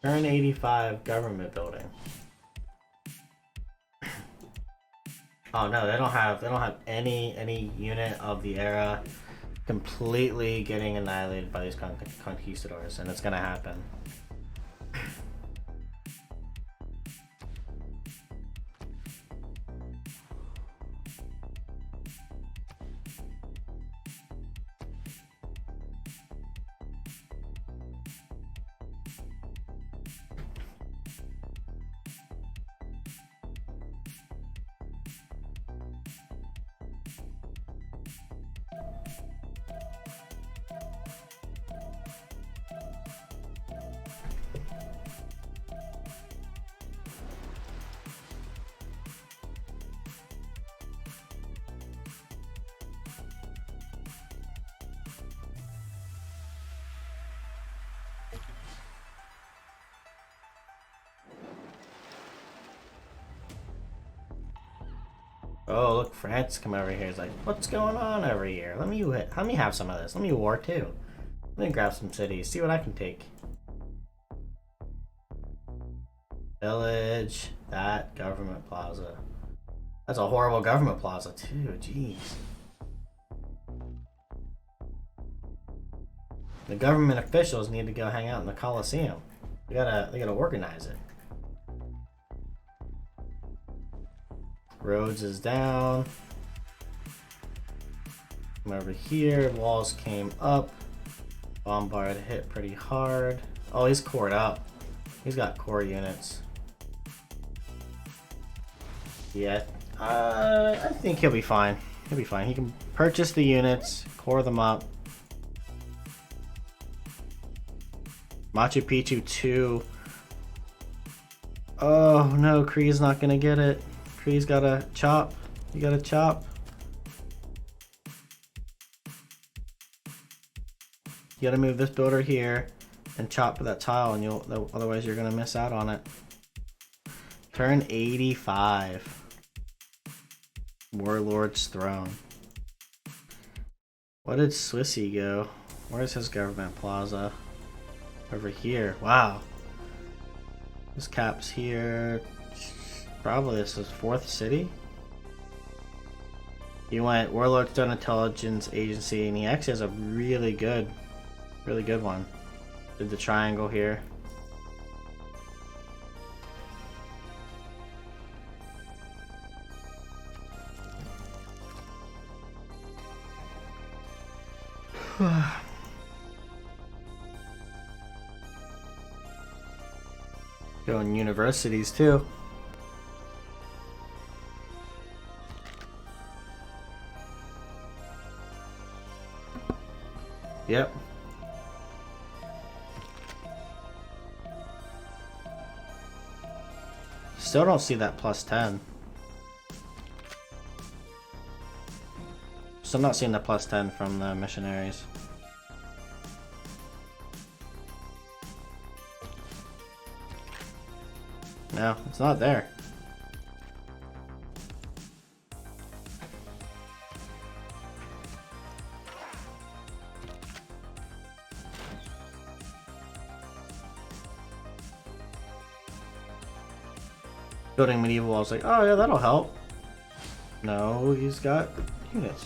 Turn 85 government building. Oh no, they don't have any unit of the era completely getting annihilated by these conquistadors, and it's gonna happen. Oh, look, France come over here. It's like, what's going on over here? Let me have some of this. Let me war too. Let me grab some cities. See what I can take. Village. That government plaza. That's a horrible government plaza too. Jeez. The government officials need to go hang out in the Coliseum. They gotta organize it. Rhodes is down. Come over here. Walls came up. Bombard hit pretty hard. Oh, he's cored up. He's got core units. Yeah, I think he'll be fine. He'll be fine. He can purchase the units, core them up. Machu Picchu 2. Oh no, Kree's not gonna get it. Kree's gotta chop. You gotta chop. You gotta move this builder here and chop that tile, and otherwise you're gonna miss out on it. Turn 85. Warlord's Throne. What did Swissy go? Where's his government plaza? Over here. Wow. This cap's here. Probably this is 4th city. He went Warlord's Throne Intelligence Agency, and he actually has a really good one. Did the triangle here. Going universities too. Yep. Still don't see that plus 10. Still not seeing the plus 10 from the missionaries. No, it's not there. Building medieval walls, like, oh yeah, that'll help. No, he's got units.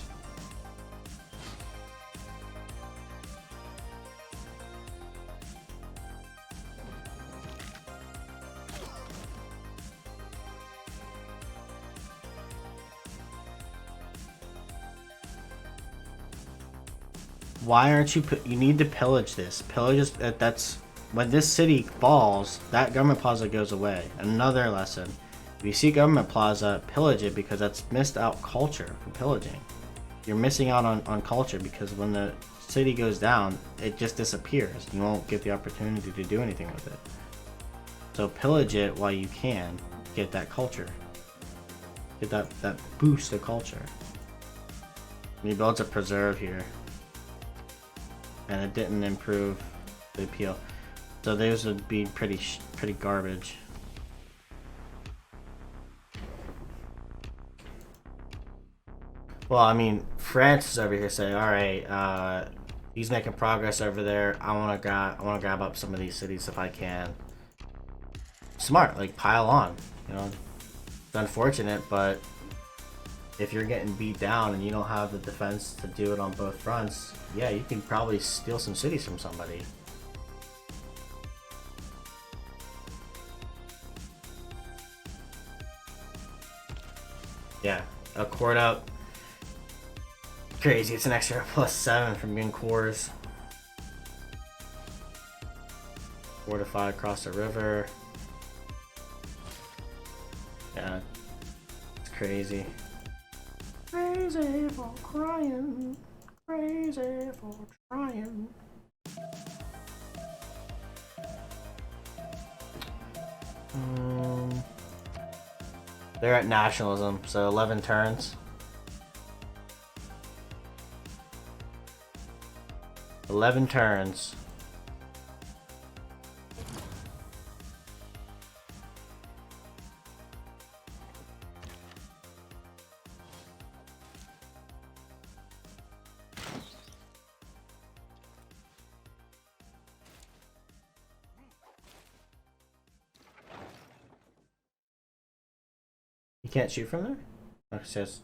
Why aren't you? You need to pillage this. Pillage is that's when this city falls. That government plaza goes away. Another lesson: if you see government plaza, pillage it because that's missed out culture for pillaging. You're missing out on culture because when the city goes down, it just disappears. You won't get the opportunity to do anything with it. So pillage it while you can. Get that culture. Get that boost of culture. And he builds a preserve here. And it didn't improve the appeal, so those would be pretty garbage. Well, I mean, France is over here saying, "All right, he's making progress over there. I want to grab up some of these cities if I can." Smart, like pile on. You know, it's unfortunate, but if you're getting beat down and you don't have the defense to do it on both fronts, yeah, you can probably steal some cities from somebody. Yeah, a court up. Crazy, it's an extra +7 from being cores. Fortify across the river. Yeah, it's crazy. Crazy for crying, crazy for trying. They're at nationalism, so 11 turns. 11 turns. You can't shoot from there? Oh, it says.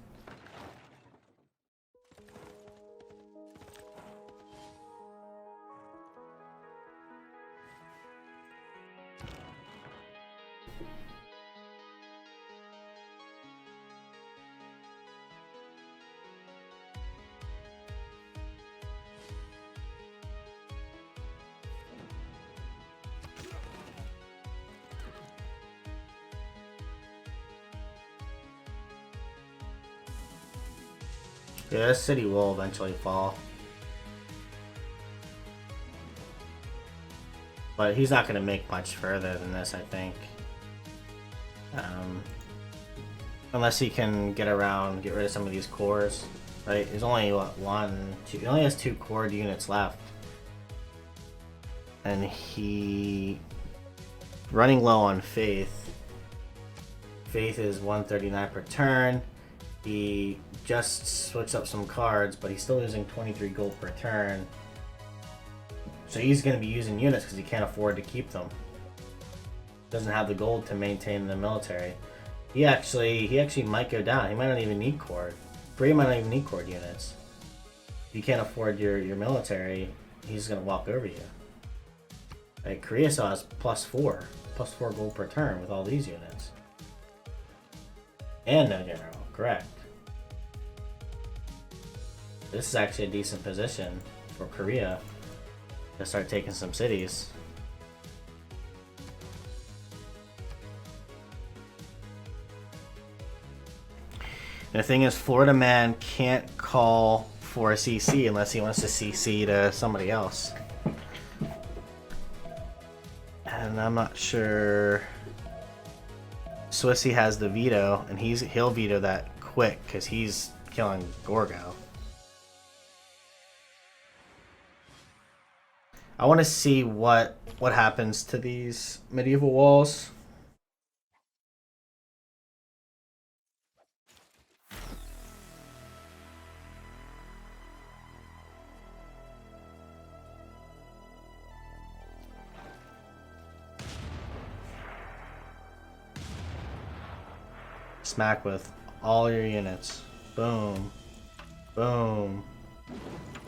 Yeah, this city will eventually fall. But he's not going to make much further than this, I think. Unless he can get around, get rid of some of these cores. Right? There's only, what, 1, 2... He only has 2 core units left. And he... running low on faith. Faith is 139 per turn. He just switched up some cards, but he's still losing 23 gold per turn. So he's going to be using units because he can't afford to keep them. Doesn't have the gold to maintain the military. He actually might go down. He might not even need cord. Bray might not even need cord units. If you can't afford your military, he's going to walk over you. Like, Korea still has +4 gold per turn with all these units. And no general. Correct. This is actually a decent position or Korea to start taking some cities. And the thing is, Florida man can't call for a CC unless he wants to CC to somebody else. And I'm not sure. Swissy has the veto, and he'll veto that quick because he's killing Gorgo. I want to see what happens to these medieval walls. Smack with all your units. Boom. Boom.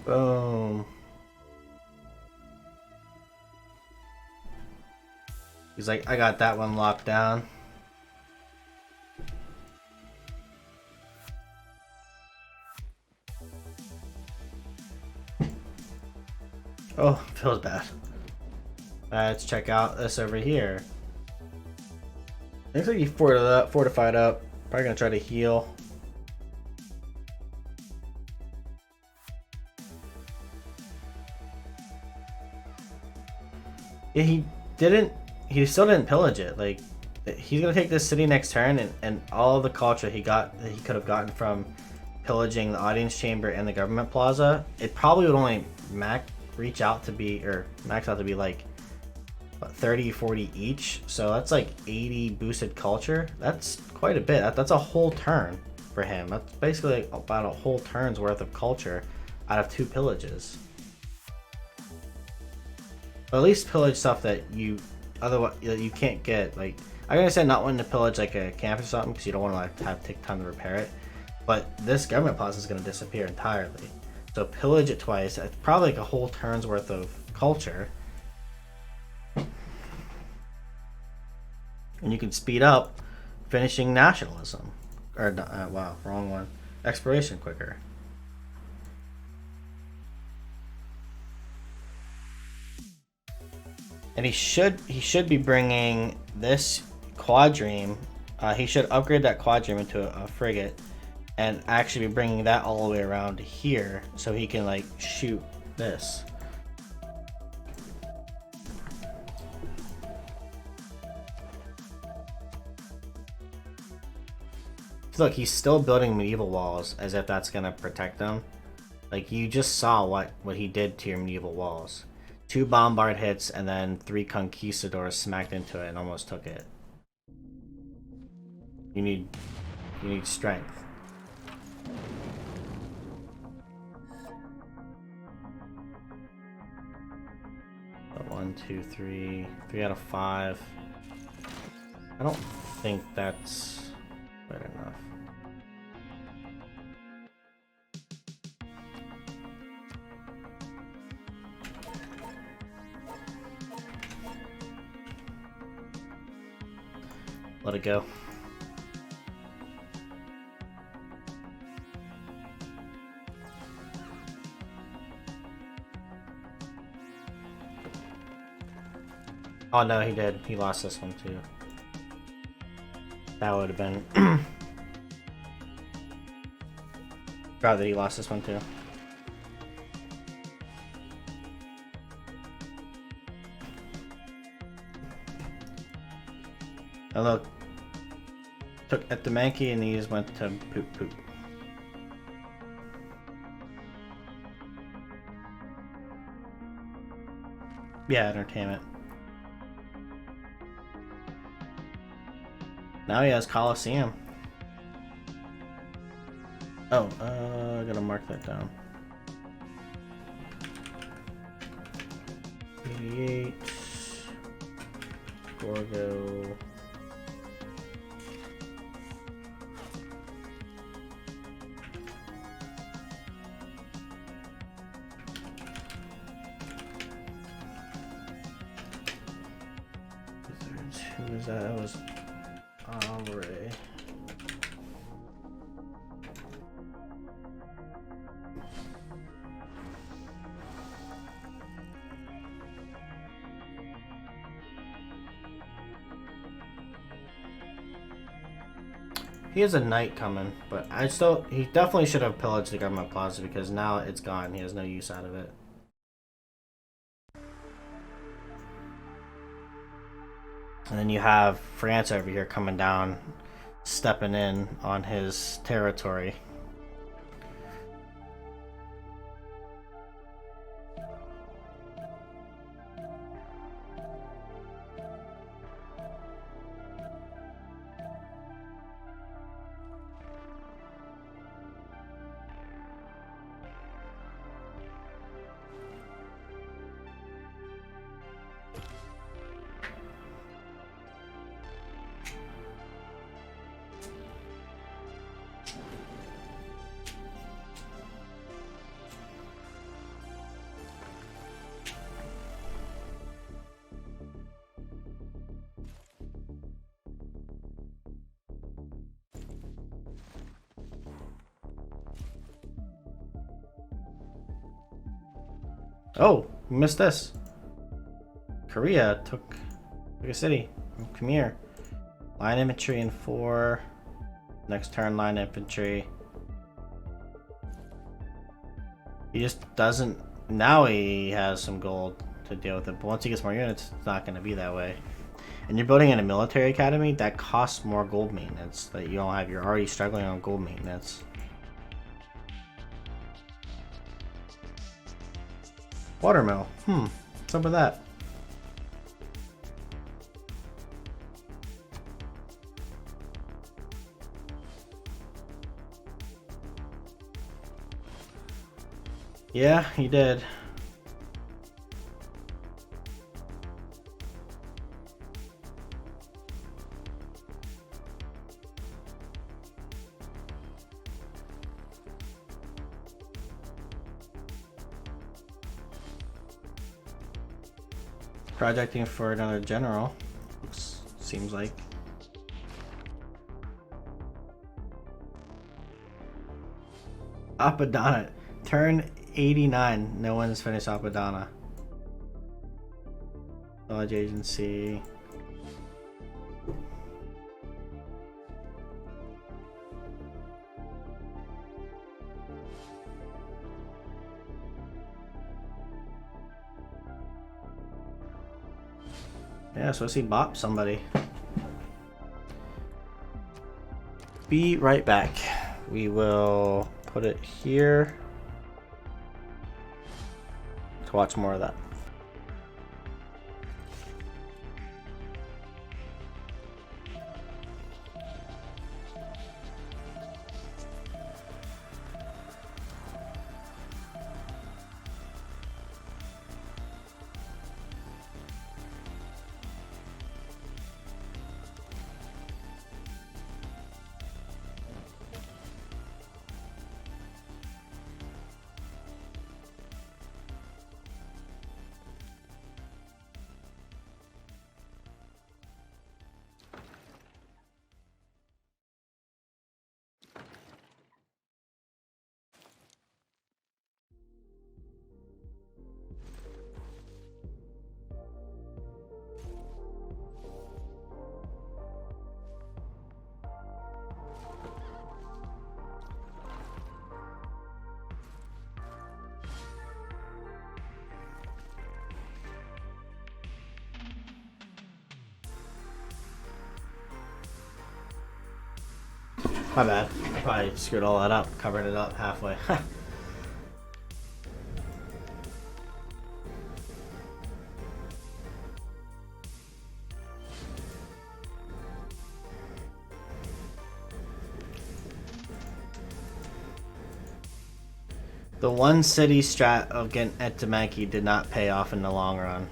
Boom. He's like, I got that one locked down. Oh, feels bad. Let's check out this over here. Looks like he fortified up. Probably gonna try to heal. Yeah, he still didn't pillage it. Like, he's gonna take this city next turn, and all the culture he could have gotten from pillaging the audience chamber and the government plaza, it probably would only max out to be like 30, 40 each. So that's like 80 boosted culture. That's quite a bit. That's a whole turn for him. That's basically like about a whole turn's worth of culture out of 2 pillages. But at least pillage stuff that you otherwise you can't get. Like, I understand not wanting to pillage like a camp or something because you don't want to take time to repair it. But this government plaza is going to disappear entirely. So pillage it twice. It's probably like a whole turn's worth of culture. And you can speed up finishing nationalism. Or, wow, wrong one. Exploration quicker. And he should be bringing this quadrime. He should upgrade that quadrime into a frigate, and actually be bringing that all the way around here, so he can like shoot this. Look, he's still building medieval walls as if that's gonna protect them. Like, you just saw what he did to your medieval walls. 2 bombard hits and then 3 conquistadors smacked into it and almost took it. You need strength. So 1, 2, 3. 3 out of 5. I don't think that's good enough. Let it go. Oh no, he did. He lost this one too. That would have been... Proud that he lost this one too. And look, took at the Mankey and these went to poop poop. Yeah, entertainment. Now he has Coliseum. Oh, I gotta mark that down. 88. Gorgo. Who was that? That was Aubrey. He has a knight coming, but he definitely should have pillaged the government plaza because now it's gone. He has no use out of it. And then you have France over here coming down, stepping in on his territory. Oh, we missed this. Korea took a city. Come here. Line infantry in 4. Next turn, line infantry. He just doesn't. Now he has some gold to deal with it, but once he gets more units, it's not going to be that way. And you're building in a military academy that costs more gold maintenance that you don't have. You're already struggling on gold maintenance. Watermill. What's up with that? Yeah, he did. Projecting for another general. Seems like. Apadana. Turn 89. No one's finished Apadana. Knowledge agency. Yeah, so I see bop somebody. Be right back. We will put it here to watch more of that. My bad. I probably screwed all that up, covered it up halfway. The one city strat of getting Etamaki did not pay off in the long run.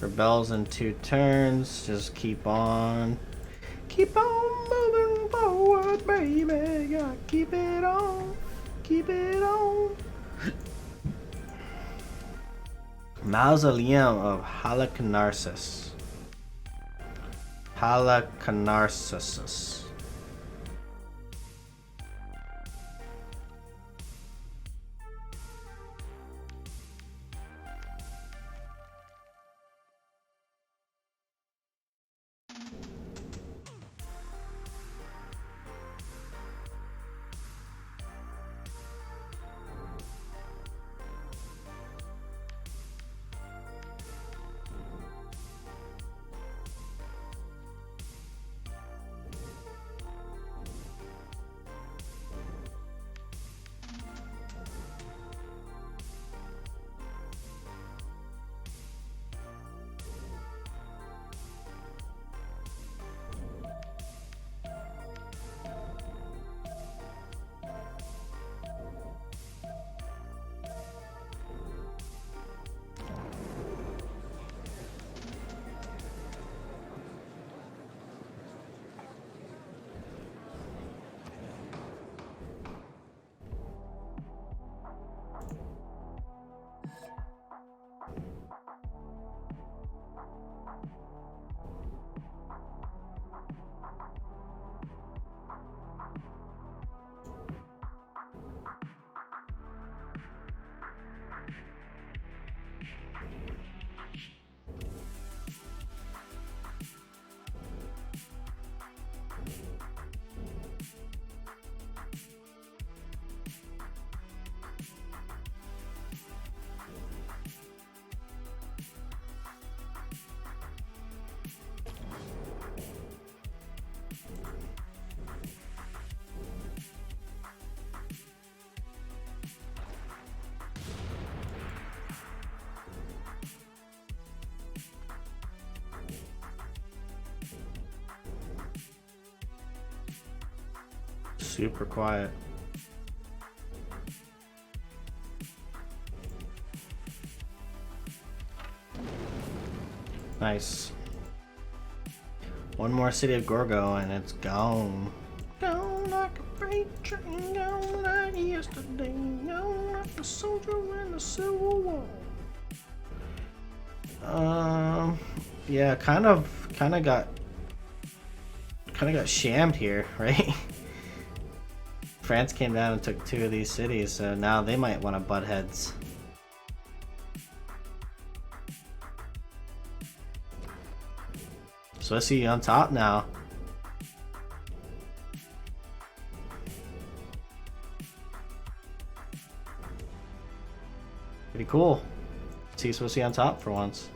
Rebels in 2 turns. Just keep on moving forward, baby. Gotta keep it on. Keep it on. Mausoleum of Halicarnassus. Halicarnassus. super quiet. Nice. One more city of Gorgo and it's gone. Gone like a freight train, gone like yesterday, gone like a soldier in the Civil War. Yeah, kind of got shammed here, right? France came down and took 2 of these cities, so now they might want to butt heads. So I see you on top now. Pretty cool. See Swissy on top for once.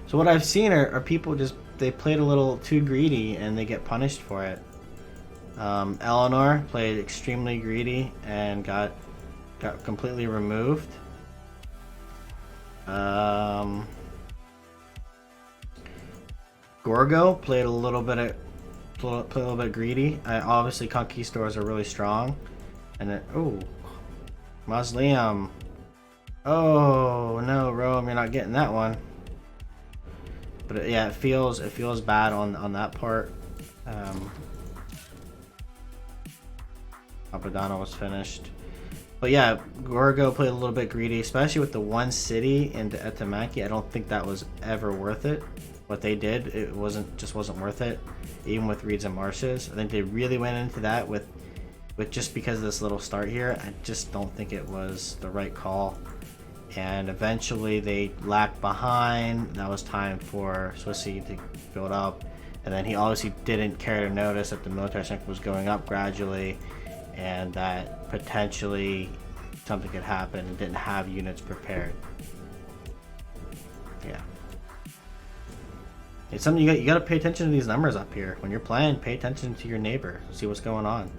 So what I've seen are people just, they played a little too greedy and they get punished for it. Eleanor played extremely greedy and got completely removed. Gorgo played a little bit greedy. Obviously conquistadors are really strong. And then, oh, Mausoleum. Oh no, Rome, you're not getting that one. But yeah, it feels bad on that part. Apadana was finished. But yeah, Gorgo played a little bit greedy, especially with the one city in Etamaki. I don't think that was ever worth it. What they did, it wasn't worth it. Even with reeds and marshes, I think they really went into that with just because of this little start here. I just don't think it was the right call. And eventually they lagged behind. That was time for Swissy to build up. And then he obviously didn't care to notice that the military strength was going up gradually and that potentially something could happen and didn't have units prepared. Yeah. It's something you got to pay attention to these numbers up here. When you're playing, pay attention to your neighbor, see what's going on.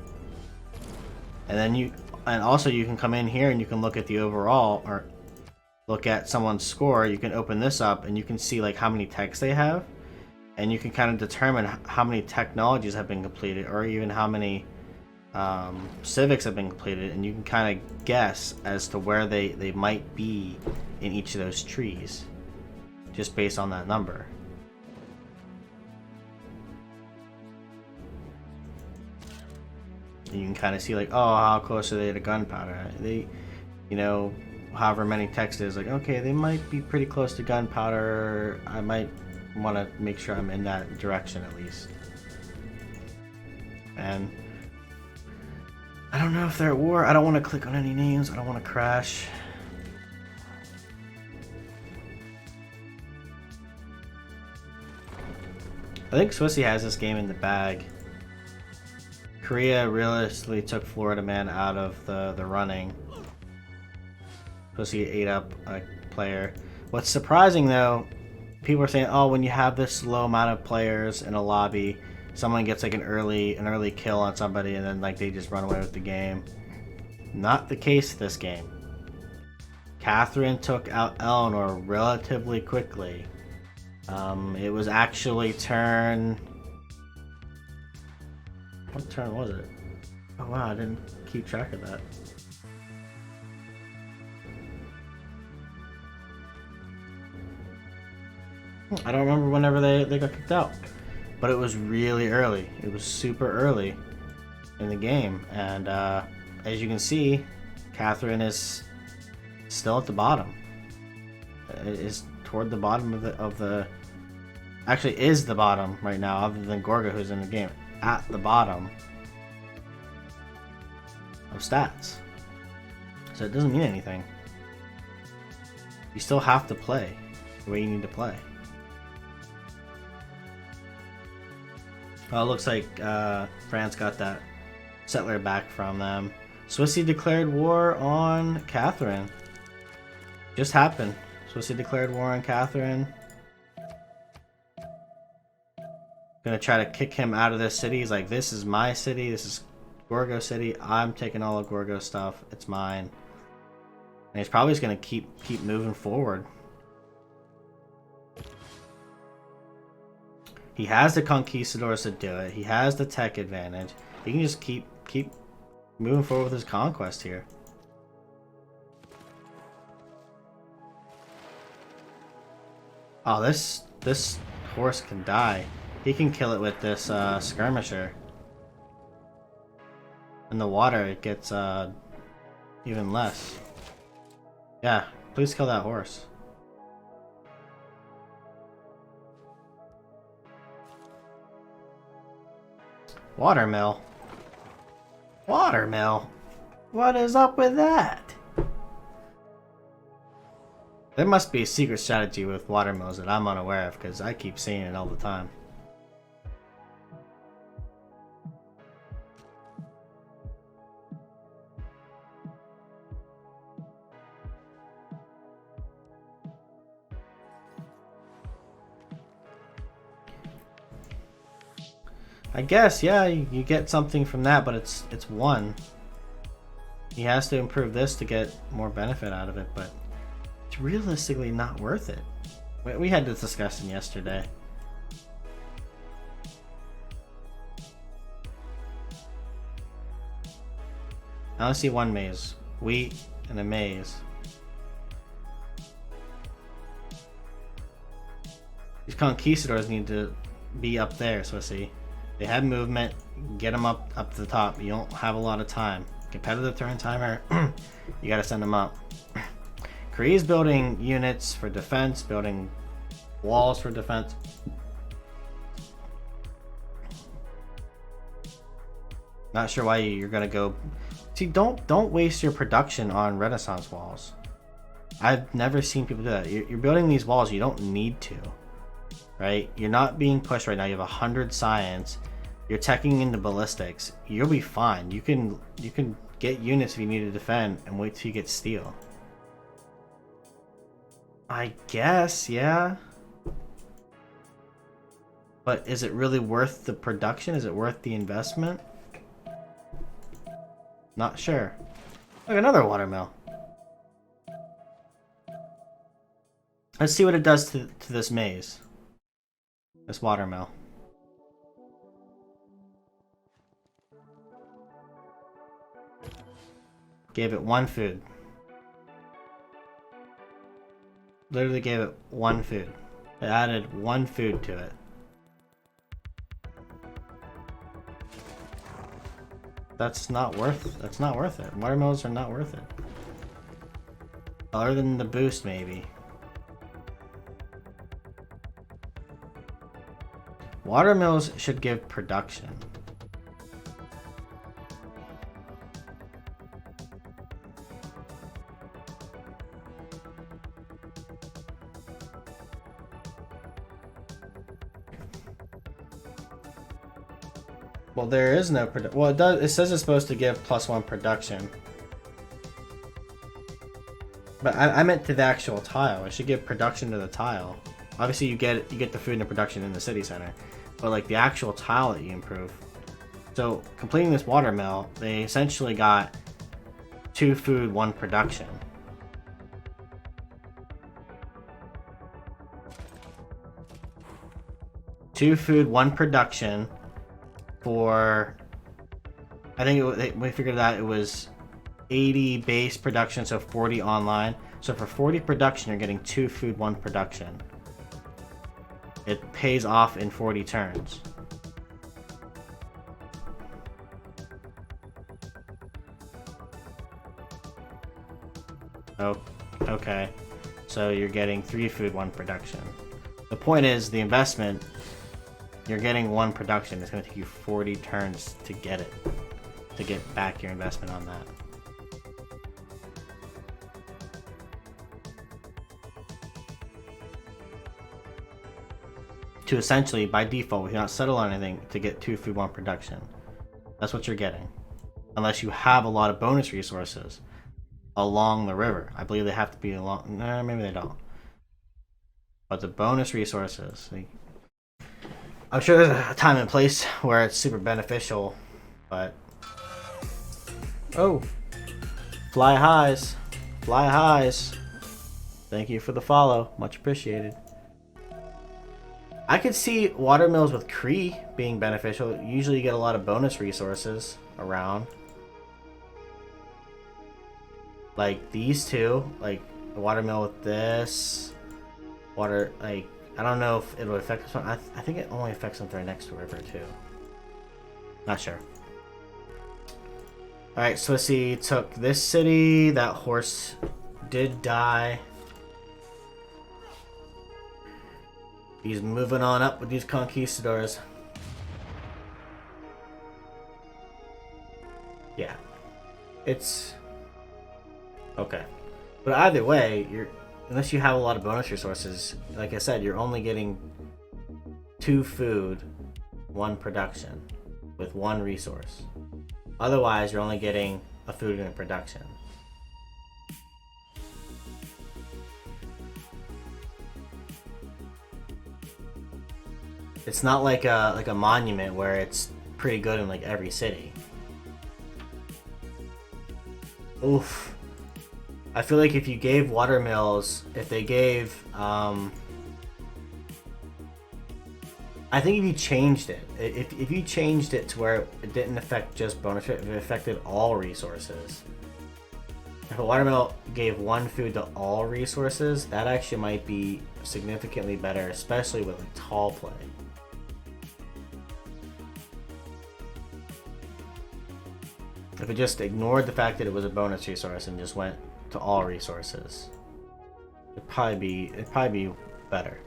And then also you can come in here and you can look at the overall or look at someone's score. You can open this up and you can see like how many techs they have, and you can kind of determine how many technologies have been completed or even how many civics have been completed, and you can kind of guess as to where they might be in each of those trees just based on that number. And you can kind of see like, oh, how close are they to gunpowder? They, you know, however many text is like, okay, they might be pretty close to gunpowder. I might want to make sure I'm in that direction at least. And I don't know if they're at war. I don't want to click on any names. I don't want to crash. I think Swissy has this game in the bag. Korea realistically took Florida Man out of the running. Swissy ate up a player. What's surprising though, people are saying, oh, when you have this low amount of players in a lobby, someone gets like an early kill on somebody and then like they just run away with the game. Not the case this game. Catherine took out Eleanor relatively quickly. It was actually turn... What turn was it? Oh wow, I didn't keep track of that. I don't remember whenever they got kicked out. But it was really early. It was super early in the game. And as you can see, Catherine is still at the bottom. It is toward the bottom of the actually is the bottom right now, other than Gorga, who's in the game. At the bottom of stats. So it doesn't mean anything. You still have to play the way you need to play. Well, it looks like France got that settler back from them. Swissy declared war on Catherine. Just happened. Swissy declared war on Catherine. Gonna try to kick him out of this city. He's like, this is my city. This is Gorgo city. I'm taking all of Gorgo stuff. It's mine. And he's probably just gonna keep He has the conquistadors to do it. He has the tech advantage. He can just keep moving forward with his conquest here. Oh, this horse can die. He can kill it with this skirmisher. In the water, it gets even less. Yeah, please kill that horse. Watermill. Watermill? What is up with that? There must be a secret strategy with watermills that I'm unaware of, because I keep seeing it all the time. I guess, yeah, you get something from that, but it's one. He has to improve this to get more benefit out of it, but it's realistically not worth it. We had this discussion yesterday. I only see one maze. Wheat and a maze. These conquistadors need to be up there, so I see. They have movement, get them up to the top. You don't have a lot of time. Competitive turn timer, you gotta send them up. Korea's building units for defense, building walls for defense. Not sure why you're gonna go. See, don't waste your production on Renaissance walls. I've never seen people do that. You're building these walls, you don't need to. Right? You're not being pushed right now. You have 100 science. You're teching into ballistics. You'll be fine. You can get units if you need to defend and wait till you get steel. I guess, yeah. But is it really worth the production? Is it worth the investment? Not sure. Look, another watermill. Let's see what it does to this maze. This watermill. Gave it 1 food. Literally gave it 1 food. It added 1 food to it. That's not worth it. Watermills are not worth it. Other than the boost, maybe. Watermills should give production. Well, there is no production. Well, it does. It says it's supposed to give +1 production. But I meant to the actual tile. It should give production to the tile. Obviously, you get the food and the production in the city center, but like the actual tile that you improve. So completing this watermill, they essentially got 2 food, 1 production. Two food, 1 production for. I think we figured out it was 80 base production, so 40 online. So for 40 production, you're getting 2 food, 1 production. It pays off in 40 turns. Oh, okay. So you're getting 3 food, 1 production. The point is, the investment, you're getting 1 production. It's going to take you 40 turns to get it. To get back your investment on that. To essentially, by default, if you're not settled on anything, to get 2 food, 1 production. That's what you're getting. Unless you have a lot of bonus resources along the river. I believe they have to be along. Nah, maybe they don't. But the bonus resources. I'm sure there's a time and place where it's super beneficial, but. Oh! Fly highs. Fly highs. Thank you for the follow. Much appreciated. I could see watermills with Kree being beneficial. Usually you get a lot of bonus resources around. Like these two, like the watermill with this. Water, like, I don't know if it'll affect this one. I think it only affects them if they're next to a river too. Not sure. Alright, Swissy took this city. That horse did die. He's moving on up with these conquistadors. Yeah. It's okay. But either way, unless you have a lot of bonus resources, like I said, you're only getting 2 food, 1 production with 1 resource. Otherwise, you're only getting a food and a production. It's not like a monument where it's pretty good in like every city. Oof. I feel like if you gave watermills, if they gave, I think if you changed it, if you changed it to where it didn't affect just bonus, if it affected all resources. If a watermill gave 1 food to all resources, that actually might be significantly better, especially with a tall play. If it just ignored the fact that it was a bonus resource and just went to all resources, it'd probably be better.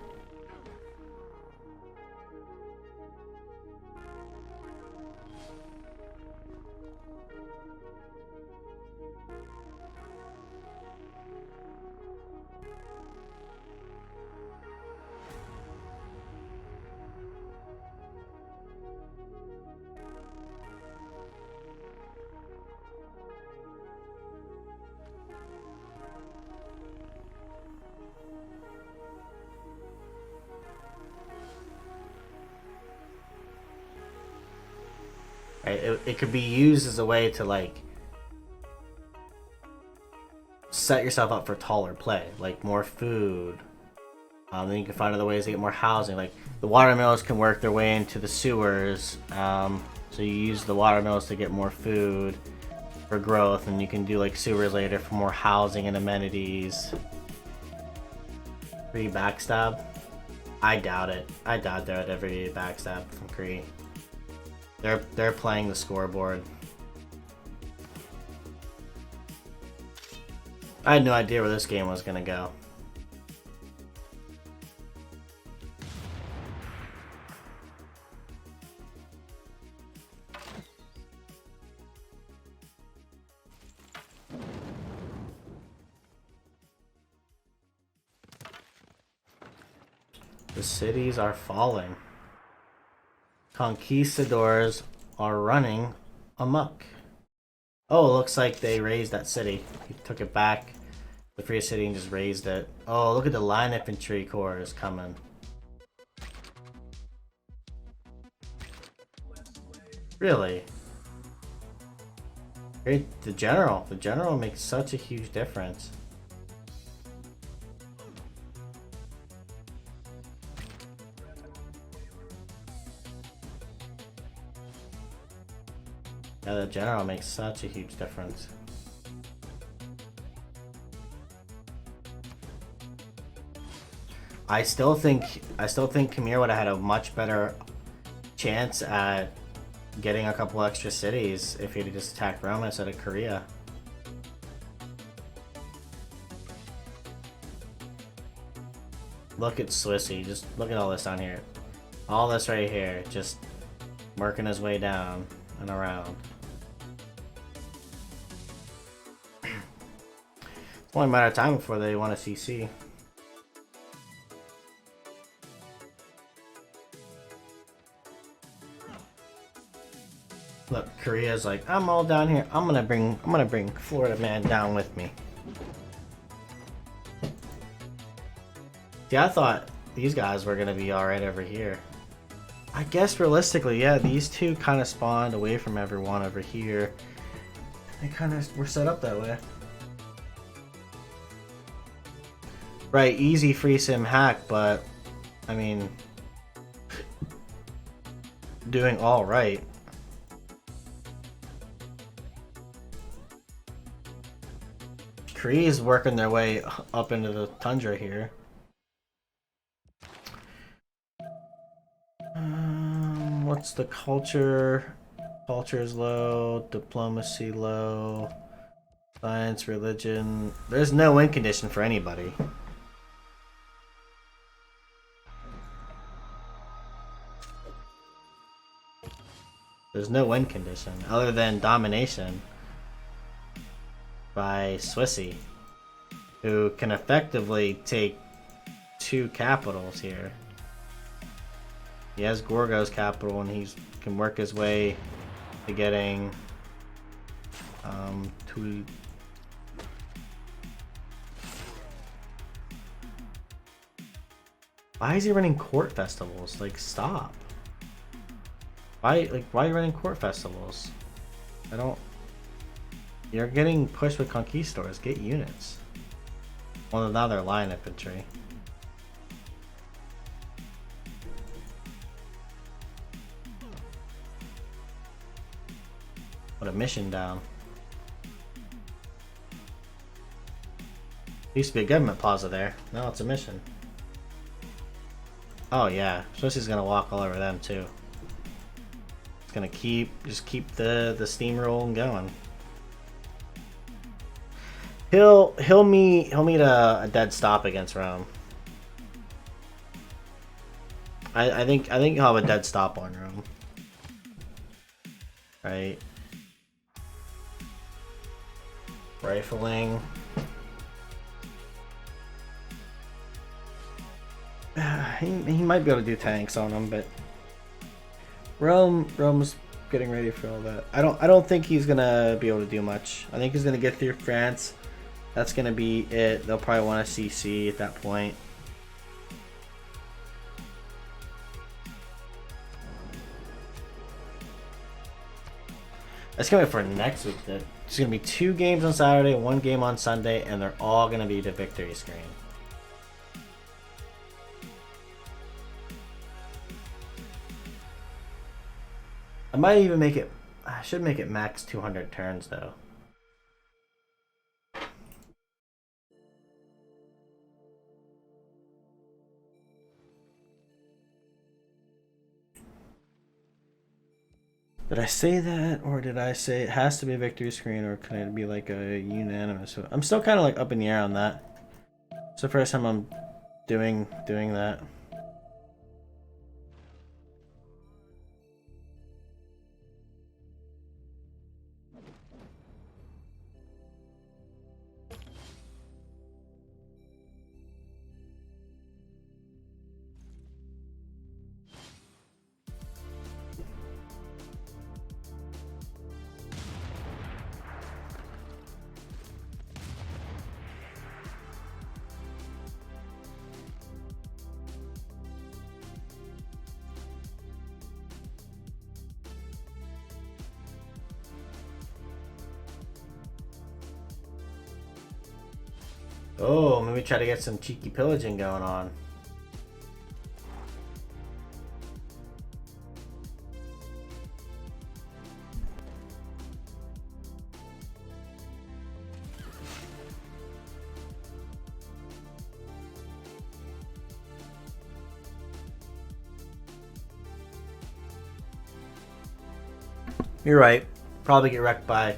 Right? It could be used as a way to like set yourself up for taller play, like more food. Then you can find other ways to get more housing. Like the watermills can work their way into the sewers, so you use the watermills to get more food for growth, and you can do like sewers later for more housing and amenities. Kree backstab? I doubt it. I doubt there would ever be a backstab from Kree. They're playing the scoreboard. I had no idea where this game was gonna go. The cities are falling. Conquistadors are running amok. Oh, it looks like they raised that city. He took it back, the free city, and just raised it. Oh, look at the line infantry corps is coming. Really? Great, the general makes such a huge difference. Yeah, the general makes such a huge difference. I still think Khmer would have had a much better chance at getting a couple extra cities if he'd just attacked Rome instead of Korea. Look at Swissy, just look at all this down here. All this right here, just working his way down and around. It's only a matter of time before they want to CC. Look, Korea's like, I'm all down here. I'm gonna bring Florida Man down with me. See, I thought these guys were gonna be alright over here. I guess realistically, yeah, these two kind of spawned away from everyone over here. They kind of were set up that way. Right, easy free sim hack, but I mean, doing all right. Kree's working their way up into the tundra here. What's the culture? Culture is low, diplomacy low, science, religion. There's no win condition for anybody. There's no win condition other than domination by Swissy, who can effectively take 2 capitals here. He has Gorgo's capital and he can work his way to getting to why is he running court festivals? Like, stop. Why are you running court festivals? I don't. You're getting pushed with conquistadors. Get units. Well, now they're line infantry. What a mission down. Used to be a government plaza there. Now it's a mission. Oh yeah, Swissy's gonna walk all over them too. It's gonna keep the steamroll going. He'll meet a dead stop against Rome. I think he'll have a dead stop on Rome. Right. Rifling. He might be able to do tanks on him, but Rome's getting ready for all that. I don't think he's gonna be able to do much. I think he's gonna get through France. That's gonna be it. They'll probably want a CC at that point. That's gonna be for next week. There's gonna be 2 games on Saturday, 1 game on Sunday, and they're all gonna be the victory screen. I might even make it. I should make it max 200 turns though. Did I say that, or did I say it has to be a victory screen, or can it be like a unanimous? I'm still kind of like up in the air on that. It's the first time I'm doing that. Oh, maybe try to get some cheeky pillaging going on. You're right. Probably get wrecked by,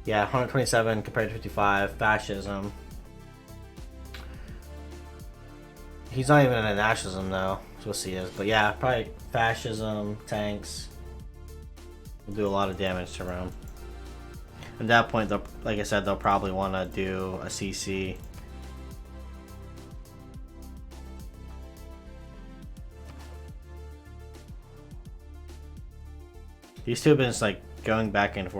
yeah, 127 compared to 55. Fascism. He's not even in a nationalism though. So we'll see is. But yeah, probably fascism, tanks. Will do a lot of damage to Rome. At that point, they'll, like I said, they'll probably want to do a CC. These two have been just like going back and forth.